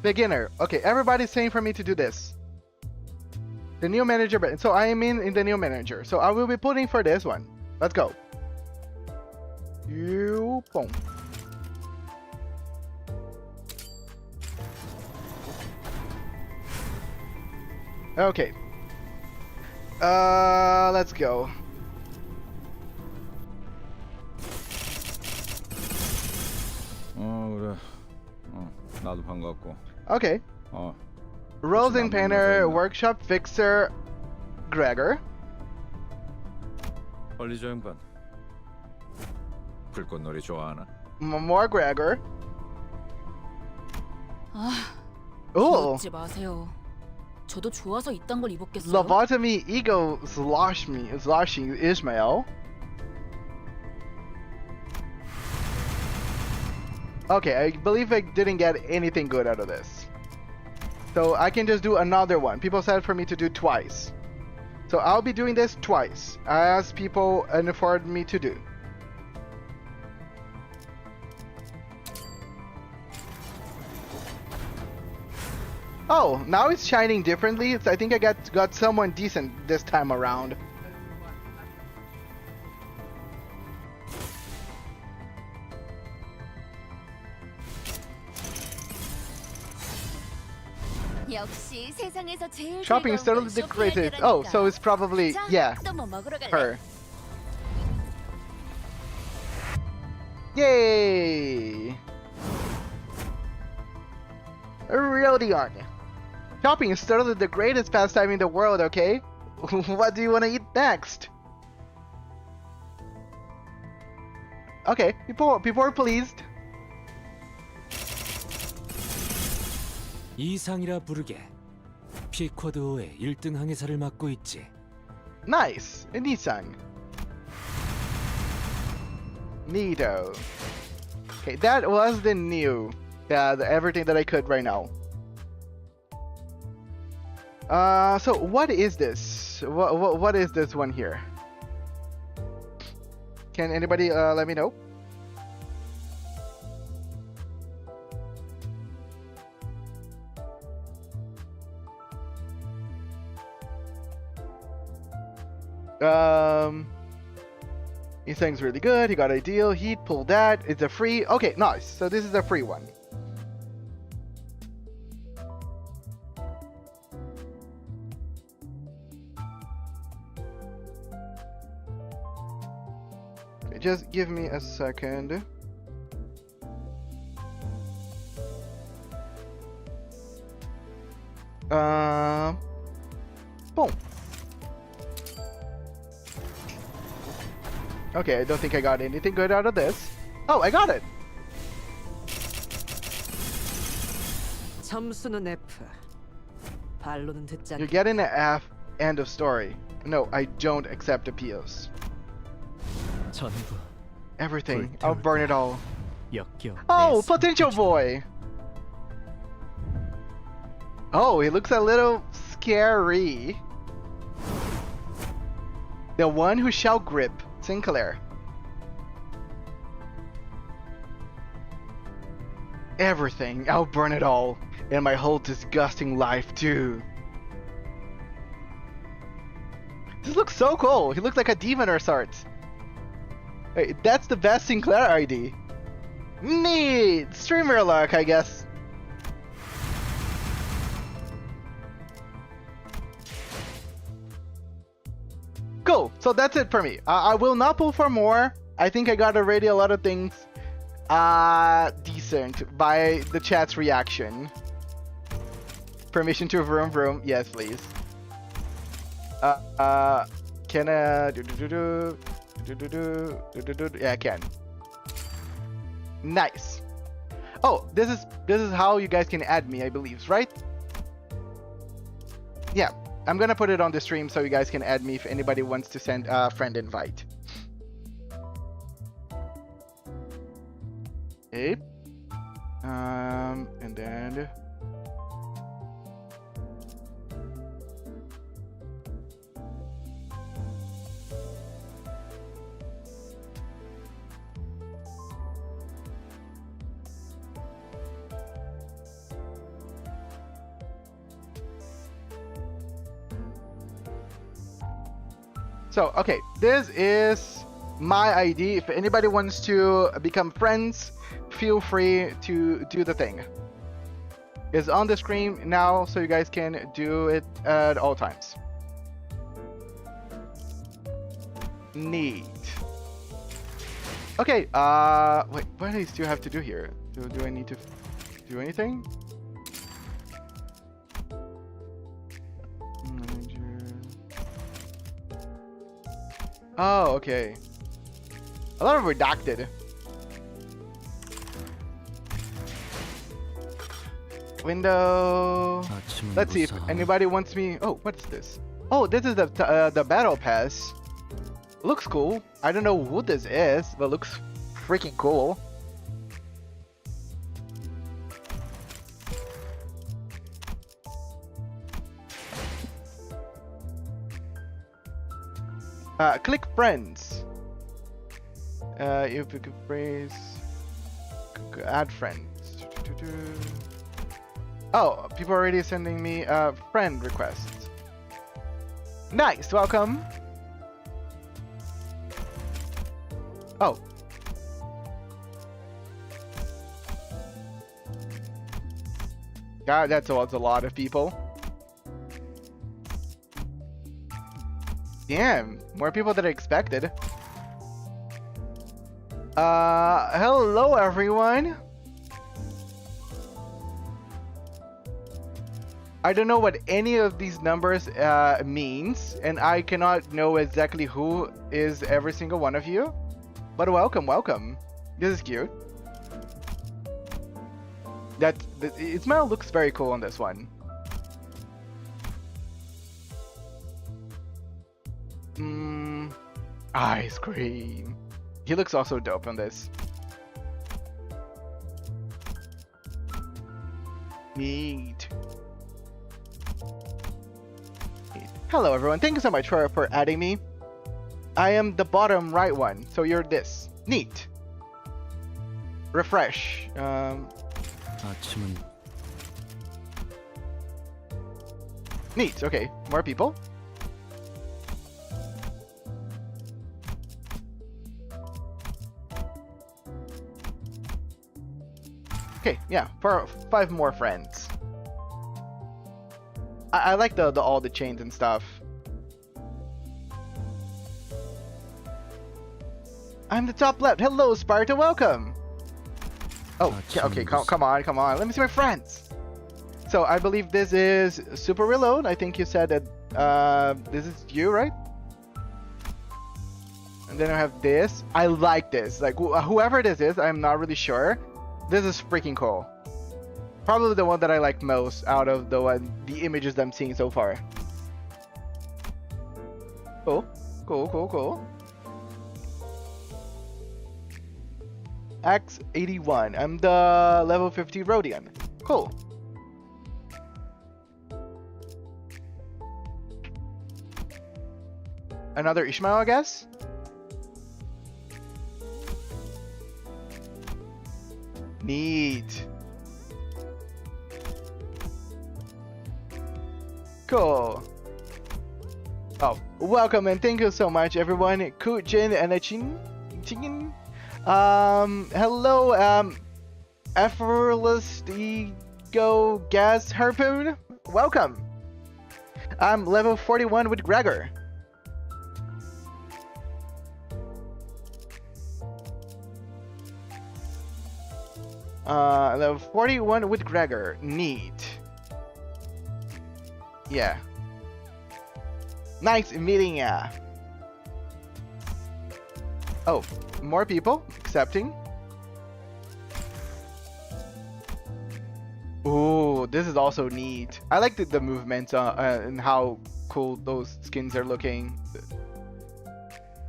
Beginner. Okay, everybody's saying for me to do this. The new manager. So I am in the new manager. So I will be putting for this one. Let's go. You boom. Okay. Let's go.
그래. 나도 반갑고.
Okay. Rosen Painter, Workshop Fixer, Gregor.
빨리 저 양반. 불꽃놀이 좋아하나?
More Gregor.
아,
Oh.
웃지 마세요. 저도 좋아서 이딴 걸 입었겠어요.
Lobotomy ego sloshing Ishmael. Okay, I believe I didn't get anything good out of this. So I can just do another one. People said for me to do twice. So I'll be doing this twice, as people informed me to do. Oh, now it's shining differently. I think I got someone decent this time around.
역시 세상에서 제일
Shopping is totally the greatest. Oh, so it's probably, yeah, her. Yay! Rodion. Shopping is totally the greatest pastime in the world, okay? What do you want to eat next? Okay, people are pleased.
이상이라 부르게. 피쿼드호의 1등 항해사를 맡고 있지.
Nice, Nissan. Neato. Okay, that was the new, everything that I could right now. So what is this? What is this one here? Can anybody let me know? He thinks really good. He got a deal. He pulled that. It's a free. Okay, nice. So this is a free one. Okay, just give me a second. Boom. Okay, I don't think I got anything good out of this. Oh, I got it!
점수는 F. 발로는 듣지
You're getting an F. End of story. No, I don't accept appeals.
전부
Everything. I'll burn it all.
역겨.
Oh, potential boy! Oh, he looks a little scary. The one who shall grip. Sinclair. Everything. I'll burn it all. And my whole disgusting life too. This looks so cool. He looks like a demon or sorts. Hey, that's the best Sinclair ID. Neat! Streamer luck, I guess. Cool. So that's it for me. I will not pull for more. I think I got already a lot of things decent by the chat's reaction. Permission to vroom vroom. Yes, please. Can I yeah, I can. Nice. Oh, this is how you guys can add me, I believe, right? Yeah. I'm gonna put it on the stream so you guys can add me if anybody wants to send a friend invite. Okay. And then So, okay, this is my ID. If anybody wants to become friends, feel free to do the thing. It's on the screen now, so you guys can do it at all times. Neat. Okay, wait, what do I still have to do here? Do I need to do anything? Oh, okay. A lot of redacted. Window. Let's see if anybody wants me. Oh, what's this? Oh, this is the battle pass. Looks cool. I don't know who this is, but looks freaking cool. Click friends. If you could phrase, add friends. Oh, people are already sending me friend requests. Nice, welcome. Oh. God, that's a lot of people. Damn, more people than I expected. Hello everyone. I don't know what any of these numbers means, and I cannot know exactly who is every single one of you. But welcome, welcome. This is cute. Ishmael looks very cool on this one. Ice cream. He looks also dope on this. Neat. Hello everyone, thank you so much for adding me. I am the bottom right one, so you're this. Neat. Refresh. Neat, okay. More people. Okay, yeah, for 5 more friends. I like all the chains and stuff. I'm the top left. Hello, Sparta. Welcome. Oh, okay. Come on. Let me see my friends. So I believe this is Super Reload. I think you said that this is you, right? And then I have this. I like this. Like whoever this is, I'm not really sure. This is freaking cool. Probably the one that I like most out of the images that I'm seeing so far. Cool. X81. I'm the level 50 Rodion. Cool. Another Ishmael, I guess? Neat. Cool. Oh, welcome and thank you so much, everyone. Kujin and Chin. Hello, effortless ego gas harpoon. Welcome. I'm level 41 with Gregor. Level 41 with Gregor. Neat. Yeah. Nice meeting ya. Oh, more people accepting. Ooh, this is also neat. I like the movement and how cool those skins are looking.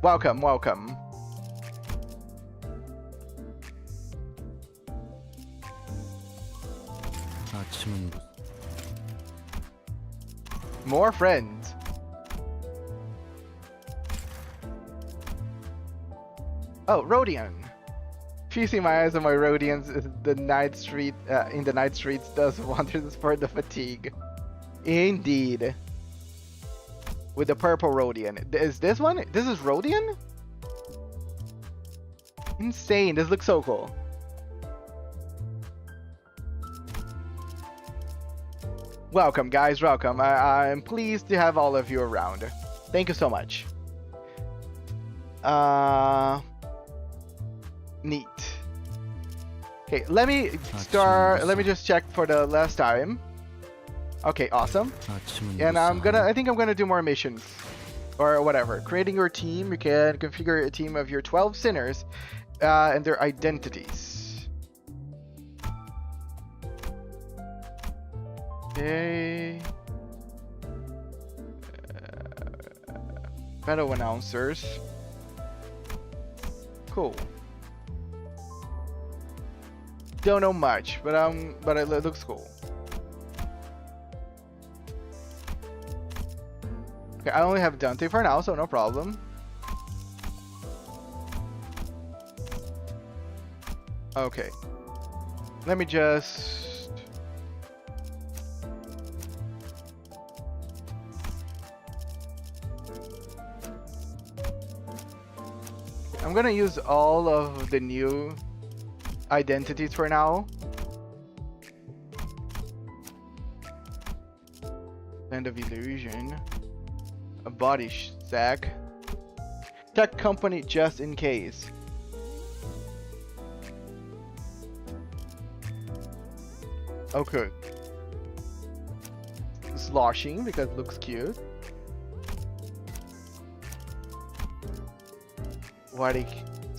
Welcome. More friends. Oh, Rodion. Feasting my eyes on my Rodions the night street in the night streets does wonders for the fatigue. Indeed. with the purple Rodion. Is this one? This is Rodion? Insane. This looks so cool. Welcome, guys. Welcome. I'm pleased to have all of you around. Thank you so much. Neat. Okay, let me start. Let me just check for the last time. Okay, awesome. And I think I'm gonna do more missions or whatever. Creating your team. You can configure a team of your 12 sinners and their identities. Okay. Fellow announcers. Cool. Don't know much, but it looks cool. Okay, I only have Dante for now, so no problem. Okay. Let me just... I'm gonna use all of the new identities for now. Land of Illusion. A body sack. Tech company just in case. Okay. Sloshing because it looks cute. What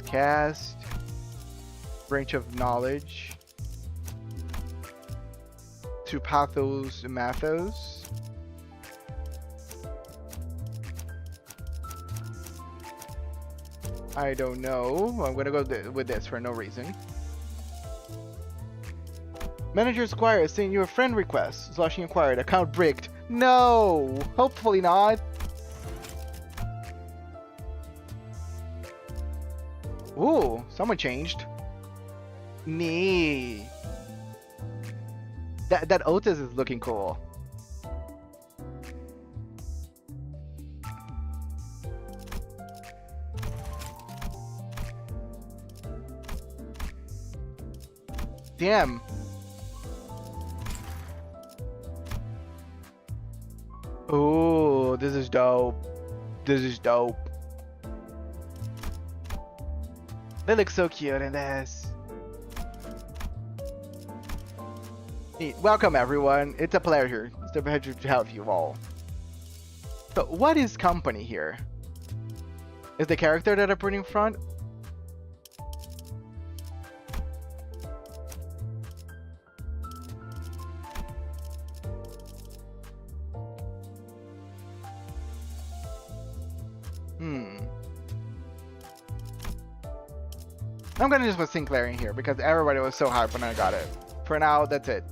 cast. Branch of knowledge. To Pathos Mathos. I don't know. I'm gonna go with this for no reason. Manager Squire is sending you a friend request. Sloshing acquired. Account bricked. No! Hopefully not. Ooh, someone changed. Nee. That Outis is looking cool. Damn. Ooh, this is dope. This is dope. They look so cute in this. Neat. Welcome everyone. It's a pleasure. It's a pleasure to have you all. So what is company here? Is the character that I put in front? I'm gonna just put Sinclair in here because everybody was so hyped when I got it. For now, that's it.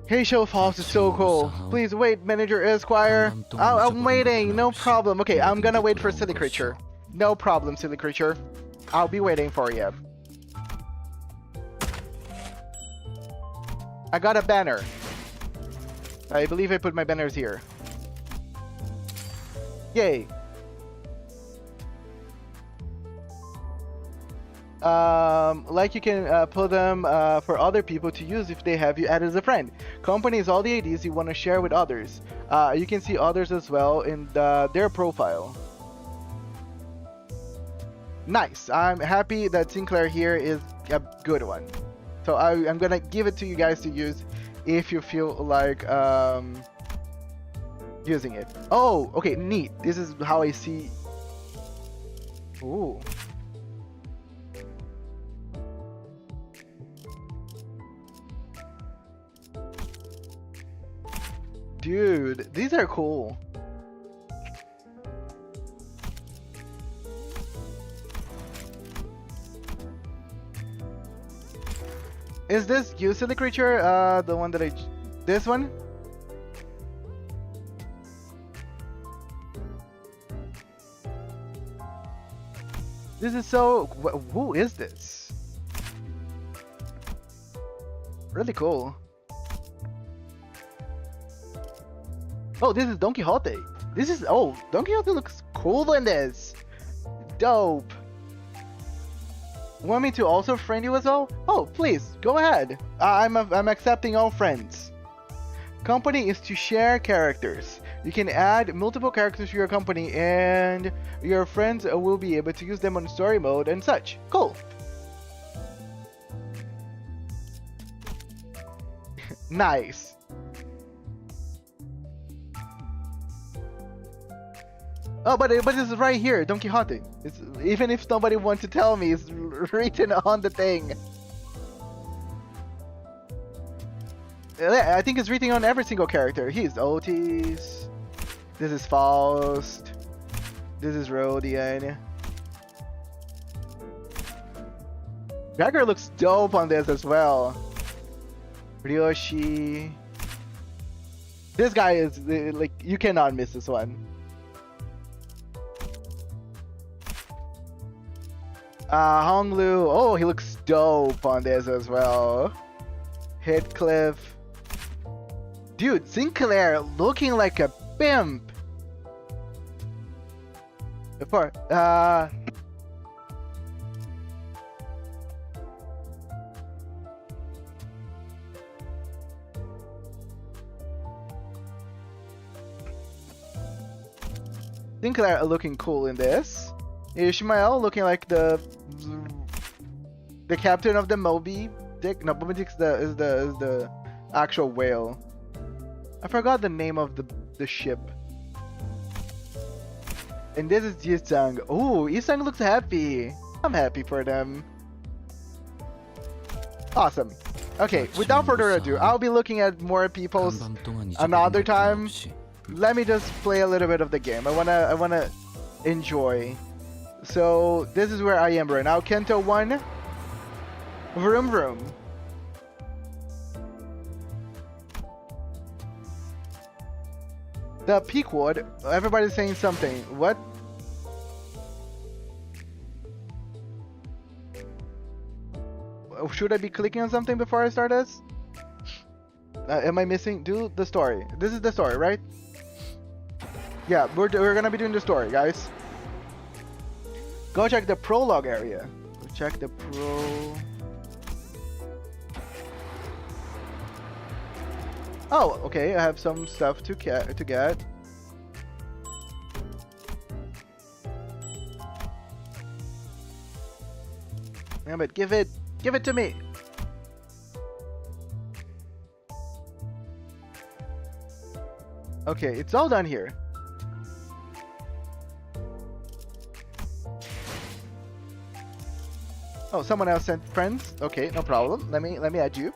Hey, show Faust is so cool. Please wait, Manager Esquire. Oh, I'm waiting. No problem. Okay, I'm gonna wait for Silly Creature. No problem, Silly Creature. I'll be waiting for you. I got a banner. I believe I put my banners here. Yay. Like you can put them for other people to use if they have you added as a friend. Company is all the IDs you want to share with others. You can see others as well in their profile. Nice. I'm happy that Sinclair here is a good one. So I'm gonna give it to you guys to use if you feel like using it. Oh, okay, neat. This is how I see. Ooh. Dude, these are cool. Is this you, Silly Creature? The one that this one? This is so... Who is this? Really cool. Oh, this is Don Quixote. Oh, Don Quixote looks cool in this. Dope. Want me to also friend you as well? Oh, please, go ahead. I'm accepting all friends. Company is to share characters. You can add multiple characters to your company and your friends will be able to use them on story mode and such. Cool. Nice. Oh, but it's right here, Don Quixote. It's, even if somebody wants to tell me, it's written on the thing. I think it's written on every single character. He's Outis. This is Faust. This is Rodion. Gregor looks dope on this as well. Ryoshu. This guy is like, you cannot miss this one. Honglu. Oh, he looks dope on this as well. Heathcliff. Dude, Sinclair looking like a pimp. Before, Sinclair looking cool in this. Ishmael looking like the captain of the Moby Dick. No, Moby Dick is the actual whale. I forgot the name of the ship. And this is Yisang. Oh, Yisang looks happy. I'm happy for them. Awesome. Okay, without further ado, I'll be looking at more people's another time. Let me just play a little bit of the game. I wanna enjoy. So this is where I am right now. Kento 1. Vroom vroom. The Peakwood. Everybody's saying something. What? Should I be clicking on something before I start this? Am I missing? Do the story. This is the story, right? Yeah, we're gonna be doing the story, guys. Go check the prologue area. Go check the Oh, okay. I have some stuff to get. Yeah, but give it to me. Okay, it's all done here. Oh, someone else sent friends. Okay, no problem. Let me add you.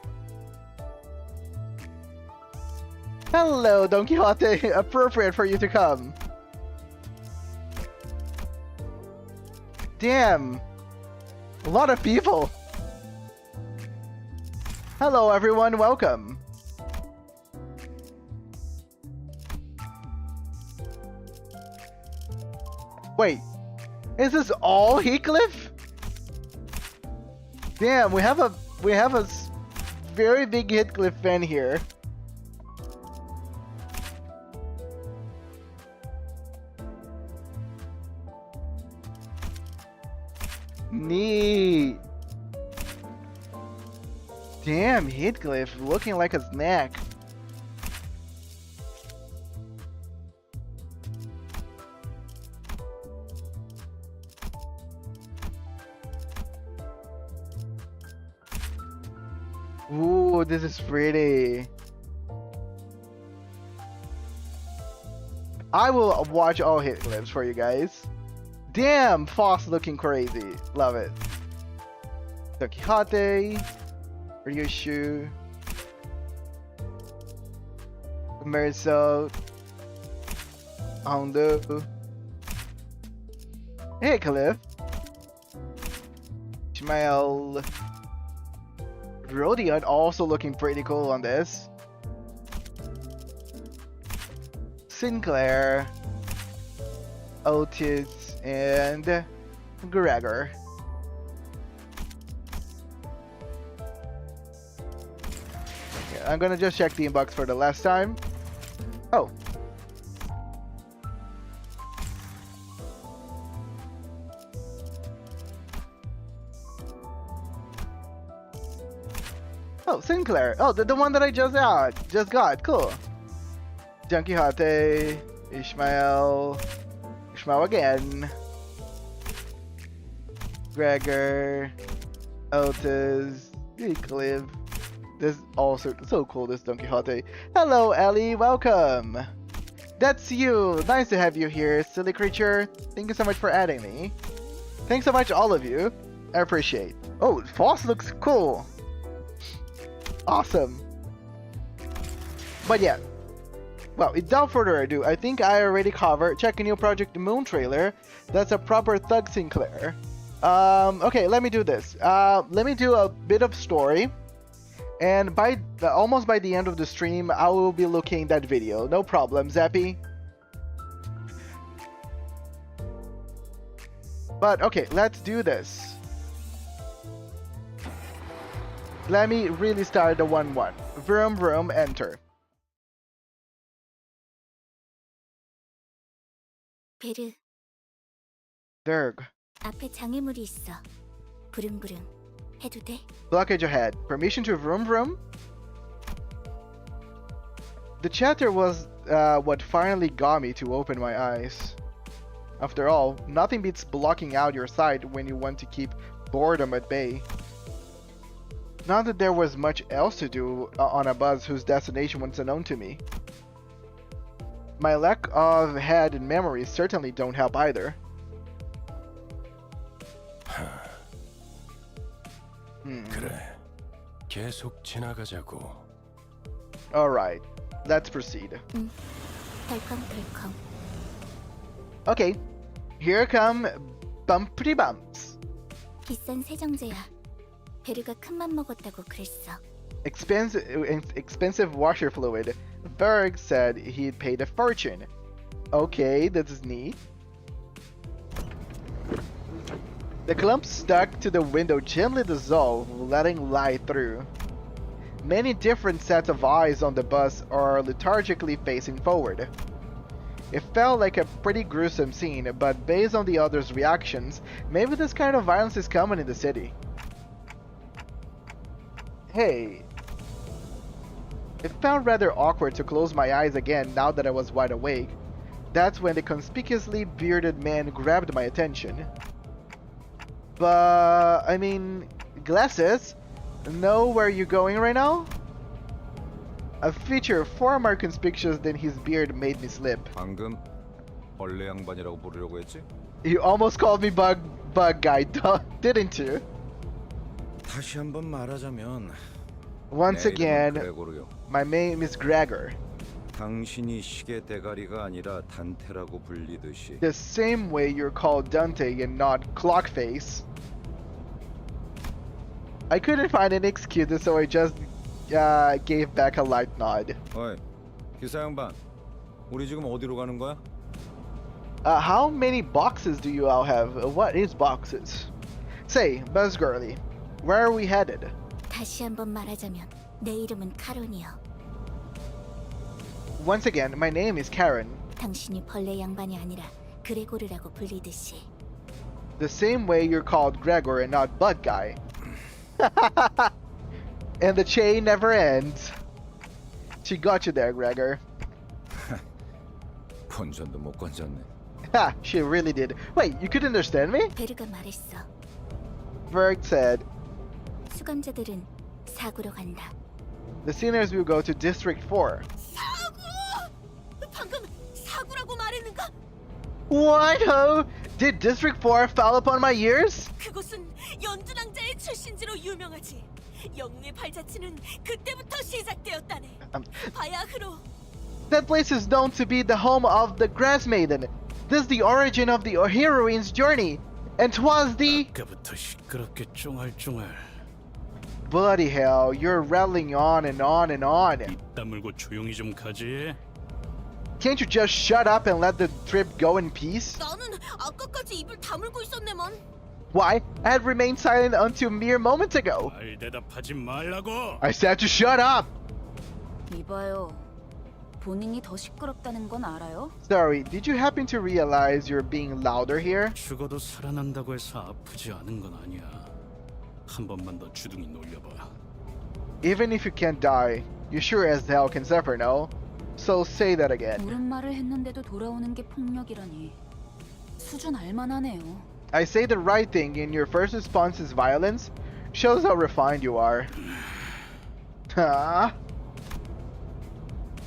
Hello, Don Quixote. Appropriate for you to come. Damn. A lot of people. Hello, everyone. Welcome. Wait. Is this all Heathcliff? Damn, we have a very big Heathcliff fan here. Neat. Damn, Heathcliff looking like a snack. Ooh, this is pretty. I will watch all Heathcliffs for you guys. Damn, Faust looking crazy. Love it. Don Quixote, Ryoshu, Meursault, Hondo, Heathcliff, Ishmael, Rodion also looking pretty cool on this. Sinclair, Outis, and Gregor. Okay, I'm gonna just check the inbox for the last time. Oh, Sinclair. Oh, the one that I just got. Cool. Don Quixote, Ishmael again, Gregor, Outis, Heathcliff. This is also so cool. This Don Quixote. Hello, Ellie. Welcome. That's you. Nice to have you here, silly creature. Thank you so much for adding me. Thanks so much, all of you. I appreciate. Oh, Faust looks cool. Awesome. But yeah. Well, without further ado, I think I already covered. Check a new Project Moon trailer. That's a proper thug Sinclair. Okay, let me do this. Let me do a bit of story. And by almost by the end of the stream, I will be looking at that video. No problem, Zappy. But okay, let's do this. Let me really start the 1-1. Vroom vroom, enter.
베르,
Derg.
앞에 장애물이 있어. 부릉부릉. 해도 돼?
Blockage ahead. Permission to vroom vroom? The chatter was what finally got me to open my eyes. After all, nothing beats blocking out your sight when you want to keep boredom at bay. Not that there was much else to do on a bus whose destination was unknown to me. My lack of head and memory certainly don't help either.
그래, 계속 지나가자고.
Alright, let's proceed.
덜컹덜컹.
Okay, here come bumpty bumps.
비싼 세정제야. 베르가 큰맘 먹었다고 그랬어.
Expensive washer fluid. Berg said he'd paid a fortune. Okay, that's neat. The clumps stuck to the window gently dissolved, letting light through. Many different sets of eyes on the bus are lethargically facing forward. It felt like a pretty gruesome scene, but based on the others' reactions, maybe this kind of violence is common in the city. Hey. It felt rather awkward to close my eyes again now that I was wide awake. That's when the conspicuously bearded man grabbed my attention. But, I mean, glasses? Know where you're going right now? A feature far more conspicuous than his beard made me slip.
방금 벌레 양반이라고 부르려고 했지?
You almost called me bug guy, didn't you?
다시 한번 말하자면
Once again,
그레고르요.
my name is Gregor.
당신이 시계 대가리가 아니라 단테라고 불리듯이
The same way you're called Dante and not Clockface. I couldn't find any excuses, so I just gave back a light nod.
어이, 기사 양반, 우리 지금 어디로 가는 거야?
How many boxes do you all have? What is boxes? Say, Buzz Girly, where are we headed?
다시 한번 말하자면 내 이름은 카론이요.
Once again, my name is Karen.
당신이 벌레 양반이 아니라 그레고르라고 불리듯이.
The same way you're called Gregor and not Bug Guy. And the chain never ends. She got you there, Gregor.
본전도 못 건졌네.
Ha! She really did. Wait, you could understand me?
베르가 말했어.
Berg said,
수감자들은 사구로 간다.
the sinners will go to District 4.
사구! 방금 사구라고 말했는가?
What ho? Did District 4 fall upon my ears?
그곳은 연두랑자의 출신지로 유명하지. 영웅의 발자취는 그때부터 시작되었다네. 바야흐로.
That place is known to be the home of the Grass Maiden. This is the origin of the heroine's journey. And 'twas the...
아까부터 시끄럽게 쫑알쫑알.
Bloody hell, you're rattling on and on and on.
입 다물고 조용히 좀 가지.
Can't you just shut up and let the trip go in peace?
나는 아까까지 입을 다물고 있었네만.
Why? I had remained silent until mere moments ago.
말 대답하지 말라고.
I said to shut up!
이봐요. 본인이 더 시끄럽다는 건 알아요?
Sorry, did you happen to realize you're being louder here?
죽어도 살아난다고 해서 아프지 않은 건 아니야. 한 번만 더 주둥이 놀려봐.
Even if you can't die, you sure as hell can suffer, no? So say that again.
옳은 말을 했는데도 돌아오는 게 폭력이라니. 수준 알만하네요.
I say the right thing and your first response is violence? Shows how refined you are. Huh?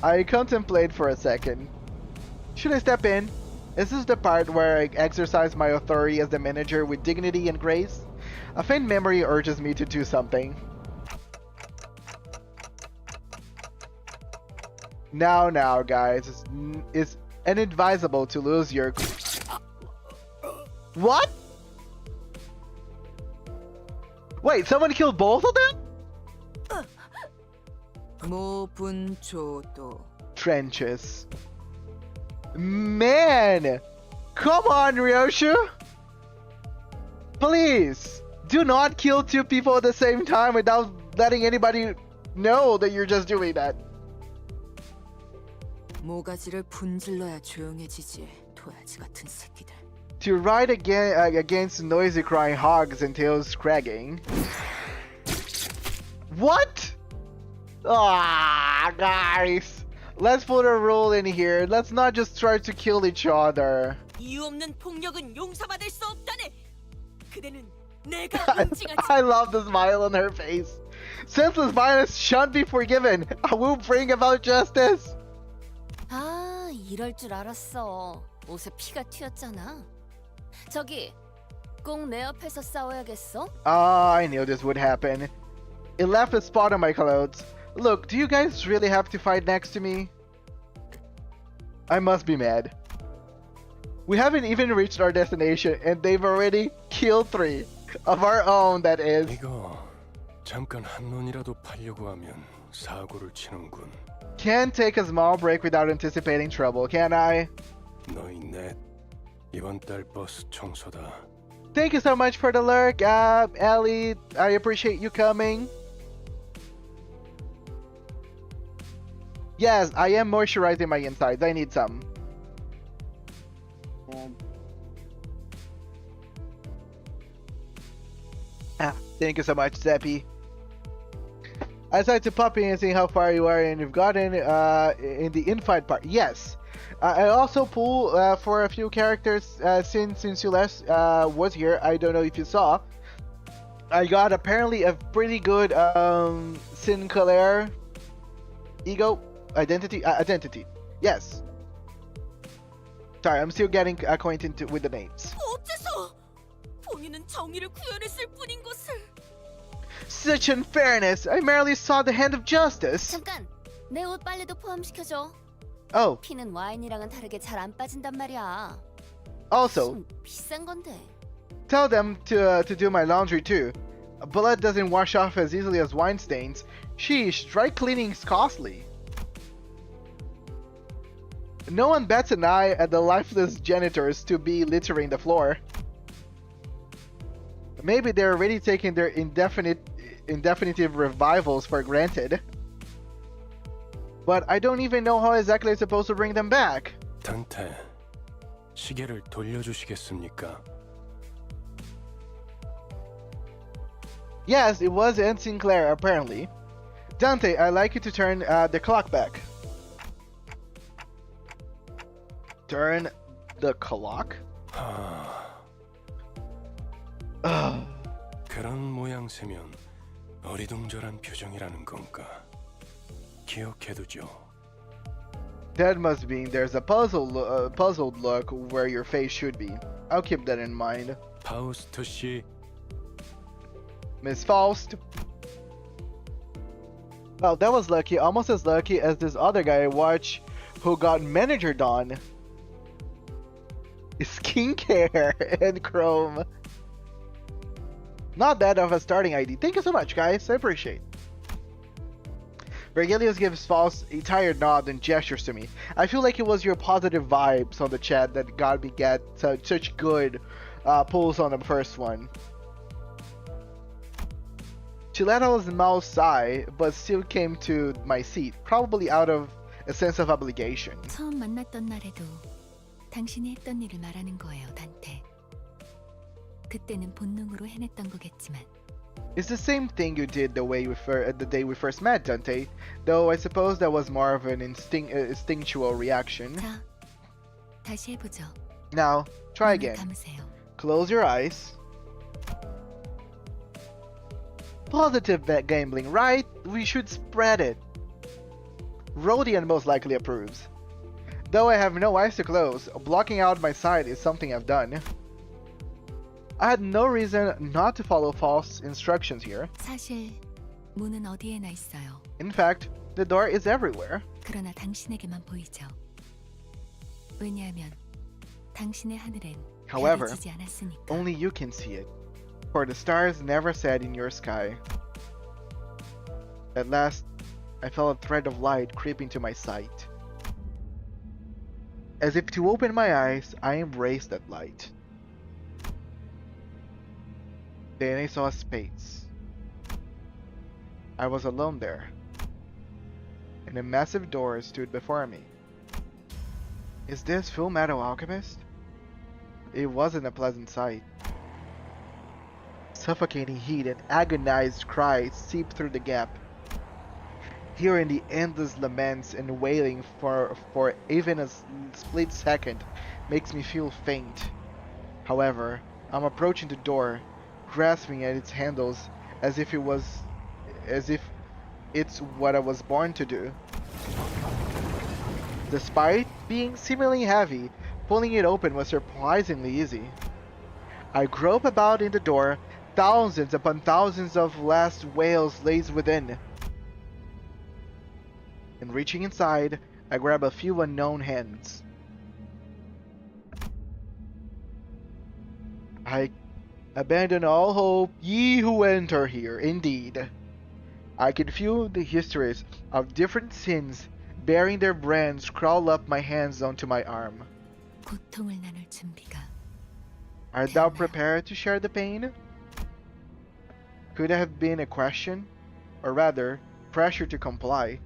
I contemplate for a second. Should I step in? Is this the part where I exercise my authority as the manager with dignity and grace? A faint memory urges me to do something. Now, guys, it's inadvisable to lose your... What? Wait, someone killed both of them?
모분초도.
Trenches. Man! Come on, Ryoshu! Please! Do not kill two people at the same time without letting anybody know that you're just doing that.
모가지를 분질러야 조용해지지. 도야지 같은 새끼들.
To ride against noisy crying hogs and tails cracking. What? Ah, guys. Let's put a rule in here. Let's not just try to kill each other.
이유 없는 폭력은 용서받을 수 없다네. 그대는 내가 인증하지.
I love the smile on her face. Senseless violence shan't be forgiven. I will bring about justice.
아, 이럴 줄 알았어. 옷에 피가 튀었잖아. 저기, 꼭 내 옆에서 싸워야겠어?
Ah, I knew this would happen. It left a spot on my clothes. Look, do you guys really have to fight next to me? I must be mad. We haven't even reached our destination and they've already killed 3 of our own, that is.
이거 잠깐 한눈이라도 파려고 하면 사고를 치는군.
Can't take a small break without anticipating trouble, can I?
너희 넷 이번 달 버스 청소다.
Thank you so much for the lurk, Ellie. I appreciate you coming. Yes, I am moisturizing my insides. I need some. Thank you so much, Zeppy. I decided to pop in and see how far you are and you've gotten in the infight part. Yes. I also pull for a few characters since you last was here. I don't know if you saw. I got apparently a pretty good Sinclair ego identity. Yes. Sorry, I'm still getting acquainted with the names.
어째서 본인은 정의를 구현했을 뿐인 것을.
Such unfairness! I merely saw the hand of justice.
잠깐, 내 옷 빨래도 포함시켜줘.
Oh.
피는 와인이랑은 다르게 잘 안 빠진단 말이야.
Also,
비싼 건데.
tell them to do my laundry too. Blood doesn't wash off as easily as wine stains. Sheesh, dry cleaning is costly. No one bats an eye at the lifeless janitors to be littering the floor. Maybe they're already taking their indefinitive revivals for granted. But I don't even know how exactly I'm supposed to bring them back.
단테, 시계를 돌려주시겠습니까?
Yes, it was in Sinclair, apparently. Dante, I'd like you to turn the clock back. Turn the clock?
그런 모양새면 어리둥절한 표정이라는 건가? 기억해두죠.
That must mean there's a puzzled look where your face should be. I'll keep that in mind.
파우스트 씨.
Miss Faust. Well, that was lucky. Almost as lucky as this other guy I watched who got manager done. Skincare and Chrome. Not bad of a starting ID. Thank you so much, guys. I appreciate. Vergilius gives Faust a tired nod and gestures to me. I feel like it was your positive vibes on the chat that got me get such good pulls on the first one. She let out a mouse sigh, but still came to my seat, probably out of a sense of obligation.
처음 만났던 날에도 당신이 했던 일을 말하는 거예요, 단테. 그때는 본능으로 해냈던 거겠지만
It's the same thing you did the day we first met, Dante, though I suppose that was more of an instinctual reaction.
자, 다시 해보죠.
Now, try
눈을
again.
감으세요.
Close your eyes. Positive gambling, right? We should spread it. Rodion most likely approves. Though I have no eyes to close, blocking out my sight is something I've done. I had no reason not to follow Faust's instructions here.
사실 문은 어디에나 있어요.
In fact, the door is everywhere.
그러나 당신에게만 보이죠. 왜냐하면 당신의 하늘엔
However,
별이 지지 않았으니까.
only you can see it, for the stars never set in your sky. At last, I felt a thread of light creeping to my sight. As if to open my eyes, I embraced that light. Then I saw a space. I was alone there, and a massive door stood before me. Is this Full Metal Alchemist? It wasn't a pleasant sight. Suffocating heat and agonized cries seeped through the gap. Hearing the endless laments and wailing for even a split second makes me feel faint. However, I'm approaching the door, grasping at its handles as if it's what I was born to do. Despite being seemingly heavy, pulling it open was surprisingly easy. I grope about in the door, thousands upon thousands of last wails lays within. And reaching inside, I grab a few unknown hands. I abandon all hope, ye who enter here, indeed. I can feel the histories of different sins bearing their brands crawl up my hands onto my arm.
고통을 나눌 준비가.
Art thou prepared to share the pain? Could have been a question, or rather, pressure to comply.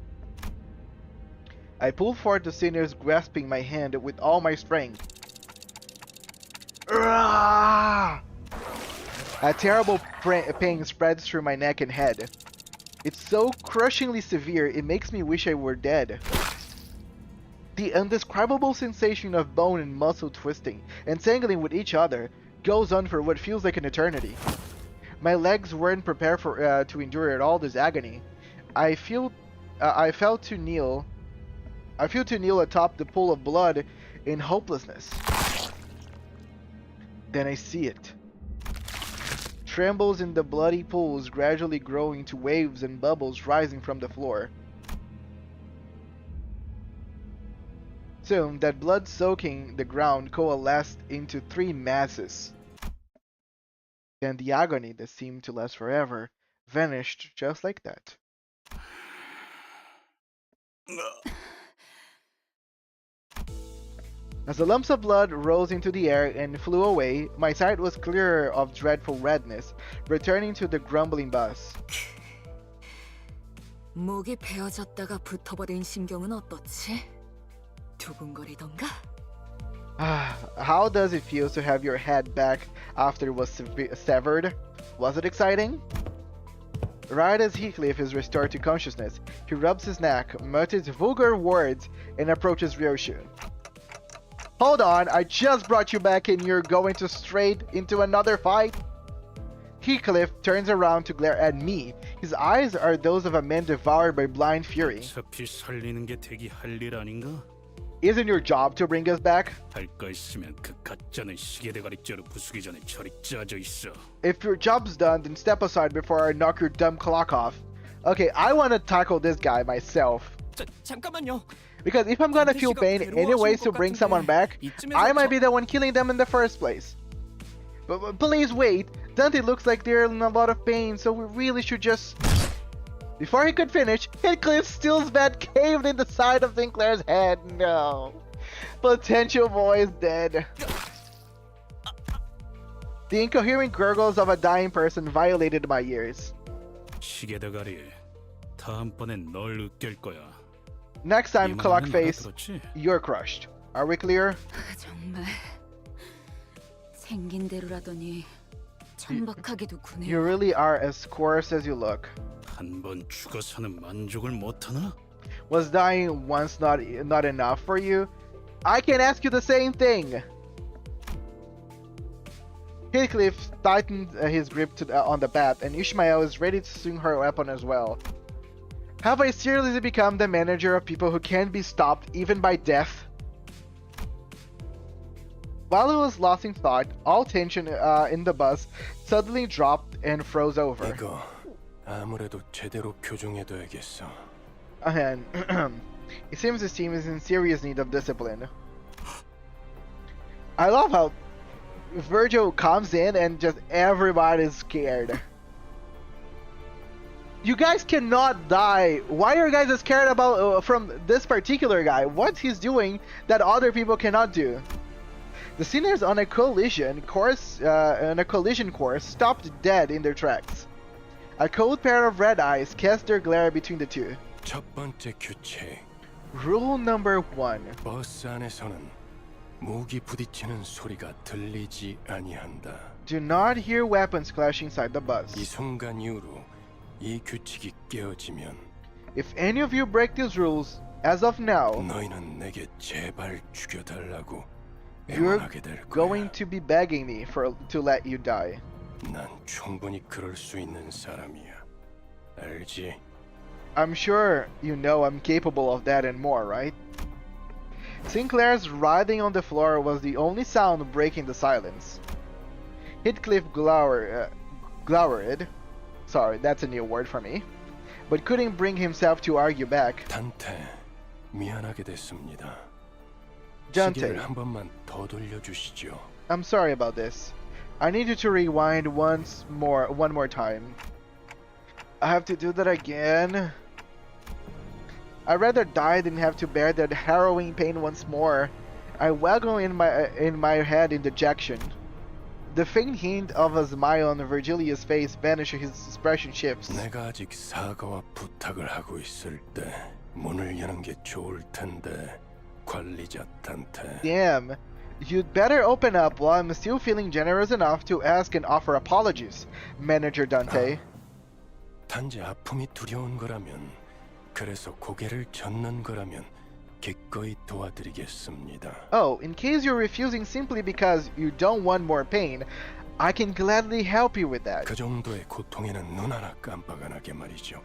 I pulled forth the sinners, grasping my hand with all my strength. A terrible pain spreads through my neck and head. It's so crushingly severe, it makes me wish I were dead. The indescribable sensation of bone and muscle twisting and tangling with each other goes on for what feels like an eternity. My legs weren't prepared to endure all this agony. I feel to kneel atop the pool of blood in hopelessness. Then I see it. Trembles in the bloody pools, gradually growing to waves and bubbles rising from the floor. Soon, that blood soaking the ground coalesced into three masses. Then the agony that seemed to last forever vanished just like that. As the lumps of blood rose into the air and flew away, my sight was clearer of dreadful redness, returning to the grumbling buzz.
목이 베어졌다가 붙어버린 심경은 어떻지? 두근거리던가?
How does it feel to have your head back after it was severed? Was it exciting? Right as Heathcliff is restored to consciousness, he rubs his neck, mutters vulgar words, and approaches Ryoshu. Hold on, I just brought you back and you're going to straight into another fight? Heathcliff turns around to glare at me. His eyes are those of a man devoured by blind fury. Isn't your job to bring us back? If your job's done, then step aside before I knock your dumb clock off. Okay, I want to tackle this guy myself.
잠깐만요.
Because if I'm gonna feel pain anyways to bring someone back, I might be the one killing them in the first place. But please wait, Dante looks like they're in a lot of pain, so we really should just... Before he could finish, Heathcliff's Steel's bat caved in the side of Sinclair's head. No. Potential boy is dead. The incoherent gurgles of a dying person violated my ears. Next time, Clockface, you're crushed. Are we clear?
정말 생긴 대로라더니 천박하게도 구네요.
You really are as coarse as you look.
한 번 죽어서는 만족을 못하나?
Was dying once not enough for you? I can ask you the same thing. Heathcliff tightened his grip on the bat, and Ishmael is ready to swing her weapon as well. Have I seriously become the manager of people who can't be stopped even by death? While he was lost in thought, all tension in the bus suddenly dropped and froze over.
이거 아무래도 제대로 교정해둬야겠어.
And it seems this team is in serious need of discipline. I love how Virgil comes in and just everybody's scared. You guys cannot die. Why are you guys scared about from this particular guy? What he's doing that other people cannot do? The sinners on a collision course, stopped dead in their tracks. A cold pair of red eyes cast their glare between the two.
첫 번째 규칙.
Rule number 1.
버스 안에서는 무기 부딪히는 소리가 들리지 아니한다.
Do not hear weapons clash inside the bus.
이 순간 이후로 이 규칙이 깨어지면
If any of you break these rules, as of now,
너희는 내게 제발 죽여달라고
you're
애원하게 될 거야.
going to be begging me to let you die.
난 충분히 그럴 수 있는 사람이야. 알지?
I'm sure you know I'm capable of that and more, right? Sinclair's writhing on the floor was the only sound breaking the silence. Heathcliff glowered. Sorry, that's a new word for me. But couldn't bring himself to argue back.
단테, 미안하게 됐습니다.
Dante,
시계를 한 번만 더 돌려주시죠.
I'm sorry about this. I need you to rewind one more time. I have to do that again. I'd rather die than have to bear that harrowing pain once more. I waggle in my head in dejection. The faint hint of a smile on Virgilia's face vanishes. His expression shifts.
내가 아직 사과와 부탁을 하고 있을 때 문을 여는 게 좋을 텐데 관리자 단테.
Damn. You'd better open up while I'm still feeling generous enough to ask and offer apologies, Manager Dante.
단지 아픔이 두려운 거라면, 그래서 고개를 젓는 거라면 기꺼이 도와드리겠습니다.
Oh, in case you're refusing simply because you don't want more pain, I can gladly help you with that.
그 정도의 고통에는 눈 하나 깜빡 안 하게 말이죠.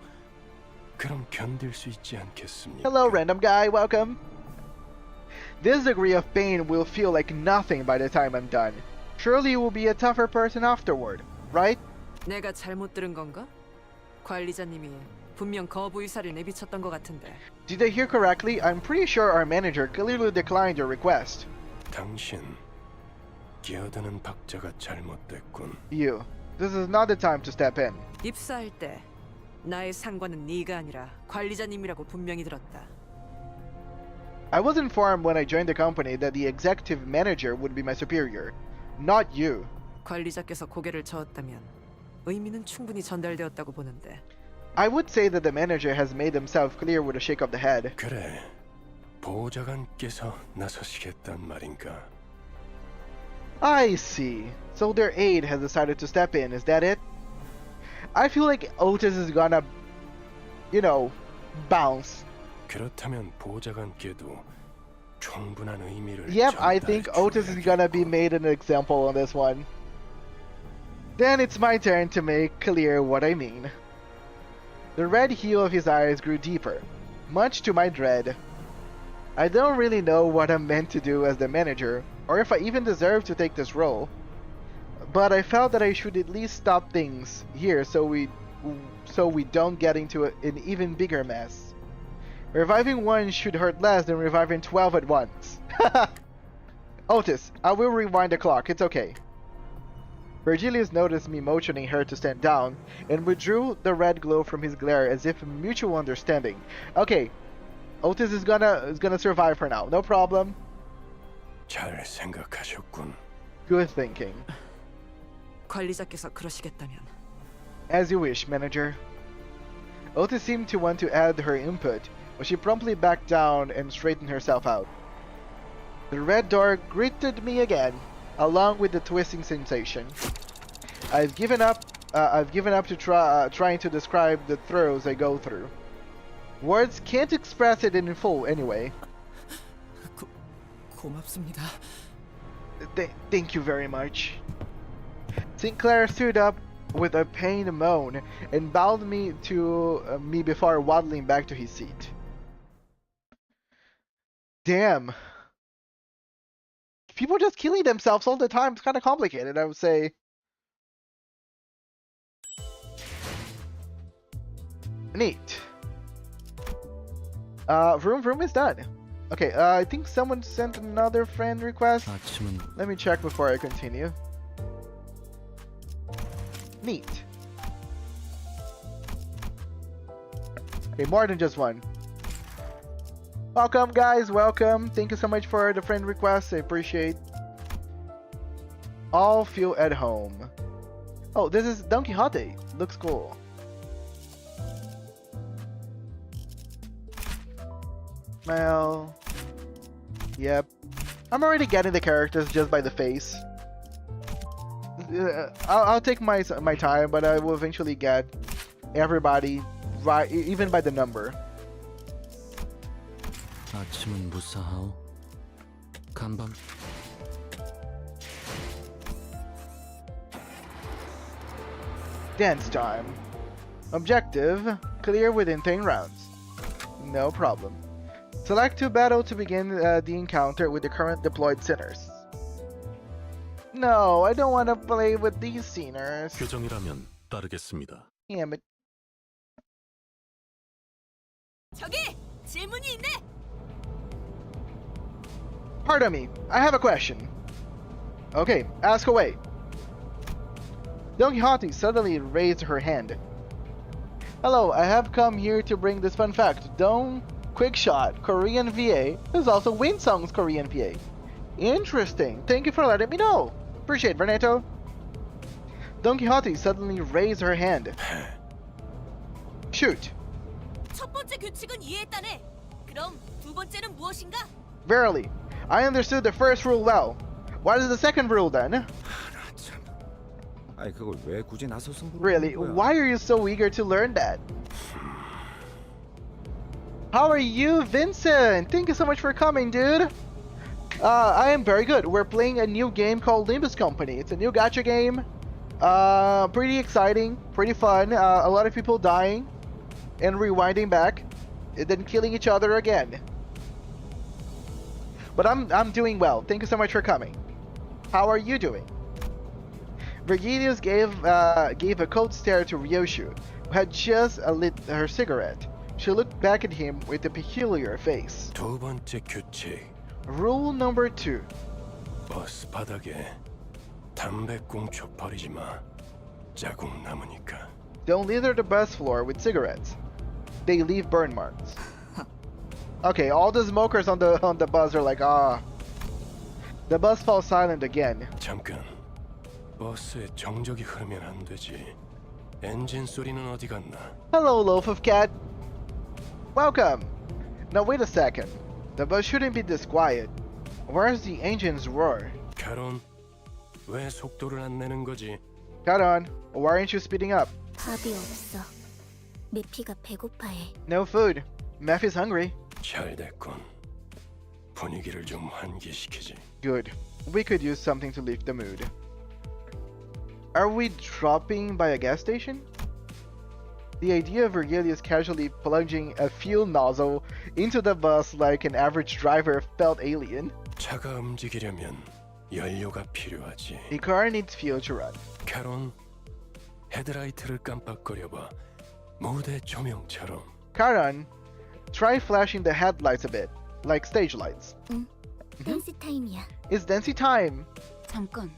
그럼 견딜 수 있지 않겠습니까?
Hello, random guy, welcome. This degree of pain will feel like nothing by the time I'm done. Surely you will be a tougher person afterward, right?
내가 잘못 들은 건가? 관리자님이 분명 거부 의사를 내비쳤던 것 같은데.
Did I hear correctly? I'm pretty sure our manager clearly declined your request.
당신 끼어드는 박자가 잘못됐군.
You. This is not the time to step in.
입사할 때 나의 상관은 네가 아니라 관리자님이라고 분명히 들었다.
I was informed when I joined the company that the executive manager would be my superior, not you.
관리자께서 고개를 저었다면 의미는 충분히 전달되었다고 보는데.
I would say that the manager has made himself clear with a shake of the head.
그래, 보좌관께서 나서시겠단 말인가?
I see. So their aide has decided to step in, is that it? I feel like Outis is gonna, bounce.
그렇다면 보좌관께도 충분한 의미를
Yep, I think Outis is gonna be made an example on this one. Then it's my turn to make clear what I mean. The red hue of his eyes grew deeper, much to my dread. I don't really know what I'm meant to do as the manager, or if I even deserve to take this role. But I felt that I should at least stop things here so we don't get into an even bigger mess. Reviving one should hurt less than reviving 12 at once. Outis, I will rewind the clock, it's okay. Virgilius noticed me motioning her to stand down, and withdrew the red glow from his glare as if mutual understanding. Okay, Outis is gonna survive for now, no problem.
잘 생각하셨군.
Good thinking.
관리자께서 그러시겠다면.
As you wish, manager. Outis seemed to want to add her input, but she promptly backed down and straightened herself out. The red door greeted me again, along with the twisting sensation. I've given up. I've given up to trying to describe the throes I go through. Words can't express it in full, anyway.
고맙습니다.
Thank you very much. Sinclair stood up with a pained moan and bowed me before waddling back to his seat. Damn. People just killing themselves all the time. It's kind of complicated, I would say. Neat. Vroom is done. Okay, I think someone sent another friend request. Let me check before I continue. Neat. Okay, more than just one. Welcome, guys. Welcome. Thank you so much for the friend request. I appreciate. All feel at home. Oh, this is Don Quixote. Looks cool. Well, yep. I'm already getting the characters just by the face. I'll take my time, but I will eventually get everybody right, even by the number.
아침은 무사하오. 간밤.
Dance time. Objective: clear within 10 rounds. No problem. Select to battle to begin the encounter with the current deployed sinners. No, I don't want to play with these sinners.
규정이라면 따르겠습니다.
Damn it.
저기 질문이 있네.
Pardon me, I have a question. Okay, ask away. Don Quixote suddenly raised her hand. Hello, I have come here to bring this fun fact. Don Quixote, Korean VA, is also Winsong's Korean VA. Interesting. Thank you for letting me know. Appreciate it, Renato. Don Quixote suddenly raised her hand. Shoot.
첫 번째 규칙은 이해했다네. 그럼 두 번째는 무엇인가?
Verily, I understood the first rule well. What is the second rule then?
아이 그걸 왜 굳이 나서서 물어보는
Really,
거야?
why are you so eager to learn that? How are you, Vincent? Thank you so much for coming, dude. I am very good. We're playing a new game called Limbus Company. It's a new gacha game. Pretty exciting, pretty fun. A lot of people dying and rewinding back, and then killing each other again. But I'm doing well. Thank you so much for coming. How are you doing? Virgilius gave a cold stare to Ryoshu, who had just lit her cigarette. She looked back at him with a peculiar face.
두 번째 규칙.
Rule number 2.
버스 바닥에 담배꽁초 버리지 마. 자국 남으니까.
Don't litter the bus floor with cigarettes. They leave burn marks. Okay, all the smokers on the bus are like, ah. The bus falls silent again.
잠깐. 버스에 정적이 흐르면 안 되지. 엔진 소리는 어디 갔나?
Hello, loaf of cat. Welcome. Now wait a second. The bus shouldn't be this quiet. Where's the engine's roar?
카론, 왜 속도를 안 내는 거지?
Caron, why aren't you speeding up?
밥이 없어. 메피가 배고파해.
No food. Meph is hungry.
잘 됐군. 분위기를 좀 환기시키지.
Good. We could use something to lift the mood. Are we dropping by a gas station? The idea of Virgilius casually plunging a fuel nozzle into the bus like an average driver felt alien.
차가 움직이려면 연료가 필요하지.
The car needs fuel to run.
카론, 헤드라이트를 깜빡거려봐. 무대 조명처럼.
Caron, try flashing the headlights a bit, like stage lights.
응. 댄스 타임이야.
It's dancing time.
잠깐.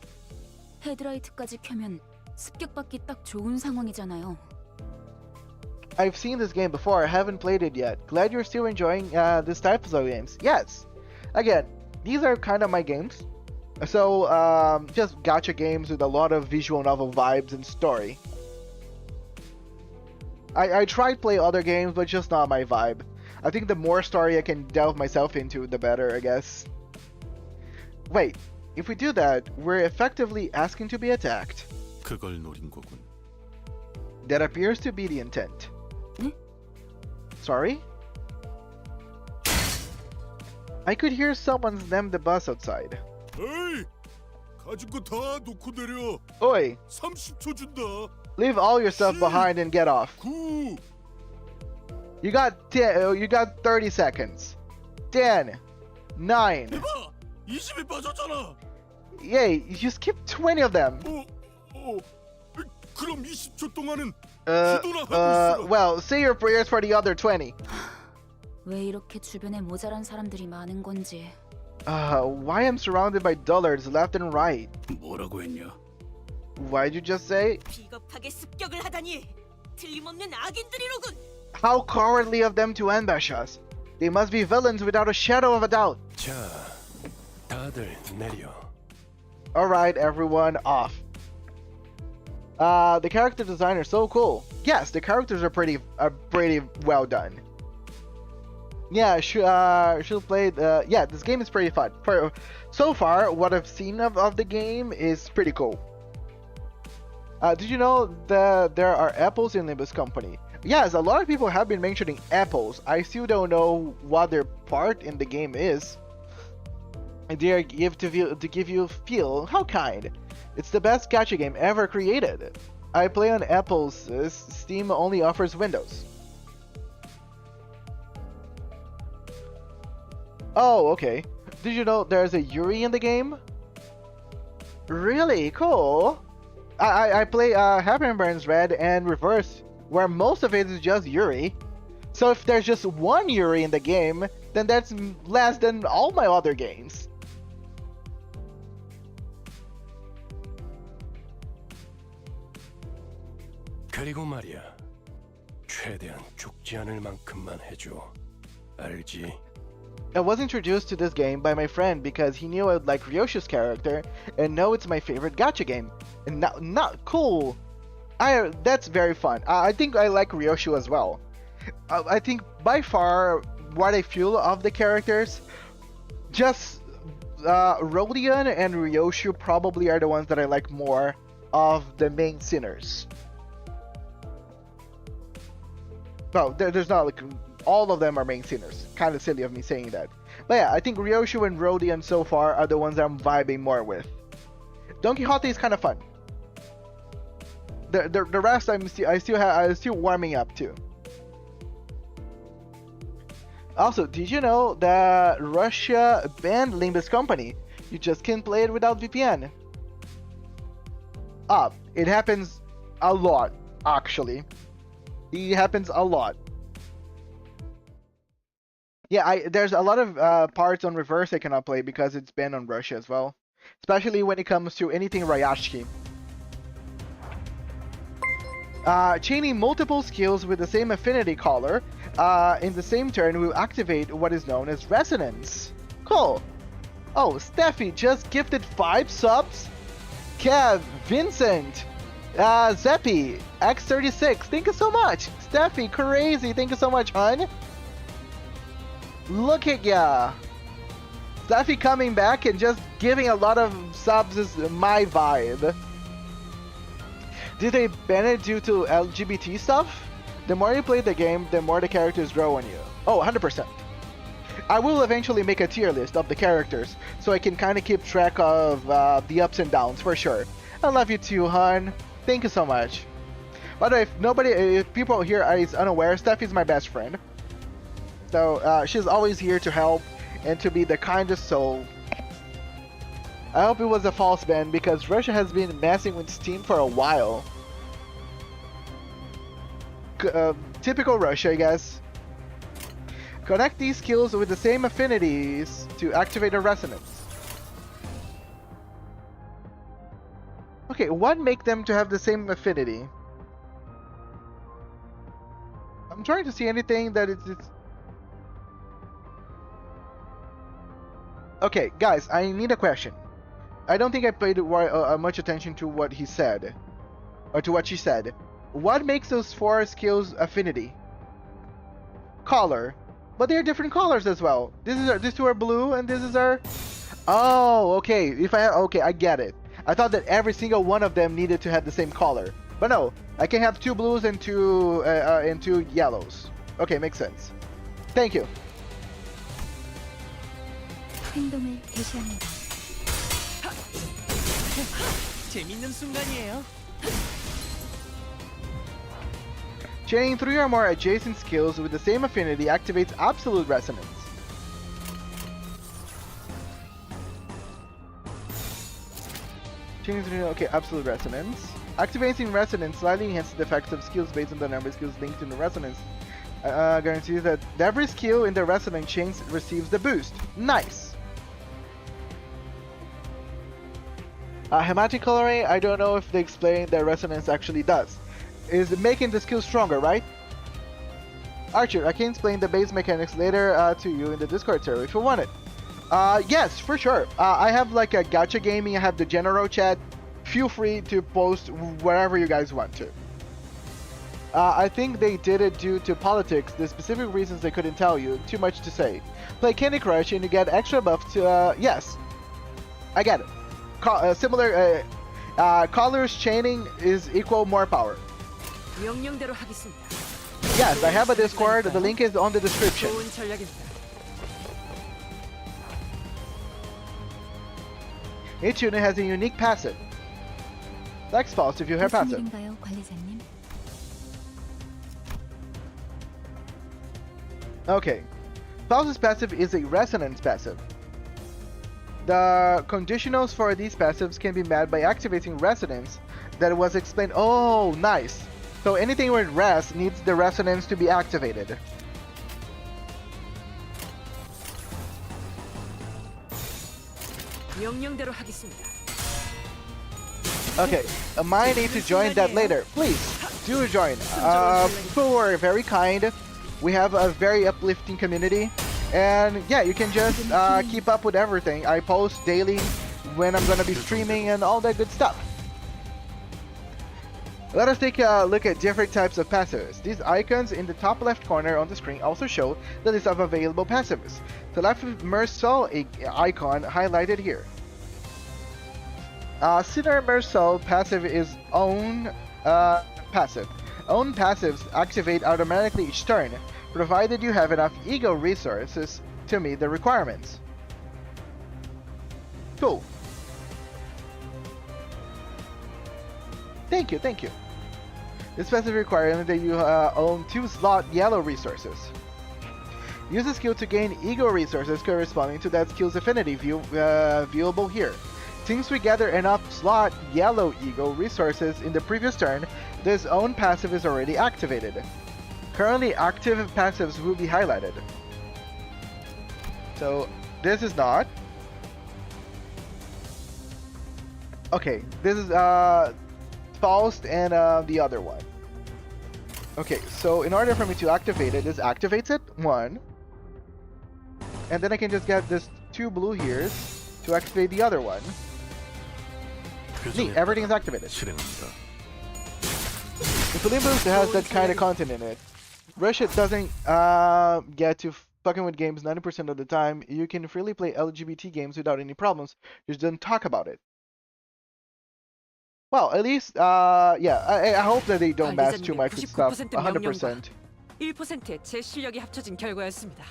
헤드라이트까지 켜면 습격받기 딱 좋은 상황이잖아요.
I've seen this game before. I haven't played it yet. Glad you're still enjoying this type of games. Yes. Again, these are kind of my games. So, just gacha games with a lot of visual novel vibes and story. I tried play other games, but just not my vibe. I think the more story I can delve myself into, the better, I guess. Wait, if we do that, we're effectively asking to be attacked.
그걸 노린 거군.
That appears to be the intent. Sorry? I could hear someone slam the bus outside.
에이, 가진 거 다 놓고 내려.
Oi!
30초 준다.
Leave all your stuff behind and get off.
9.
You got 30 seconds. 10, 9.
대박! 20이 빠졌잖아.
Yay, you skip 20 of them.
그럼 20초 동안은 기도나 하고 있으라.
Well, say your prayers for the other 20.
왜 이렇게 주변에 모자란 사람들이 많은 건지.
Why I'm surrounded by dullards left and right?
뭐라고 했냐?
Why'd you just say?
비겁하게 습격을 하다니. 틀림없는 악인들이로군.
How cowardly of them to ambush us. They must be villains without a shadow of a doubt.
자, 다들 내려.
Alright, everyone, off. The character design is so cool. Yes, the characters are pretty well done. Yeah, should play. Yeah, this game is pretty fun. So far, what I've seen of the game is pretty cool. Did you know that there are apples in Limbus Company? Yes, a lot of people have been mentioning apples. I still don't know what their part in the game is. They are to give you feel. How kind. It's the best gacha game ever created. I play on apples. Steam only offers Windows. Oh, okay. Did you know there's a Yuri in the game? Really cool. I play Happy Burns Red and Reverse, where most of it is just Yuri. So if there's just one Yuri in the game, then that's less than all my other games.
그리고 말이야. 최대한 죽지 않을 만큼만 해줘. 알지?
I was introduced to this game by my friend because he knew I would like Ryoshu's character and know it's my favorite gacha game. And not cool. That's very fun. I think I like Ryoshu as well. I think by far what I feel of the characters, just Rodion and Ryoshu probably are the ones that I like more of the main sinners. No, there's not like all of them are main sinners. Kind of silly of me saying that. But yeah, I think Ryoshu and Rodion so far are the ones I'm vibing more with. Don Quixote is kind of fun. The rest I'm still warming up to. Also, did you know that Russia banned Limbus Company? You just can't play it without VPN. It happens a lot, actually. It happens a lot. Yeah, there's a lot of parts on Reverse I cannot play because it's banned on Russia as well. Especially when it comes to anything Ryoshu. Chaining multiple skills with the same affinity color in the same turn will activate what is known as resonance. Cool. Oh, Steffi just gifted 5 subs. Kev, Vincent, Zeppi, X36, thank you so much. Steffi, crazy, thank you so much, hun. Look at ya. Steffi coming back and just giving a lot of subs is my vibe. Did they ban it due to LGBT stuff? The more you play the game, the more the characters grow on you. Oh, 100%. I will eventually make a tier list of the characters, so I can kind of keep track of the ups and downs, for sure. I love you too, hun. Thank you so much. By the way, if people here are unaware, Steffi's my best friend. So, she's always here to help and to be the kindest soul. I hope it was a false ban because Russia has been messing with Steam for a while. Typical Russia, I guess. Connect these skills with the same affinities to activate a resonance. Okay, what make them to have the same affinity? I'm trying to see anything that it's... Okay, guys, I need a question. I don't think I paid much attention to what he said. Or to what she said. What makes those 4 skills affinity? Color. But they're different colors as well. These 2 are blue and this is our... Oh, okay. Okay, I get it. I thought that every single one of them needed to have the same color. But no, I can have 2 blues and 2 yellows. Okay, makes sense. Thank you.
행동을 개시합니다.
재밌는 순간이에요.
Chaining 3 or more adjacent skills with the same affinity activates absolute resonance. Chaining 3, okay, absolute resonance. Activating resonance slightly enhances the effects of skills based on the number of skills linked in the resonance. Guarantees that every skill in the resonance chain receives the boost. Nice! Hematic coloring, I don't know if they explain that resonance actually does. Is making the skill stronger, right? Archer, I can explain the base mechanics later to you in the Discord server if you want it. Yes, for sure. I have like a gacha gaming, I have the general chat. Feel free to post wherever you guys want to. I think they did it due to politics, the specific reasons they couldn't tell you. Too much to say. Play Candy Crush and you get extra buff to, yes. I get it. Similar, colors chaining is equal more power.
명령대로 하겠습니다.
Yes, I have a Discord. The link is on the description.
좋은 전략입니다.
Each unit has a unique passive. Like Faust if you have
무슨
passive.
일인가요, 관리자님?
Okay. Faust's passive is a resonance passive. The conditionals for these passives can be met by activating resonance that was explained. Oh, nice. So anything with res needs the resonance to be activated.
명령대로 하겠습니다.
Okay, might need to join that later. Please, do join. People were very kind. We have a very uplifting community. And yeah, you can just keep up with everything. I post daily when I'm gonna be streaming and all that good stuff. Let us take a look at different types of passives. These icons in the top left corner on the screen also show the list of available passives. The left Meursault icon highlighted here. Sinner Meursault passive is own passive. Own passives activate automatically each turn, provided you have enough ego resources to meet the requirements. Cool. Thank you, thank you. This passive requires that you own 2 slot yellow resources. Use the skill to gain ego resources corresponding to that skill's affinity viewable here. Since we gather enough slot yellow ego resources in the previous turn, this own passive is already activated. Currently active passives will be highlighted. So this is not. Okay, this is Faust and the other one. Okay, so in order for me to activate it, this activates it, 1. And then I can just get this 2 blue here to activate the other one. Neat, everything is activated. If Limbus has that kind of content in it, Russia doesn't get to fucking with games 90% of the time. You can freely play LGBT games without any problems. Just don't talk about it. Well, at least, yeah, I hope that they don't mess too much with stuff. 100%.
1%의 제 실력이 합쳐진 결과였습니다.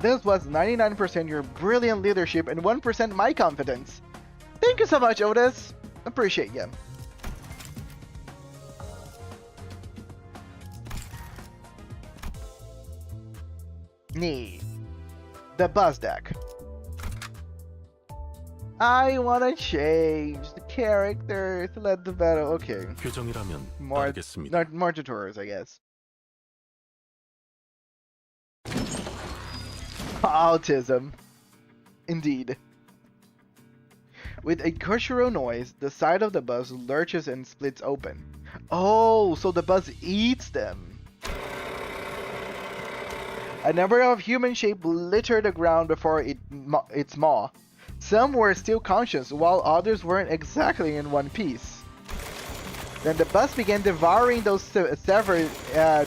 This was 99% your brilliant leadership and 1% my confidence. Thank you so much, Outis. Appreciate you. Neat. The buzz deck. I wanna change the characters. Let the battle. Okay.
표정이라면
More
알겠습니다.
more tutorials, I guess. Autism. Indeed. With a guttural noise, the side of the buzz lurches and splits open. Oh, so the buzz eats them. A number of human shapes littered the ground before its maw. Some were still conscious, while others weren't exactly in one piece. Then the buzz began devouring those severed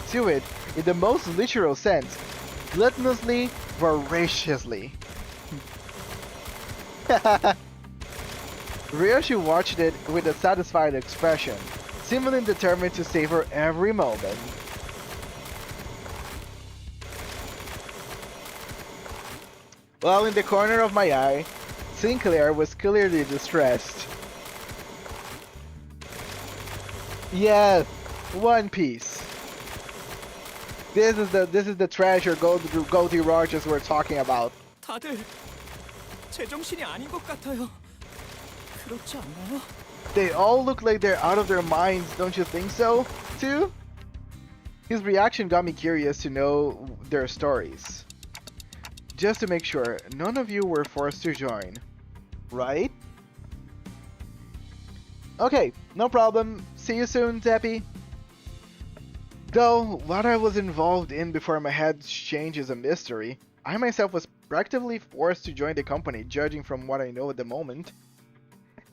to it in the most literal sense, gluttonously, voraciously. Ryoshu watched it with a satisfied expression, seemingly determined to savor every moment. While in the corner of my eye, Sinclair was clearly distressed. Yes, One Piece. This is the treasure Goldie Rogers we're talking about.
다들 제정신이 아닌 것 같아요. 그렇지 않나요?
They all look like they're out of their minds, don't you think so, too? His reaction got me curious to know their stories. Just to make sure, none of you were forced to join, right? Okay, no problem. See you soon, Teppy. Though, what I was involved in before my head changed is a mystery. I myself was practically forced to join the company, judging from what I know at the moment.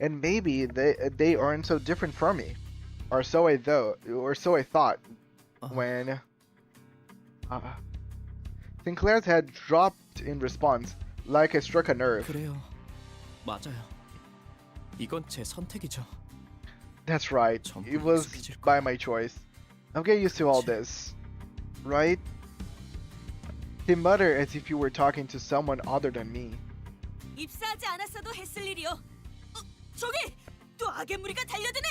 And maybe they aren't so different from me, or so I thought. When Sinclair's head dropped in response, like I struck a nerve.
그래요. 맞아요. 이건 제 선택이죠.
That's right. It was by my choice. I'll get used to all this, right? He muttered as if you were talking to someone other than me.
입사하지 않았어도 했을 일이요. 저기 또 악의 무리가 달려드네.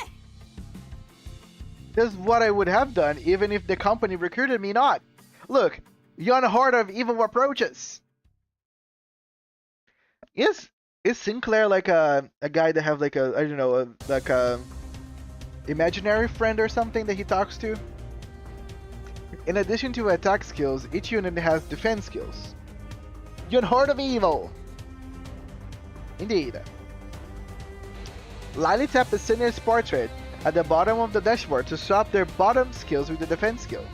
That's what I would have done even if the company recruited me not. Look, you're unheard of evil approaches. Is Sinclair like a guy that have like a, I don't know, like a imaginary friend or something that he talks to? In addition to attack skills, each unit has defense skills. You're unheard of evil. Indeed. Lightly tap the senior's portrait at the bottom of the dashboard to swap their bottom skills with the defense skill.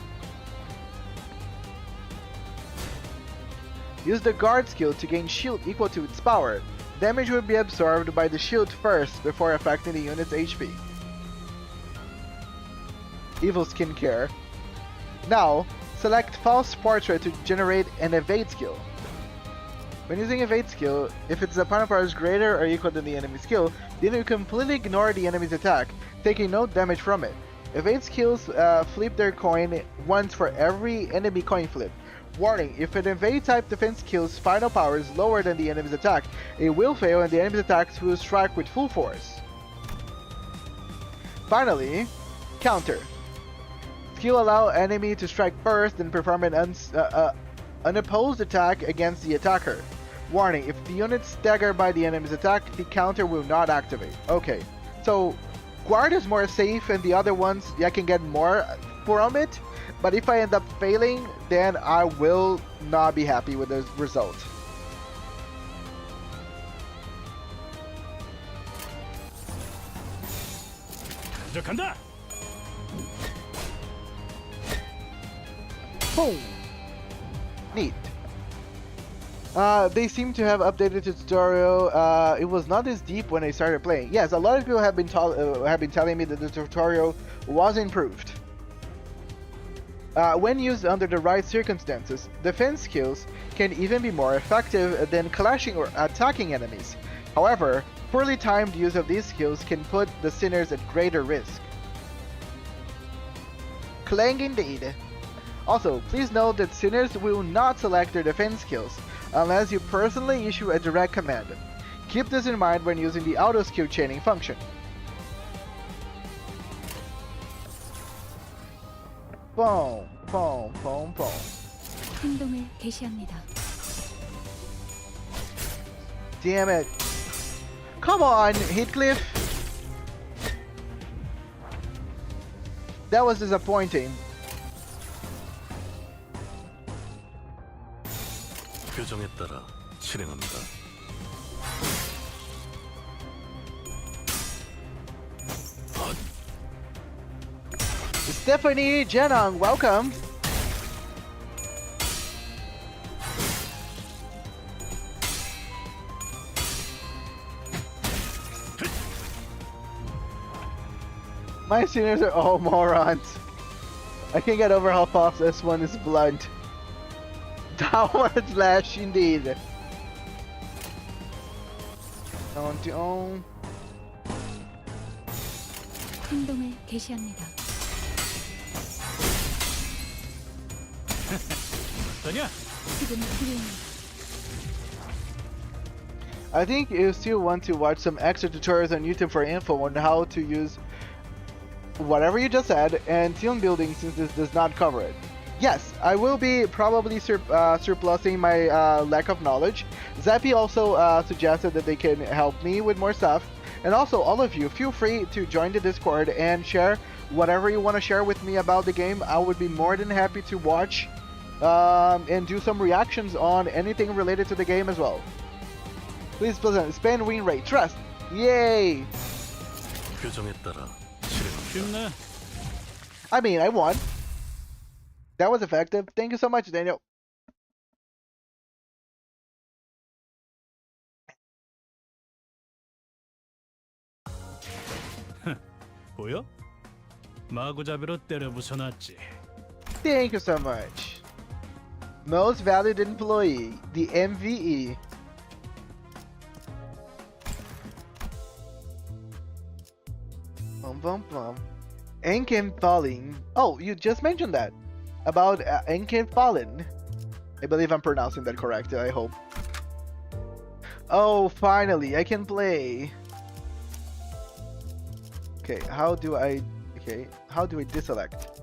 Use the guard skill to gain shield equal to its power. Damage will be absorbed by the shield first before affecting the unit's HP. Evil skincare. Now, select Faust's portrait to generate an evade skill. When using evade skill, if its opponent power is greater or equal than the enemy skill, then you completely ignore the enemy's attack, taking no damage from it. Evade skills flip their coin once for every enemy coin flip. Warning, if an evade type defense skill's final power is lower than the enemy's attack, it will fail and the enemy's attacks will strike with full force. Finally, counter. Skill allow enemy to strike first and perform an unopposed attack against the attacker. Warning, if the unit's staggered by the enemy's attack, the counter will not activate. Okay, so guard is more safe and the other ones I can get more from it, but if I end up failing, then I will not be happy with the result.
간다.
Boom! Neat. They seem to have updated the tutorial. It was not this deep when I started playing. Yes, a lot of people have been telling me that the tutorial was improved. When used under the right circumstances, defense skills can even be more effective than clashing or attacking enemies. However, poorly timed use of these skills can put the sinners at greater risk. Clang indeed. Also, please note that sinners will not select their defense skills unless you personally issue a direct command. Keep this in mind when using the auto skill chaining function. Boom, boom, boom, boom.
행동을 개시합니다.
Damn it. Come on, Heathcliff. That was disappointing.
규정에 따라 실행합니다.
Stephanie Jenong, welcome. My seniors are all morons. I can't get over how fast this one is blunt. Downward slash indeed.
행동을 개시합니다.
어떠냐?
지금 기회입니다.
I think you still want to watch some extra tutorials on YouTube for info on how to use whatever you just said and team building since this does not cover it. Yes, I will be probably surplusing my lack of knowledge. Zappy also suggested that they can help me with more stuff. And also, all of you, feel free to join the Discord and share whatever you want to share with me about the game. I would be more than happy to watch and do some reactions on anything related to the game as well. Please, spend win rate. Trust. Yay!
표정에 따라
쉽네.
I mean, I won. That was effective. Thank you so much, Daniel.
보여? 마구잡이로 때려 부숴놨지.
Thank you so much. Most valued employee, the MVE. Bum bum. Enken Falling. Oh, you just mentioned that. About Enken Fallen. I believe I'm pronouncing that correctly, I hope. Oh, finally, I can play. Okay, how do I deselect?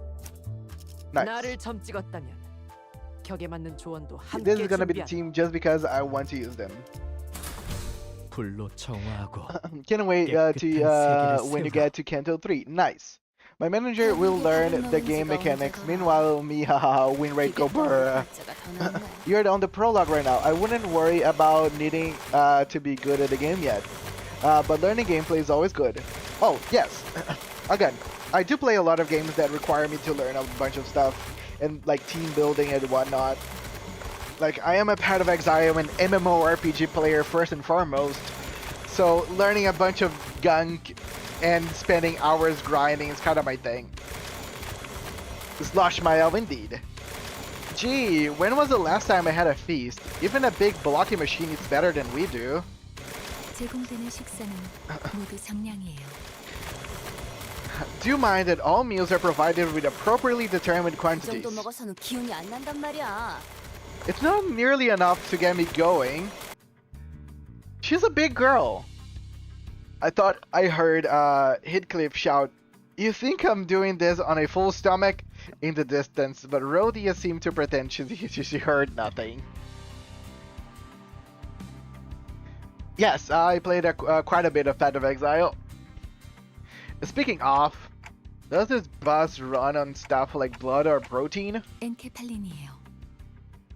Nice.
나를 점 찍었다면 격에 맞는 조언도 함께
This is gonna be the
준비하라.
team just because I want to use them.
불로 정화하고
Can't wait to when you get to Kanto 3. Nice. My manager will learn the game mechanics. Meanwhile, me, haha, win rate go brr. You're on the prologue right now. I wouldn't worry about needing to be good at the game yet. But learning gameplay is always good. Oh, yes. Again, I do play a lot of games that require me to learn a bunch of stuff and like team building and whatnot. Like, I am a Path of Exile and MMORPG player first and foremost. So learning a bunch of gunk and spending hours grinding is kind of my thing. Slosh my elf indeed. Gee, when was the last time I had a feast? Even a big blocky machine eats better than we do.
제공되는 식사는 모두 정량이에요.
Do you mind that all meals are provided with appropriately determined
그
quantities?
정도 먹어서는 기운이 안 난단 말이야.
It's not nearly enough to get me going. She's a big girl. I thought I heard Heathcliff shout, "You think I'm doing this on a full stomach?" in the distance, but Rodion seemed to pretend she heard nothing. Yes, I played quite a bit of Path of Exile. Speaking of, does this bus run on stuff like blood or protein?
엔케팔린이에요.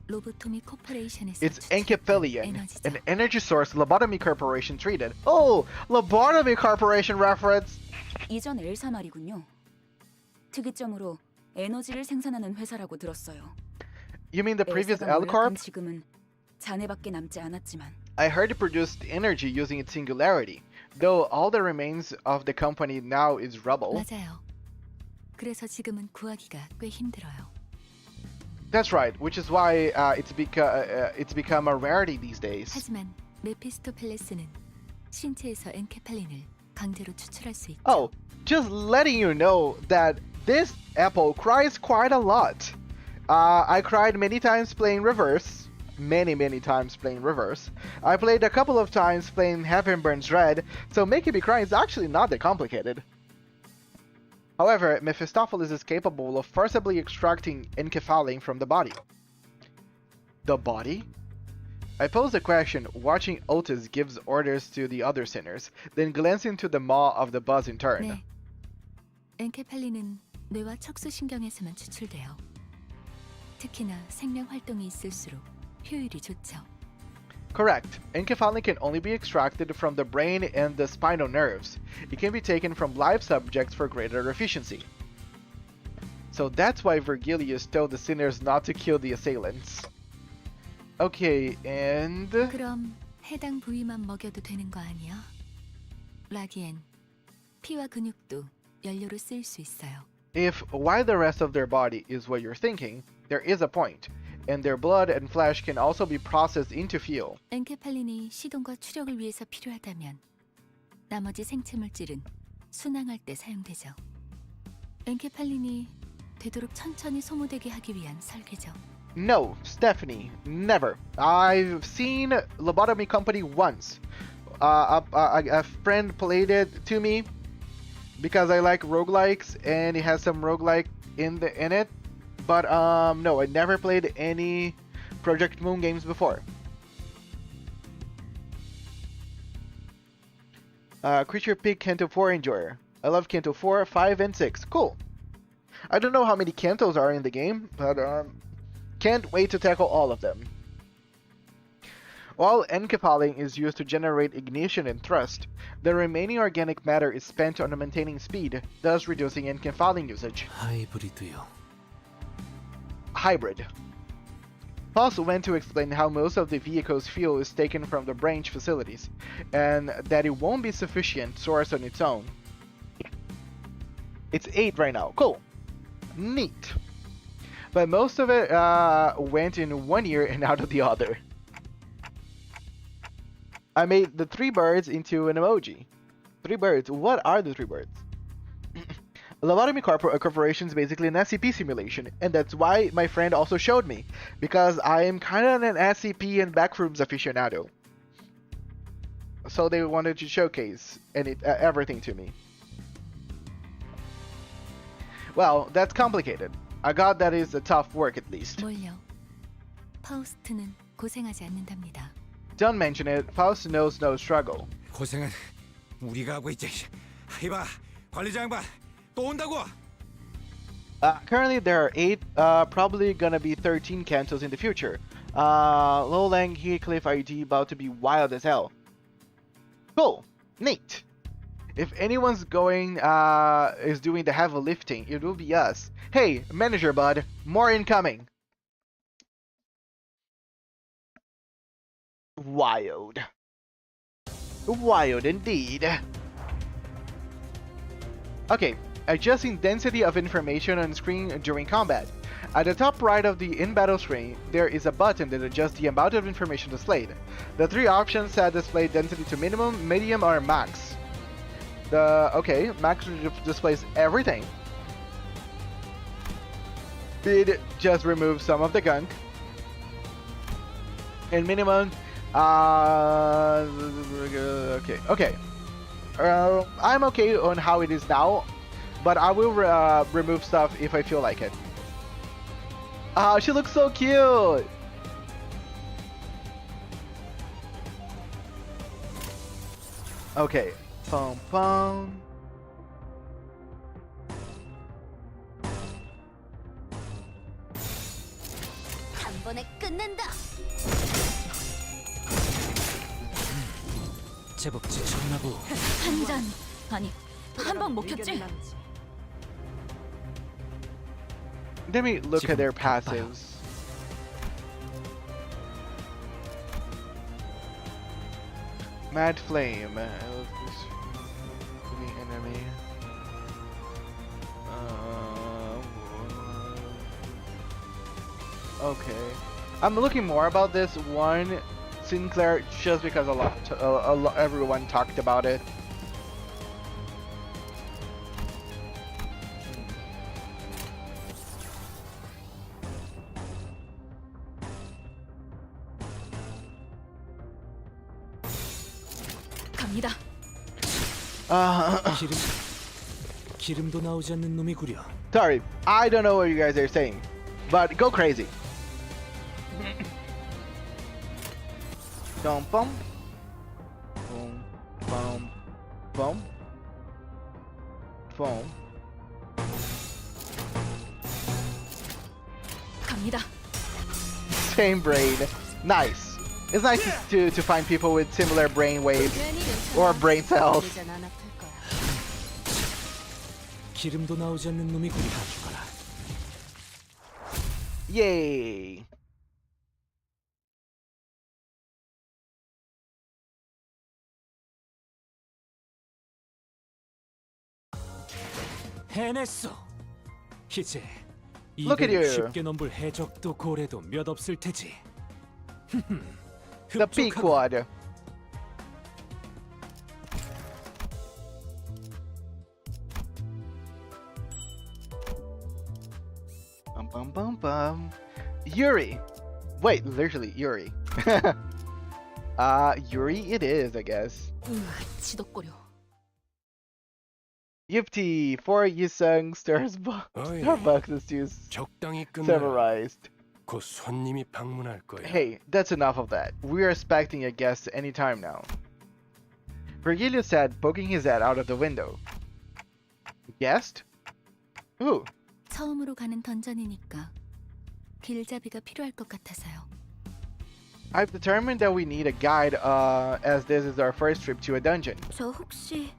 로보토미 코퍼레이션에서
It's Encephalian, an energy source Lobotomy Corporation treated. Oh, Lobotomy Corporation reference!
이전 엘사 말이군요. 특이점으로 에너지를 생산하는 회사라고 들었어요.
You mean the previous
엘사가
L Corp?
몰락한 지금은 잔해밖에 남지 않았지만
I heard it produced energy using its singularity, though all that remains of the company now is rubble.
맞아요. 그래서 지금은 구하기가 꽤 힘들어요.
That's right, which is why it's become a rarity these days.
하지만 메피스토펠레스는 신체에서 엔케팔린을 강제로 추출할 수 있죠.
Oh, just letting you know that this apple cries quite a lot. I cried many times playing reverse. Many times playing reverse. I played a couple of times playing Heaven Burns Red, so making me cry is actually not that complicated. However, Mephistopheles is capable of forcibly extracting enkephalin from the body. The body? I pose the question, watching Outis gives orders to the other sinners, then glancing to the maw of the buzz in turn.
네. 엔케팔린은 뇌와 척수신경에서만 추출돼요. 특히나 생명 활동이 있을수록 효율이 좋죠.
Correct. Enkephalin can only be extracted from the brain and the spinal nerves. It can be taken from live subjects for greater efficiency. So that's why Virgilius told the sinners not to kill the assailants. Okay, and...
그럼 해당 부위만 먹여도 되는 거 아니야? 라기엔 피와 근육도 연료로 쓰일 수 있어요.
If why the rest of their body is what you're thinking, there is a point. And their blood and flesh can also be processed into fuel.
엔케팔린이 시동과 추력을 위해서 필요하다면 나머지 생체 물질은 순항할 때 사용되죠. 엔케팔린이 되도록 천천히 소모되게 하기 위한 설계죠.
No, Stephanie, never. I've seen Lobotomy Company once. A friend played it to me because I like roguelikes and it has some roguelike in it. But no, I never played any Project Moon games before. Creature Pick Kanto 4 Enjoyer. I love Kanto 4, 5, and 6. Cool. I don't know how many Kantos are in the game, but can't wait to tackle all of them. While encephalining is used to generate ignition and thrust, the remaining organic matter is spent on maintaining speed, thus reducing encephalining usage. Hybrid. Faust went to explain how most of the vehicle's fuel is taken from the branch facilities, and that it won't be sufficient source on its own. It's 8 right now. Cool. Neat. But most of it went in one ear and out of the other. I made the 3 birds into an emoji. 3 birds. What are the 3 birds? Lobotomy Corporation is basically an SCP simulation, and that's why my friend also showed me, because I am kind of an SCP and backrooms aficionado. So they wanted to showcase everything to me. Well, that's complicated. I got that is a tough work at least.
뭘요? 파우스트는 고생하지 않는답니다.
Don't mention it. Faust knows no struggle.
고생은 우리가 하고 있지. 이봐, 관리자 양반. 또 온다고.
Currently there are 8, probably gonna be 13 Kantos in the future. Lowlang Heathcliff ID about to be wild as hell. Cool. Neat. If anyone's is doing the heavy lifting, it will be us. Hey, manager bud, more incoming. Wild. Wild indeed. Okay, adjusting density of information on screen during combat. At the top right of the in-battle screen, there is a button that adjusts the amount of information displayed. The 3 options set display density to minimum, medium, or max. Max displays everything. Speed just removes some of the gunk. And minimum, okay. I'm okay on how it is now, but I will remove stuff if I feel like it. She looks so cute! Okay. Pum pum.
한 번에 끝낸다.
제법 지쳤나 보.
한 잔. 아니, 한 방 먹혔지?
Let me look at their passives. Mad Flame. Enemy. Okay. I'm looking more about this one, Sinclair, just because everyone talked about it.
갑니다.
기름도 나오지 않는 놈이구려.
Sorry, I don't know what you guys are saying, but go crazy. Dum bum, boom, bum, bum, boom.
갑니다.
Same brain, nice. It's nice to find people with similar brain waves or brain cells.
기름도 나오지 않는 놈이구려.
Yay!
해냈어. 이제
Look at you.
쉽게 넘볼 해적도 고래도 몇 없을 테지.
The Pequod. bum bum. Yuri. Wait, literally Yuri. Yuri it is, I guess.
지덕거려.
Yipty for Yusung Starbucks is too
적당히 끝내라.
summarized.
곧 손님이 방문할 거야.
Hey, that's enough of that. We are expecting a guest any time now. Virgilio said, poking his head out of the window. Guest? Who?
처음으로 가는 던전이니까 길잡이가 필요할 것 같아서요.
I've determined that we need a guide as this is our first trip to a dungeon.
저 혹시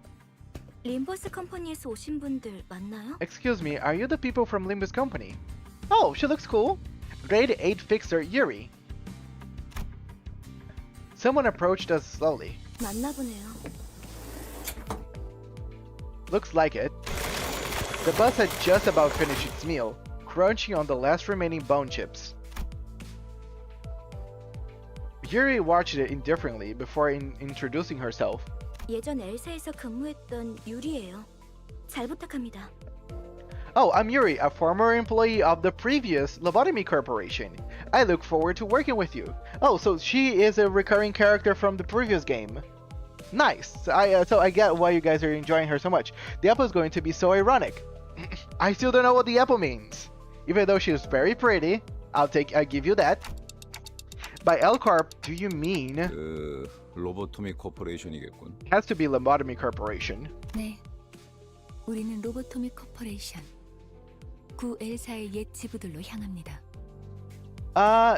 림버스 컴퍼니에서 오신 분들 맞나요?
Excuse me, are you the people from Limbus Company? Oh, she looks cool. Grade 8 fixer Yuri. Someone approached us slowly.
맞나 보네요.
Looks like it. The bus had just about finished its meal, crunching on the last remaining bone chips. Yuri watched it indifferently before introducing herself.
예전 엘사에서 근무했던 유리예요. 잘 부탁합니다.
Oh, I'm Yuri, a former employee of the previous Lobotomy Corporation. I look forward to working with you. Oh, so she is a recurring character from the previous game. Nice. So I get why you guys are enjoying her so much. The apple is going to be so ironic. I still don't know what the apple means. Even though she is very pretty, I give you that. By L Corp, do you mean?
로보토미 코퍼레이션이겠군.
Has to be Lobotomy Corporation.
네, 우리는 로보토미 코퍼레이션. 구 엘사의 옛 지부들로 향합니다.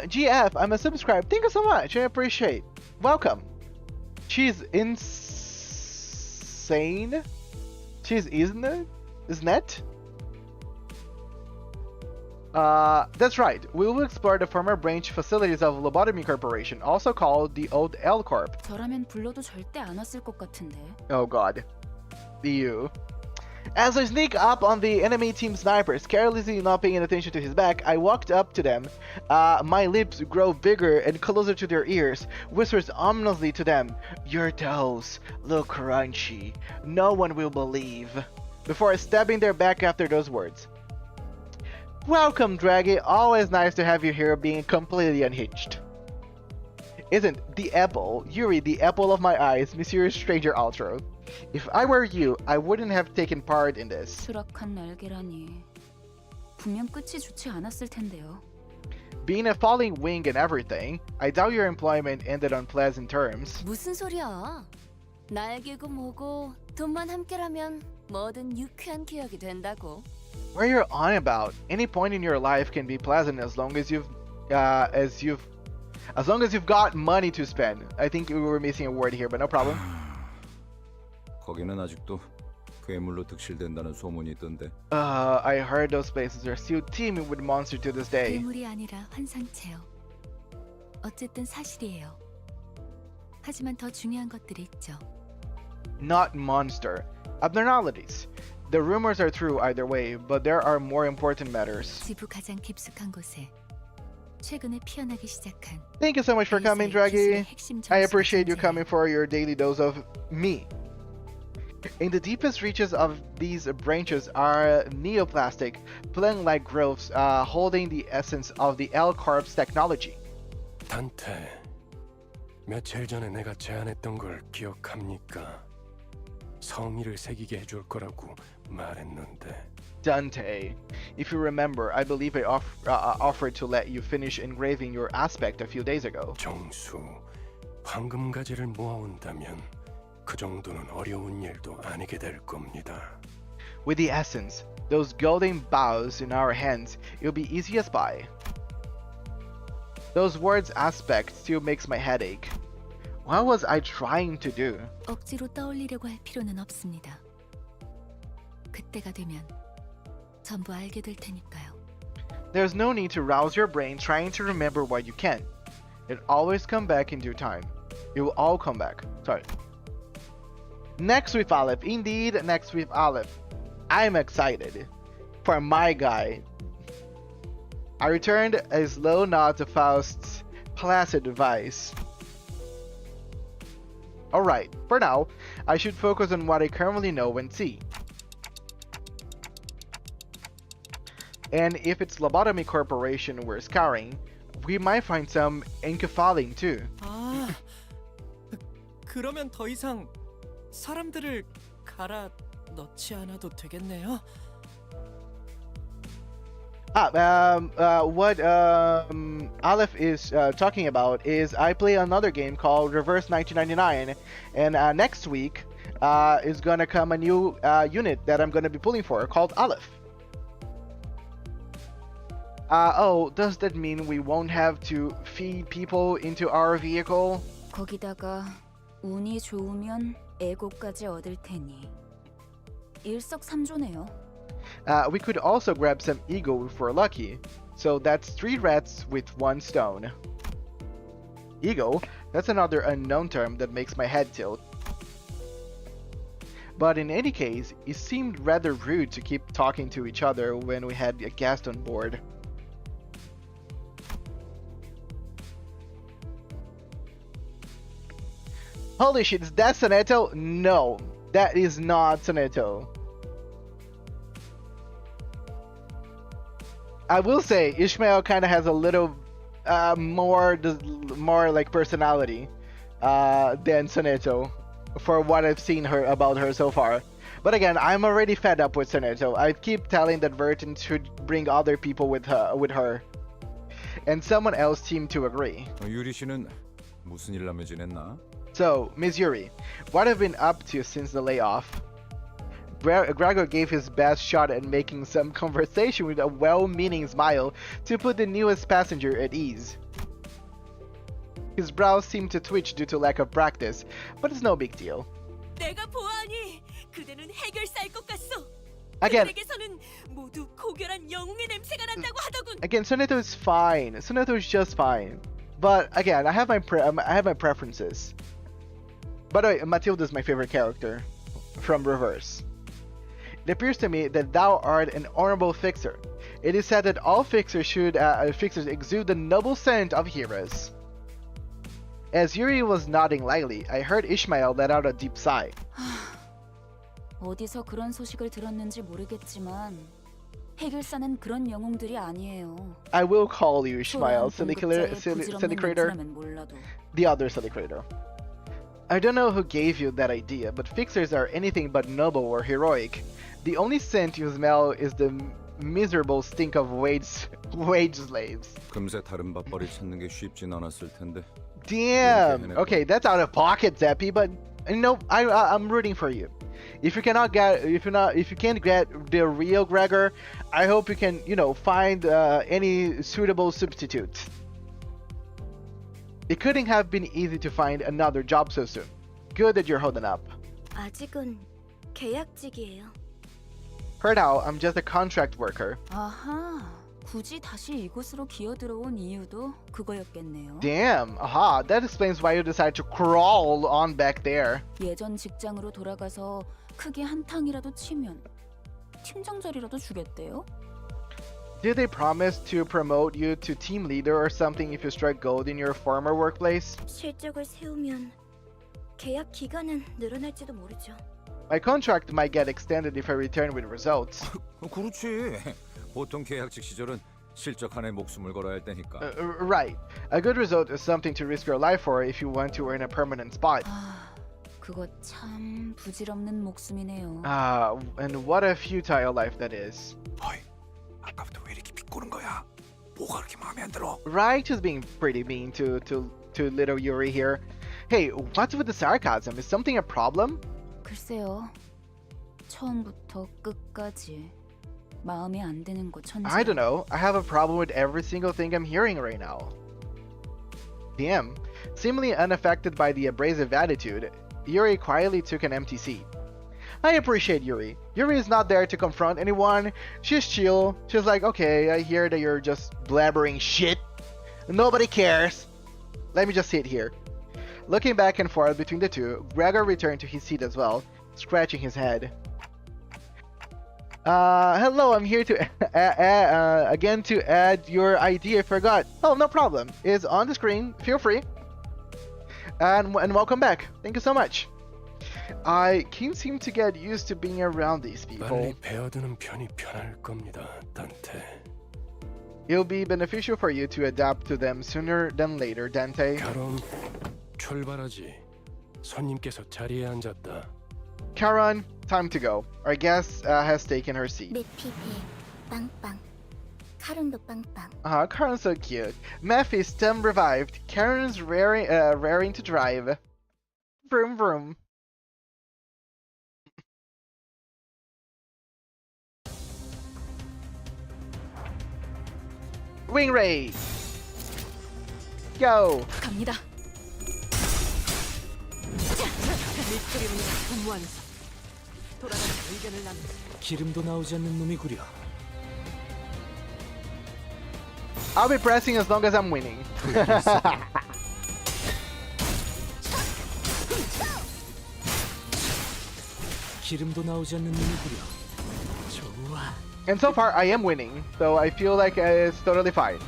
GF, I'm a subscribe. Thank you so much. I appreciate. Welcome. She's insane. Isn't it? That's right. We will explore the former branch facilities of Lobotomy Corporation, also called the Old L Corp.
저라면 불러도 절대 안 왔을 것 같은데.
Oh god. You. As I sneak up on the enemy team snipers, carelessly not paying attention to his back, I walked up to them. My lips grow bigger and closer to their ears, whispers ominously to them, "Your toes look crunchy. No one will believe." Before stabbing their back after those words. Welcome, Draggy. Always nice to have you here being completely unhinged. Isn't the apple, Yuri, the apple of my eyes, Monsieur Stranger Ultra? If I were you, I wouldn't have taken part in this.
수락한 날개라니. 분명 끝이 좋지 않았을 텐데요.
Being a falling wing and everything, I doubt your employment ended on pleasant terms.
무슨 소리야? 날개고 뭐고 돈만 함께라면 뭐든 유쾌한 기억이 된다고.
What you're on about? Any point in your life can be pleasant as long as you've got money to spend. I think we were missing a word here, but no problem.
거기는 아직도 괴물로 득실된다는 소문이 있던데.
I heard those places are still teeming with monsters to this day.
괴물이 아니라 환상체요. 어쨌든 사실이에요. 하지만 더 중요한 것들이 있죠.
Not monster. Abnormalities. The rumors are true either way, but there are more important matters.
지부 가장 깊숙한 곳에 최근에 피어나기 시작한.
Thank you so much for coming, Draggy. I appreciate you coming for your daily dose of me. In the deepest reaches of these branches are neoplastic, plant-like growths holding the essence of the L-Corp's technology.
단테, 며칠 전에 내가 제안했던 걸 기억합니까? 성의를 새기게 해줄 거라고 말했는데.
Dante, if you remember, I believe I offered to let you finish engraving your aspect a few days ago.
정수, 황금 가지를 모아온다면 그 정도는 어려운 일도 아니게 될 겁니다.
With the essence, those golden boughs in our hands, it'll be easy as pie. Those words aspect still makes my head ache. What was I trying to do?
억지로 떠올리려고 할 필요는 없습니다. 그때가 되면 전부 알게 될 테니까요.
There's no need to rouse your brain trying to remember what you can. It always come back in due time. It will all come back. Sorry. Next with Aleph. Indeed, next with Aleph. I'm excited. For my guy. I returned a slow nod to Faust's placid advice. Alright, for now, I should focus on what I currently know and see. And if it's lobotomy corporation we're scouring, we might find some encephaling too.
아, 그러면 더 이상 사람들을 갈아 넣지 않아도 되겠네요.
What Aleph is talking about is I play another game called Reverse 1999, and next week is gonna come a new unit that I'm gonna be pulling for called Aleph. Oh, does that mean we won't have to feed people into our vehicle?
거기다가 운이 좋으면 에고까지 얻을 테니 일석삼조네요.
We could also grab some ego if we're lucky. So that's 3 rats with 1 stone. Ego? That's another unknown term that makes my head tilt. But in any case, it seemed rather rude to keep talking to each other when we had a guest on board. Holy shit, is that Soneto? No, that is not Soneto. I will say Ishmael kind of has a little more like personality than Soneto for what I've seen about her so far. But again, I'm already fed up with Soneto. I keep telling that Verton should bring other people with her. And someone else seemed to agree.
유리 씨는 무슨 일 하며 지냈나?
So, Ms. Yuri, what have you been up to since the layoff? Gregor gave his best shot at making some conversation with a well-meaning smile to put the newest passenger at ease. His brows seemed to twitch due to lack of practice, but it's no big deal.
내가 보아하니 그대는 해결사일 것 같소.
Again,
그들에게서는 모두 고결한 영웅의 냄새가 난다고 하더군.
again, Soneto is fine. Soneto is just fine. But again, I have my preferences. By the way, Matilda is my favorite character from Reverse. It appears to me that thou art an honorable fixer. It is said that all fixers exude the noble scent of heroes. As Yuri was nodding lightly, I heard Ishmael let out a deep sigh.
어디서 그런 소식을 들었는지 모르겠지만 해결사는 그런 영웅들이 아니에요.
I will call you Ishmael, silly creator. The other silly creator. I don't know who gave you that idea, but fixers are anything but noble or heroic. The only scent you smell is the miserable stink of wage slaves.
금세 다른 밥벌이 찾는 게 쉽진 않았을 텐데.
Damn. Okay, that's out of pocket, Zeppy. But you know, I'm rooting for you. If you can't get the real Gregor, I hope you can, find any suitable substitute. It couldn't have been easy to find another job so soon. Good that you're holding up.
아직은 계약직이에요.
Heard how I'm just a contract worker.
아하, 굳이 다시 이곳으로 기어들어온 이유도 그거였겠네요.
Damn, aha, that explains why you decided to crawl on back there.
예전 직장으로 돌아가서 크게 한탕이라도 치면 팀장 자리라도 주겠대요?
Did they promise to promote you to team leader or something if you strike gold in your former workplace?
실적을 세우면 계약 기간은 늘어날지도 모르죠.
My contract might get extended if I return with results.
그렇지. 보통 계약직 시절은 실적 하나에 목숨을 걸어야 할 때니까.
Right. A good result is something to risk your life for if you want to earn a permanent spot.
그거 참 부질없는 목숨이네요.
And what a futile life that is.
어이, 아까부터 왜 이렇게 비꼬는 거야? 뭐가 그렇게 마음에 안 들어?
Right, just being pretty mean to little Yuri here. Hey, what's with the sarcasm? Is something a problem?
글쎄요. 처음부터 끝까지 마음에 안 드는 거 천지.
I don't know. I have a problem with every single thing I'm hearing right now. Damn. Seemingly unaffected by the abrasive attitude, Yuri quietly took an empty seat. I appreciate Yuri. Yuri is not there to confront anyone. She's chill. She's like, okay, I hear that you're just blabbering shit. Nobody cares. Let me just sit here. Looking back and forth between the two, Gregor returned to his seat as well, scratching his head. Hello, I'm here to again to add your ID I forgot. Oh, no problem. It's on the screen. Feel free. And welcome back. Thank you so much. I can't seem to get used to being around these people.
빨리 배워두는 편이 편할 겁니다, 단테.
It'll be beneficial for you to adapt to them sooner than later, Dante.
가론, 출발하지. 손님께서 자리에 앉았다.
Charon, time to go. Our guest has taken her seat.
메피페 빵빵. 카론도 빵빵.
Charon's so cute. Mephi's stem revived. Charon's raring to drive. Vroom vroom. Wing raid. Go.
갑니다.
미끄림은 분완성. 돌아가는 의견을 나누.
기름도 나오지 않는 놈이구려.
I'll be pressing as long as I'm winning.
기름도 나오지 않는 놈이구려. 좋아.
And so far, I am winning, so I feel like it's totally fine.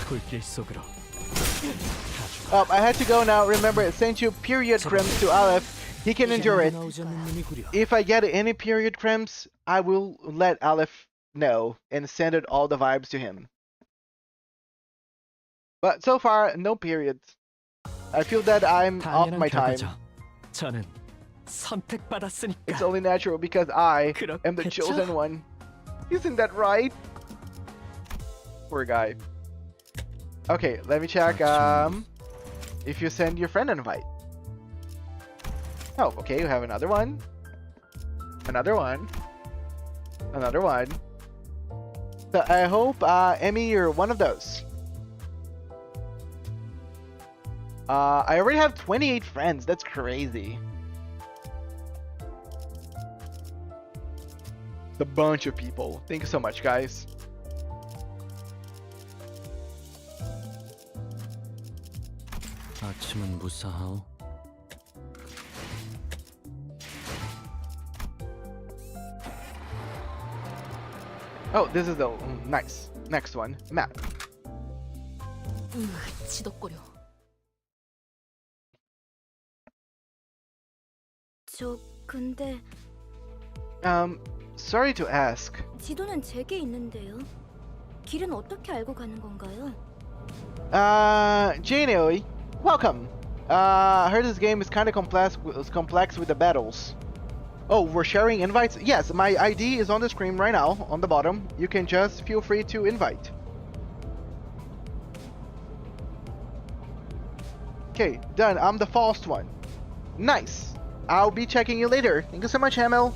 불길 속으로.
I had to go now. Remember, it sent you period cramps to Aleph. He can endure it. If I get any period cramps, I will let Aleph know and send it all the vibes to him. But so far, no periods. I feel that I'm off my time.
저는 선택받았으니까.
It's only natural because I am the chosen one. Isn't that right? Poor guy. Okay, let me check if you send your friend an invite. Oh, okay, you have another one. Another one. Another one. So I hope, Emmy, you're one of those. I already have 28 friends. That's crazy. A bunch of people. Thank you so much, guys.
아침은 무사하오.
Oh, this is the nice. Next one, map.
지독거려.
저 근데
Sorry to ask.
지도는 제게 있는데요. 길은 어떻게 알고 가는 건가요?
Janoi, welcome. I heard this game is kind of complex with the battles. Oh, we're sharing invites? Yes, my ID is on the screen right now, on the bottom. You can just feel free to invite. Okay, done. I'm the Faust one. Nice. I'll be checking you later. Thank you so much, Hamel.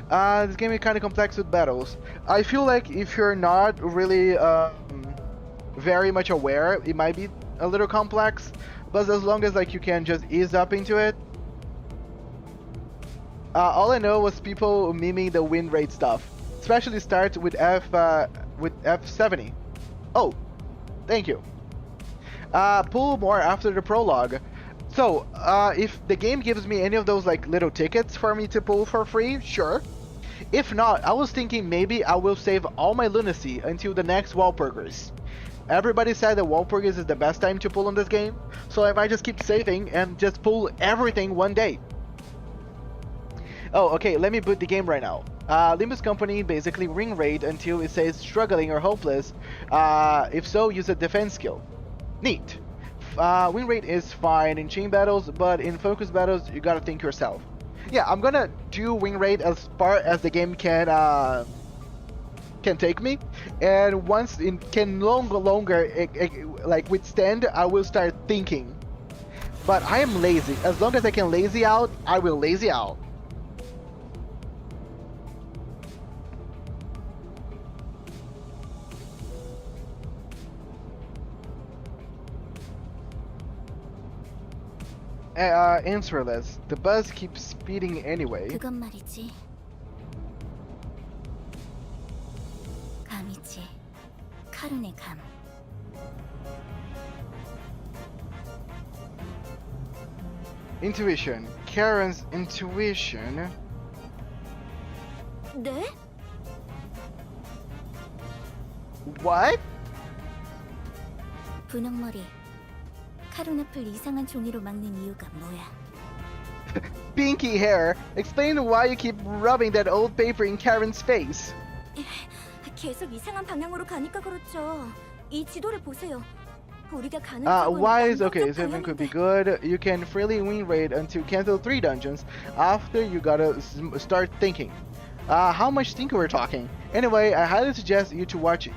This game is kind of complex with battles. I feel like if you're not really very much aware, it might be a little complex. But as long as like you can just ease up into it. All I know was people memeing the win rate stuff. Especially start with F70. Oh, thank you. Pull more after the prologue. So, if the game gives me any of those like little tickets for me to pull for free, sure. If not, I was thinking maybe I will save all my lunacy until the next Walpurgis. Everybody said that Walpurgis is the best time to pull on this game, so I might just keep saving and just pull everything one day. Oh, okay, let me boot the game right now. Limbus Company basically ring raid until it says struggling or hopeless. If so, use a defense skill. Neat. Win rate is fine in chain battles, but in focus battles, you gotta think yourself. Yeah, I'm gonna do win rate as far as the game can take me, and once it can longer like withstand, I will start thinking. But I am lazy. As long as I can lazy out, I will lazy out. Answerless. The bus keeps speeding anyway.
그건 말이지. 감이지. 카룬의 감.
Intuition. Karen's intuition.
네?
What?
분홍머리. 카룬 앞을 이상한 종이로 막는 이유가 뭐야?
Pinky hair. Explain why you keep rubbing that old paper in Karen's face.
계속 이상한 방향으로 가니까 그렇죠. 이 지도를 보세요. 우리가 가는
wise, okay, 7 could be good. You can freely win raid until cancel 3 dungeons. After you gotta start thinking. How much think we're talking? Anyway, I highly suggest you to watch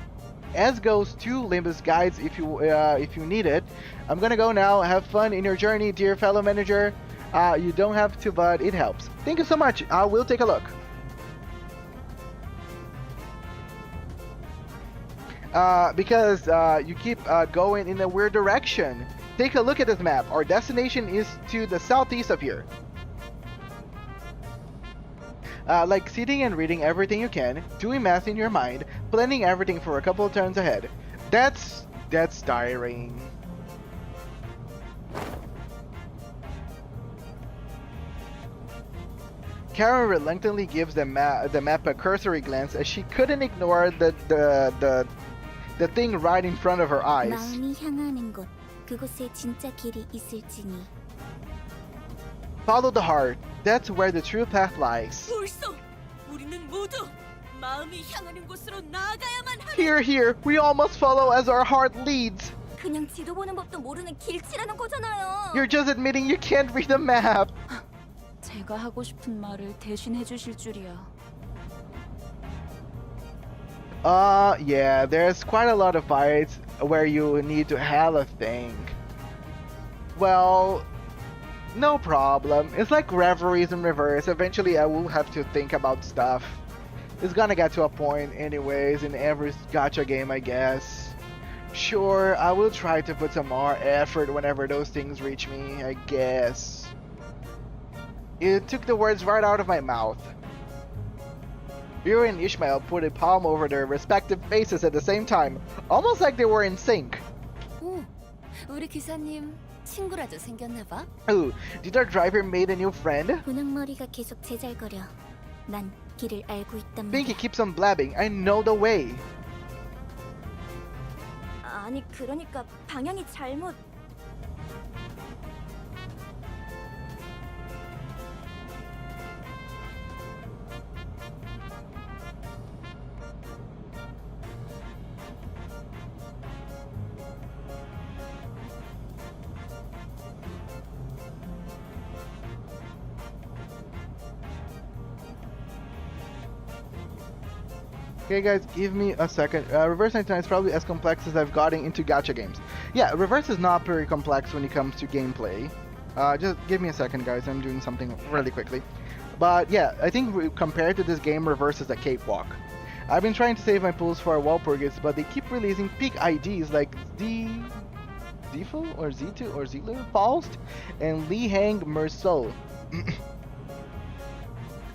as goes 2 Limbus guides if you need it. I'm gonna go now. Have fun in your journey, dear fellow manager. You don't have to, but it helps. Thank you so much. I will take a look. Because you keep going in a weird direction. Take a look at this map. Our destination is to the southeast of here. Like sitting and reading everything you can, doing math in your mind, planning everything for a couple of turns ahead. That's tiring. Karen reluctantly gives the map a cursory glance as she couldn't ignore the thing right in front of her eyes.
마음이 향하는 곳, 그곳에 진짜 길이 있을지니.
Follow the heart. That's where the true path lies.
벌써 우리는 모두 마음이 향하는 곳으로 나아가야만 하는.
Here. We all must follow as our heart leads.
그냥 지도 보는 법도 모르는 길치라는 거잖아요.
You're just admitting you can't read the map.
제가 하고 싶은 말을 대신 해주실 줄이야.
Yeah, there's quite a lot of fights where you need to hella think. Well, no problem. It's like reveries in reverse. Eventually I will have to think about stuff. It's gonna get to a point anyways in every gacha game, I guess. Sure, I will try to put some more effort whenever those things reach me, I guess. It took the words right out of my mouth. Ryo and Ishmael put a palm over their respective faces at the same time, almost like they were in sync.
오, 우리 기사님 친구라도 생겼나 봐.
Ooh, did our driver made a new friend?
분홍머리가 계속 제잘거려. 난 길을 알고 있단
Pinky
말이야.
keeps on blabbing. I know the way.
아니 그러니까 방향이 잘못.
Okay guys, give me a second. Reverse 99 is probably as complex as I've gotten into gacha games. Yeah, Reverse is not very complex when it comes to gameplay. Just give me a second guys, I'm doing something really quickly. But yeah, I think compared to this game, Reverse is a cakewalk. I've been trying to save my pools for Walpurgis, but they keep releasing peak IDs like Zful or Z2 or Zilu, Faust, and Li Hang Meursault.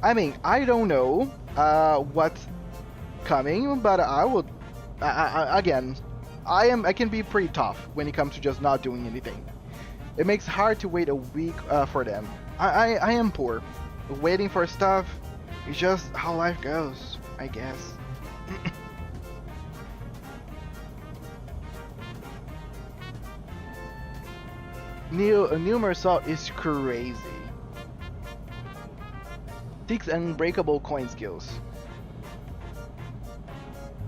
I mean, I don't know what's coming, but I would again I can be pretty tough when it comes to just not doing anything. It makes it hard to wait a week for them. I am poor. Waiting for stuff is just how life goes, I guess. New Meursault is crazy. 6 unbreakable coin skills.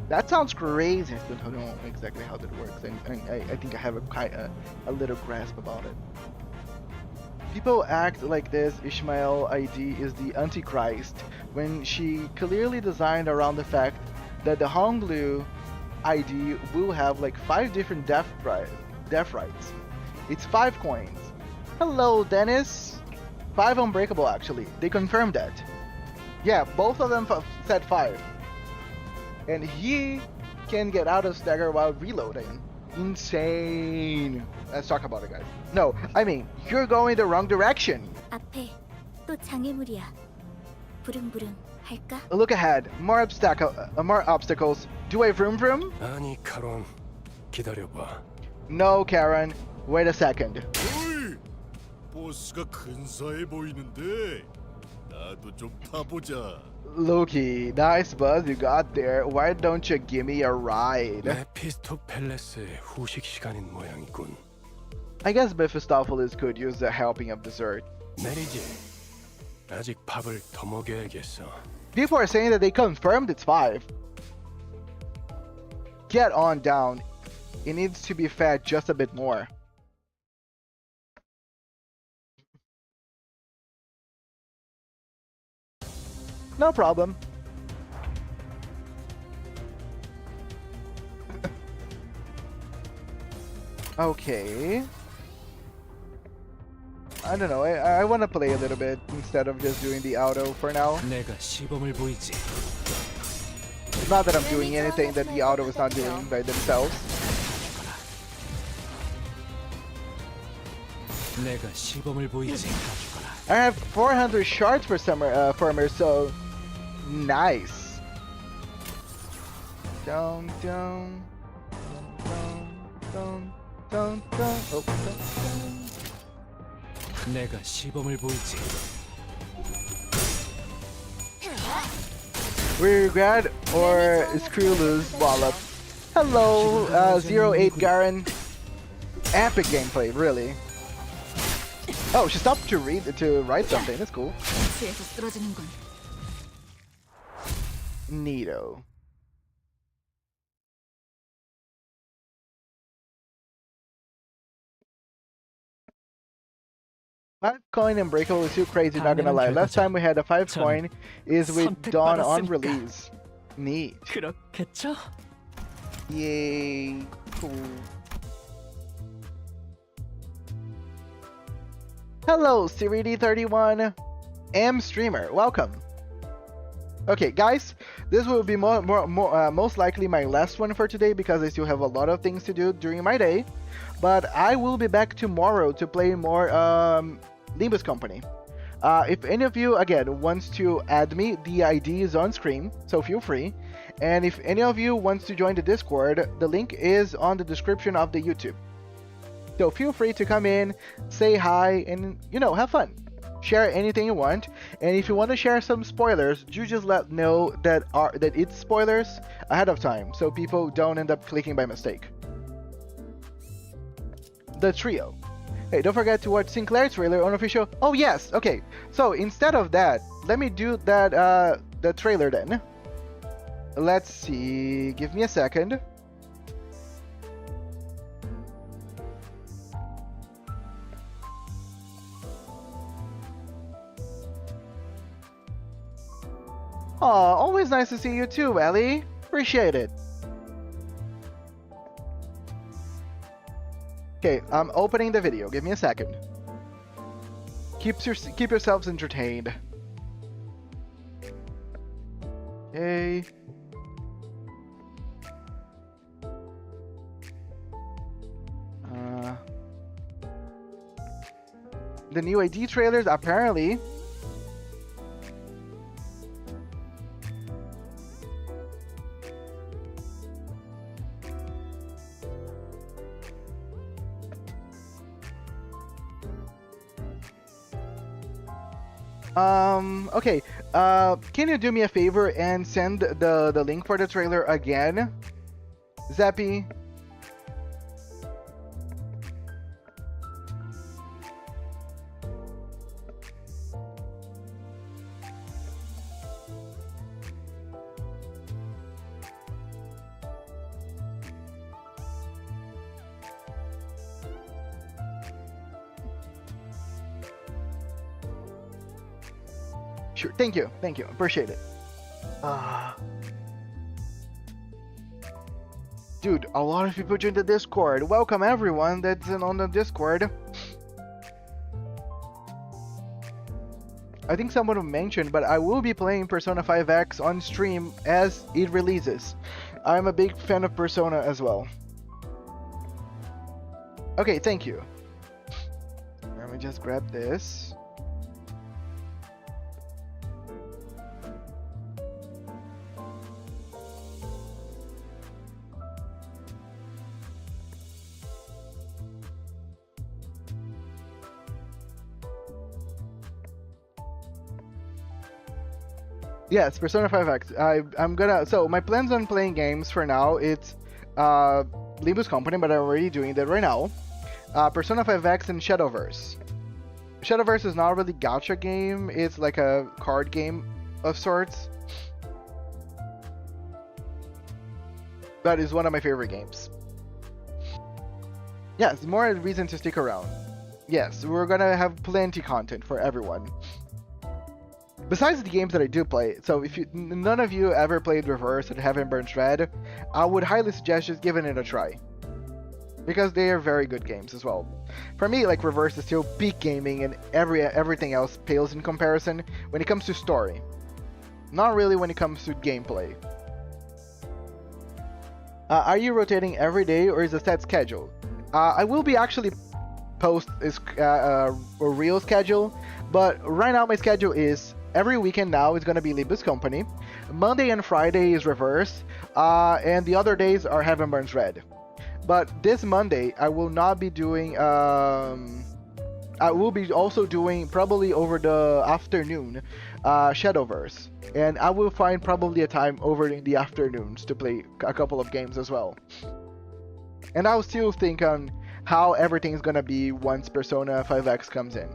That sounds crazy. I still don't know exactly how that works, and I think I have a little grasp about it. People act like this Ishmael ID is the Antichrist, when she clearly designed around the fact that the Honglu ID will have like 5 different death rights. It's 5 coins. Hello, Dennis. 5 unbreakable actually. They confirmed that. Yeah, both of them said 5. And he can get out of stagger while reloading. Insane. Let's talk about it, guys. No, I mean, you're going the wrong direction.
앞에 또 장애물이야. 부릉부릉 할까?
Look ahead. More obstacles. Do I vroom vroom?
아니 카론, 기다려봐.
No, Karen. Wait a second.
어이, 보스가 근사해 보이는데 나도 좀 타보자.
Loki, nice buzz you got there. Why don't you give me a ride?
메피스토펠레스의 후식 시간인 모양이군.
I guess Mephistopheles could use the helping of dessert.
내리지. 아직 밥을 더 먹여야겠어.
People are saying that they confirmed it's 5. get on down. It needs to be fed just a bit more. No problem. Okay. I don't know. I want to play a little bit instead of just doing the auto for now. It's not that I'm doing anything that the auto is not doing by themselves. I have 400 shards for Meursault, so nice. Down, down, down, down, down, down. Oh, down.
내가 시범을 보이지.
Regret or screw loose wallop. Hello, 08 Garen. Epic gameplay, really. Oh, she stopped to write something. That's cool. Neato. Five coin and breakable is too crazy, not gonna lie. Last time we had a 5 coin is with Dawn on release. Neat.
그렇겠죠?
Yay. Cool. Hello, Siridi31 M streamer. Welcome. Okay, guys, this will be most likely my last one for today because I still have a lot of things to do during my day. But I will be back tomorrow to play more Limbus Company. If any of you, again, wants to add me, the ID is on screen, so feel free. And if any of you wants to join the Discord, the link is on the description of the YouTube. So feel free to come in, say hi, and, you know, have fun. Share anything you want. And if you want to share some spoilers, you just let know that it's spoilers ahead of time, so people don't end up clicking by mistake. The trio. Hey, don't forget to watch Sinclair trailer on official. Oh yes, okay. So instead of that, let me do that the trailer then. Let's see. Give me a second. Aw, always nice to see you too, Ellie. Appreciate it. Okay, I'm opening the video. Give me a second. Keep yourselves entertained. Okay. The new ID trailers apparently. Okay, can you do me a favor and send the link for the trailer again? Zappy? Sure, thank you, appreciate it. Dude, a lot of people joined the Discord. Welcome everyone that's on the Discord. I think someone mentioned, but I will be playing Persona 5X on stream as it releases. I'm a big fan of Persona as well. Okay, thank you. Let me just grab this. Yes, Persona 5X. I'm gonna. So my plans on playing games for now, it's Limbus Company, but I'm already doing that right now. Persona 5X and Shadowverse. Shadowverse is not really a gacha game. It's like a card game of sorts. but it's one of my favorite games. Yes, more reason to stick around. Yes, we're gonna have plenty content for everyone. Besides the games that I do play, so if none of you ever played Reverse and Heaven Burns Red, I would highly suggest just giving it a try. Because they are very good games as well. For me, like, Reverse is still peak gaming and everything else pales in comparison when it comes to story. Not really when it comes to gameplay. Are you rotating every day or is it a set schedule? I will be actually post a real schedule, but right now my schedule is every weekend now is going to be Limbus Company. Monday and Friday is Reverse, and the other days are Heaven Burns Red. But this Monday, I will not be doing, I will be also doing, probably over the afternoon, Shadowverse. And I will find probably a time over in the afternoons to play a couple of games as well. And I'll still think on how everything's gonna be once Persona 5X comes in.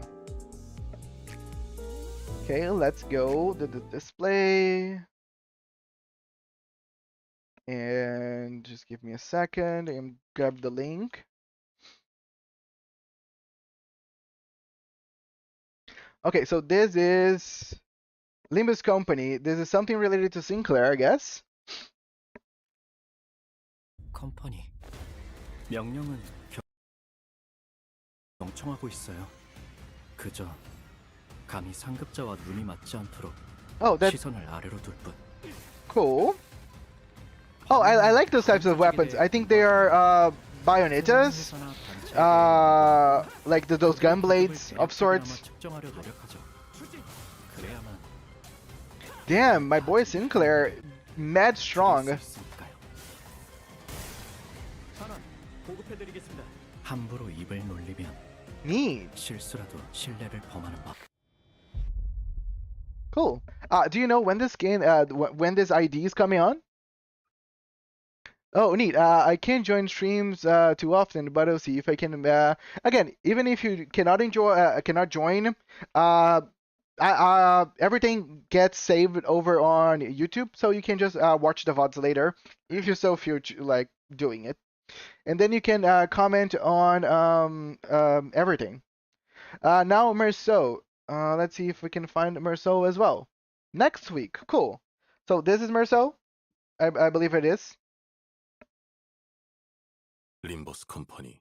Okay, let's go to the display. And just give me a second and grab the link. Okay, so this is Limbus Company. This is something related to Sinclair, I guess.
컴퍼니. 명령은 경청하고 있어요. 그저 감히 상급자와 눈이 맞지 않도록 시선을 아래로 둘 뿐.
Cool. Oh, I like those types of weapons. I think they are bayonetas, like those gun blades of sorts. Damn, my boy Sinclair, mad strong.
함부로 입을 놀리면
Neat.
실수라도 신뢰를 범하는 법.
Cool. Do you know when this game, when this ID is coming on? Oh, neat. I can't join streams too often, but I'll see if I can. Again, even if you cannot join, everything gets saved over on YouTube, so you can just watch the VODs later if you so feel like doing it, and then you can comment on everything. Now Meursault. Let's see if we can find Meursault as well. Next week. Cool. So this is Meursault. I believe it is.
림버스 컴퍼니.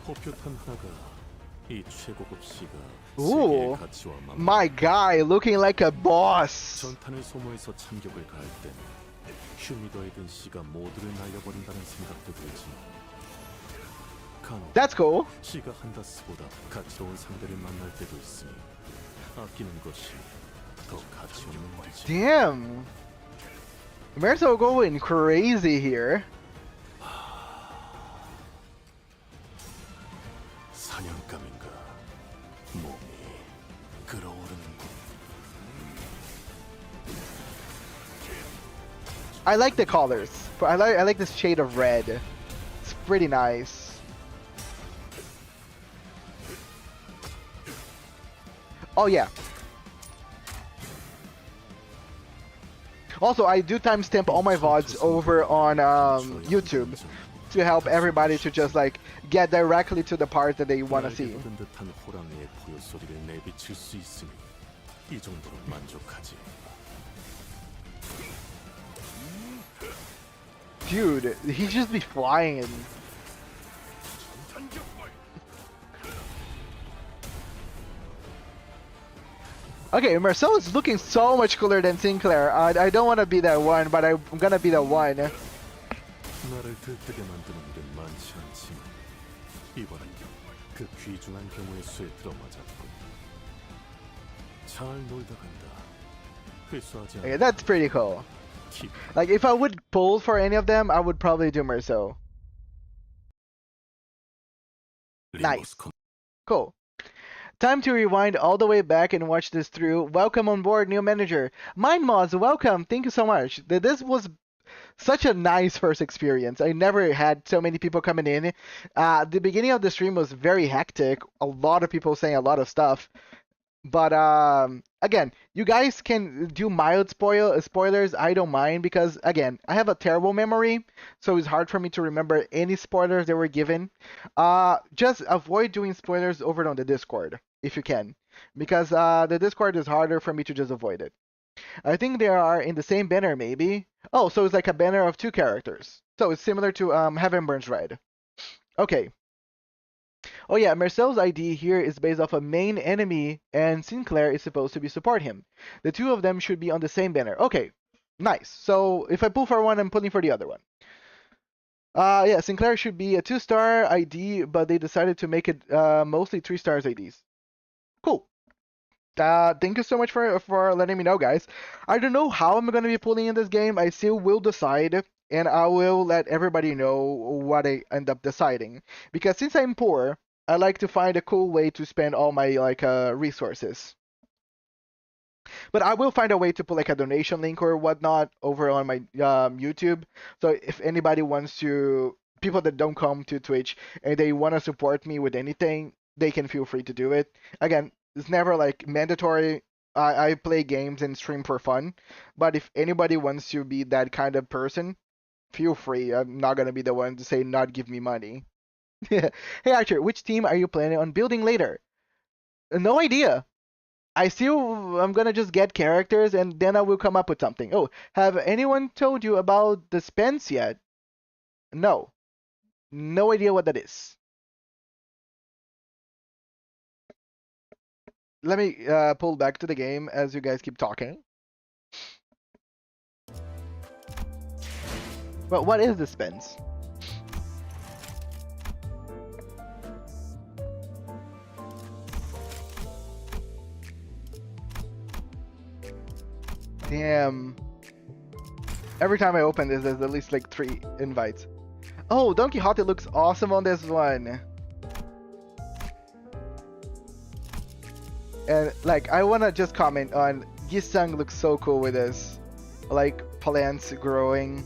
포표탄 하나가 이 최고급 시가 세계의 가치와
My guy looking like a boss.
전탄을 소모해서 참격을 가할 땐 휴미더에 든 시가 모두를 날려버린다는 생각도 들지만 간혹
That's cool.
시가 한다스보다 가치로운 상대를 만날 때도 있으니 아끼는 것이 더 가치 없는 거지.
Damn. Meursault going crazy here.
사냥감인가 몸이 끓어오르는군.
I like the colors. I like this shade of red. It's pretty nice. Oh yeah. Also, I do timestamp all my VODs over on YouTube to help everybody to just like get directly to the part that they want to see. Dude, he just be flying. Okay, Meursault is looking so much cooler than Sinclair. I don't want to be that one, but I'm gonna be the one.
나를 들뜨게 만드는 일은 많지 않지만 이번엔 그 귀중한 경우의 수에 들어맞았군. 잘 놀다 간다. 회수하지 않아.
Okay, that's pretty cool. Like, if I would pull for any of them, I would probably do Meursault. Nice. Cool. Time to rewind all the way back and watch this through. Welcome on board, new manager. MindMods, welcome. Thank you so much. This was such a nice first experience. I never had so many people coming in. The beginning of the stream was very hectic. A lot of people saying a lot of stuff. But again, you guys can do mild spoilers. I don't mind because again, I have a terrible memory, so it's hard for me to remember any spoilers that were given. Just avoid doing spoilers over on the Discord if you can, because the Discord is harder for me to just avoid it. I think they are in the same banner, maybe. Oh, so it's like a banner of two characters. So it's similar to Heaven Burns Red. Okay. Oh yeah, Meursault's ID here is based off a main enemy, and Sinclair is supposed to be support him. The two of them should be on the same banner. Okay, nice. So if I pull for one, I'm pulling for the other one. Yeah, Sinclair should be a 2-star ID, but they decided to make it mostly 3 stars IDs. Cool. Thank you so much for letting me know, guys. I don't know how I'm going to be pulling in this game. I still will decide, and I will let everybody know what I end up deciding. Because since I'm poor, I like to find a cool way to spend all my resources. But I will find a way to put like a donation link or whatnot over on my YouTube. So if anybody wants to, people that don't come to Twitch and they want to support me with anything, they can feel free to do it. Again, it's never like mandatory. I play games and stream for fun. But if anybody wants to be that kind of person, feel free. I'm not going to be the one to say not give me money. Hey Archer, which team are you planning on building later? No idea. I'm gonna just get characters and then I will come up with something. Oh, have anyone told you about the Spence yet? No. No idea what that is. Let me pull back to the game as you guys keep talking. Well, what is the Spence? Damn. Every time I open this, there's at least like 3 invites. Oh, Don Quixote looks awesome on this one. And like, I wanna just comment on Gisang looks so cool with this. Like, plants growing.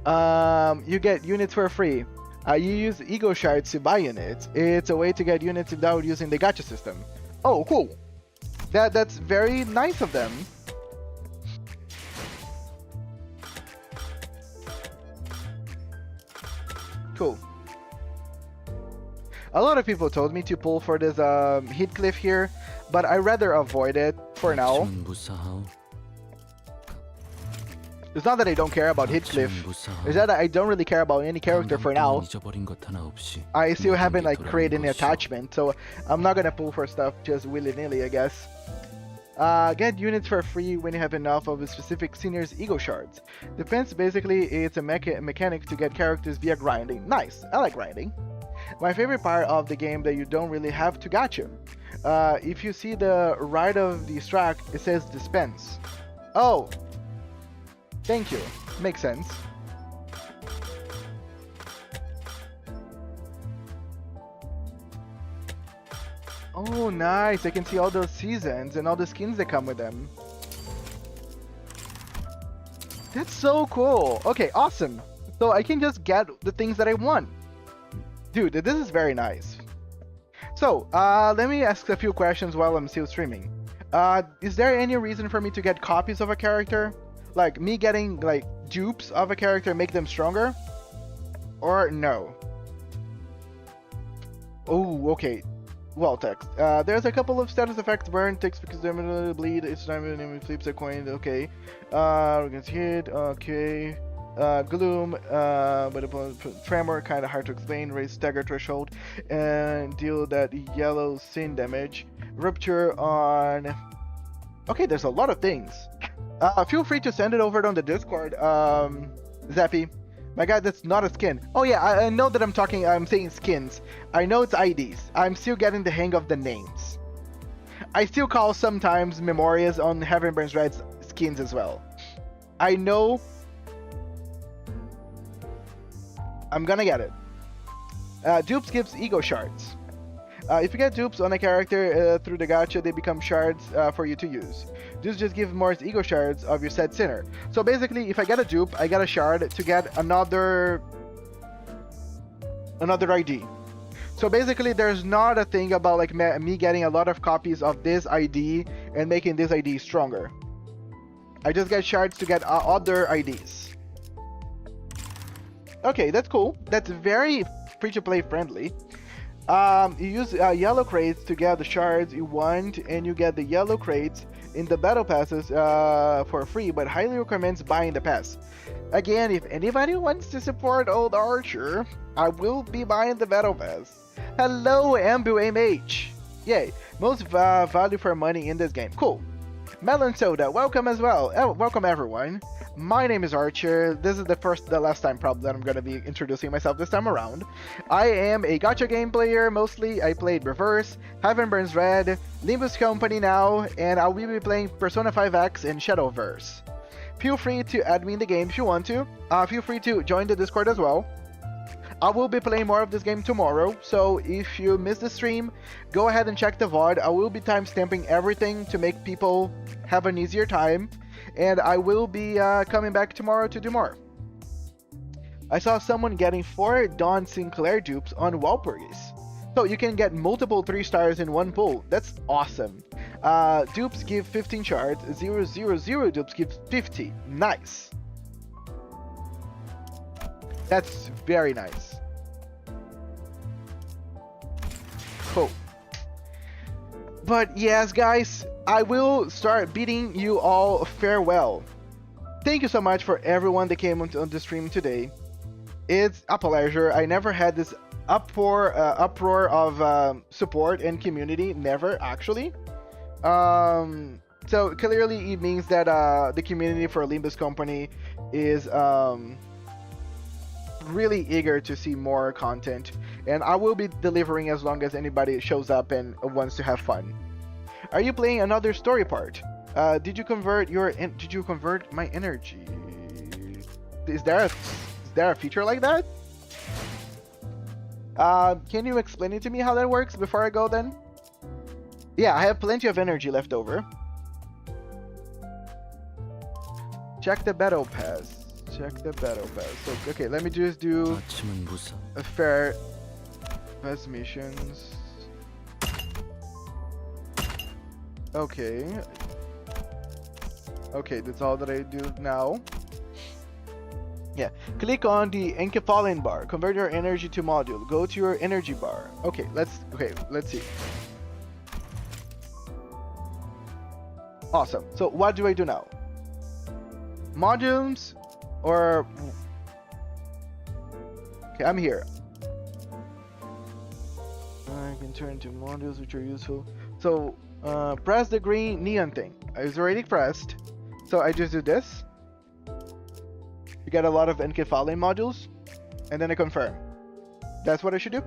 You get units for free. You use ego shards to buy units. It's a way to get units without using the gacha system. Oh, cool. That's very nice of them. Cool. A lot of people told me to pull for this Heathcliff here, but I rather avoid it for now. It's not that I don't care about Heathcliff, it's that I don't really care about any character for now. I still haven't like created an attachment, so I'm not gonna pull for stuff just willy-nilly, I guess. Get units for free when you have enough of a specific senior's ego shards. Depends, basically, it's a mechanic to get characters via grinding. Nice, I like grinding. My favorite part of the game that you don't really have to gacha. If you see the right of the track, it says dispense. Oh, thank you. Makes sense. Oh, nice. I can see all those seasons and all the skins that come with them. That's so cool. Okay, awesome. So I can just get the things that I want. Dude, this is very nice. So, let me ask a few questions while I'm still streaming. Is there any reason for me to get copies of a character? Like, me getting, like, dupes of a character make them stronger? Or no? Oh, okay. Well, text. There's a couple of status effects. Burn, takes because they bleed. Each time it flips a coin. Okay. Against hit. Okay. Gloom. Tremor, kind of hard to explain. Raise stagger threshold and deal that yellow sin damage. Rupture on. Okay, there's a lot of things. Feel free to send it over on the Discord. Zappy. My god, that's not a skin. Oh yeah, I know that I'm saying skins. I know it's IDs. I'm still getting the hang of the names. I still call sometimes Memorias on Heaven Burns Red's skins as well. I know. I'm gonna get it. Dupes gives ego shards. If you get dupes on a character through the gacha, they become shards for you to use. This just gives more ego shards of your said sinner. So basically, if I get a dupe, I get a shard to get another ID. So basically, there's not a thing about like me getting a lot of copies of this ID and making this ID stronger. I just get shards to get other IDs. Okay, that's cool. That's very free-to-play friendly. You use yellow crates to get the shards you want, and you get the yellow crates in the battle passes for free, but highly recommends buying the pass. Again, if anybody wants to support old Archer, I will be buying the battle pass. Hello, Ambu MH. Yay, most value for money in this game. Cool. Melon Soda, welcome as well. Welcome everyone. My name is Archer. This is the last time probably that I'm going to be introducing myself this time around. I am a gacha game player mostly. I played Reverse, Heaven Burns Red, Limbus Company now, and I will be playing Persona 5X and Shadowverse. Feel free to add me in the game if you want to. Feel free to join the Discord as well. I will be playing more of this game tomorrow, so if you missed the stream, go ahead and check the VOD. I will be timestamping everything to make people have an easier time, and I will be coming back tomorrow to do more. I saw someone getting 4 Don Sinclair dupes on Walpurgis. So you can get multiple 3 stars in one pull. That's awesome. Dupes give 15 shards, 000 dupes give 50. Nice. That's very nice. Cool. But yes, guys, I will start bidding you all farewell. Thank you so much for everyone that came on the stream today. It's a pleasure. I never had this uproar of support and community. Never, actually. So clearly it means that the community for Limbus Company is really eager to see more content, and I will be delivering as long as anybody shows up and wants to have fun. Are you playing another story part? Did you convert my energy? Is there a feature like that? Can you explain it to me how that works before I go then? Yeah, I have plenty of energy left over. Check the battle pass. Check the battle pass. So, okay, let me just do a fair pass missions. Okay. Okay, that's all that I do now. Yeah, click on the Encephalin bar. Convert your energy to module. Go to your energy bar. Okay, let's see. Awesome. So what do I do now? Modules or okay, I'm here. I can turn to modules which are useful. So press the green neon thing. It's already pressed. So I just do this. You get a lot of Encephalin modules, and then I confirm. That's what I should do.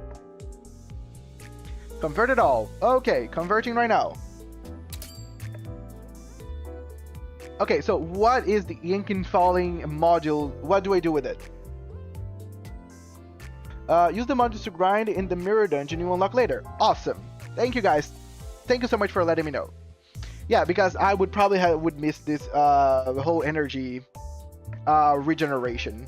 Convert it all. Okay, converting right now. Okay, so what is the Encephalin module? What do I do with it? Use the modules to grind in the mirror dungeon you unlock later. Awesome. Thank you guys. Thank you so much for letting me know. Yeah, because I would probably would miss this whole energy regeneration.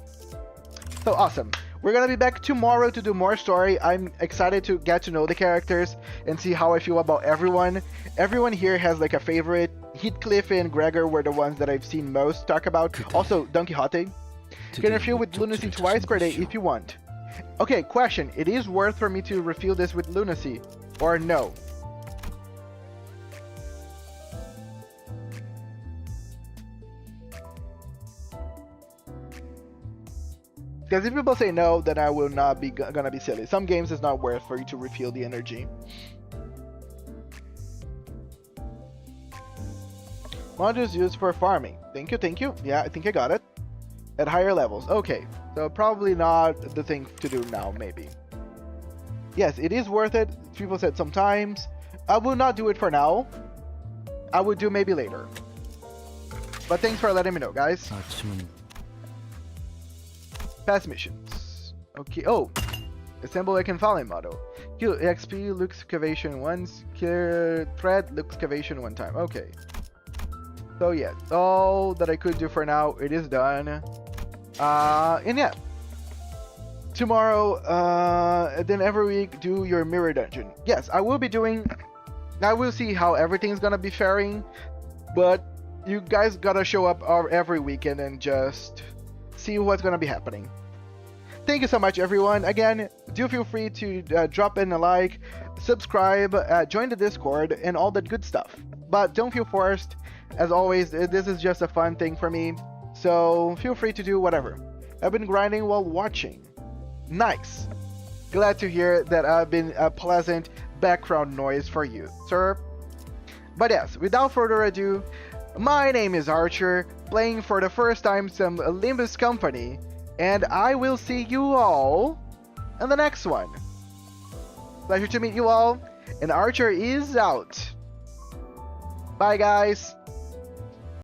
So awesome. We're gonna be back tomorrow to do more story. I'm excited to get to know the characters and see how I feel about everyone. Everyone here has like a favorite. Heathcliff and Gregor were the ones that I've seen most talk about. Also, Don Quixote. You can refill with lunacy twice per day if you want. Okay, question. It is worth for me to refill this with lunacy, or no? Because if people say no, then I will not be gonna be silly. Some games it's not worth for you to refill the energy. Modules used for farming. Thank you, thank you. Yeah, I think I got it. At higher levels. Okay, so probably not the thing to do now, maybe. Yes, it is worth it. People said sometimes. I will not do it for now. I will do maybe later. But thanks for letting me know, guys. Pass missions. Okay. Oh, assemble a Encephalin model. Kill XP, look excavation once. Kill thread, look excavation one time. Okay. So yeah, all that I could do for now, it is done. And yeah, tomorrow, then every week do your mirror dungeon. Yes, I will be doing. I will see how everything's gonna be faring, but you guys gotta show up every weekend and just see what's gonna be happening. Thank you so much, everyone. Again, do feel free to drop in a like, subscribe, join the Discord, and all that good stuff. But don't feel forced. As always, this is just a fun thing for me, so feel free to do whatever. I've been grinding while watching. Nice. Glad to hear that I've been a pleasant background noise for you, sir. But yes, without further ado, my name is Archer, playing for the first time some Limbus Company, and I will see you all in the next one. Pleasure to meet you all, and Archer is out. Bye, guys.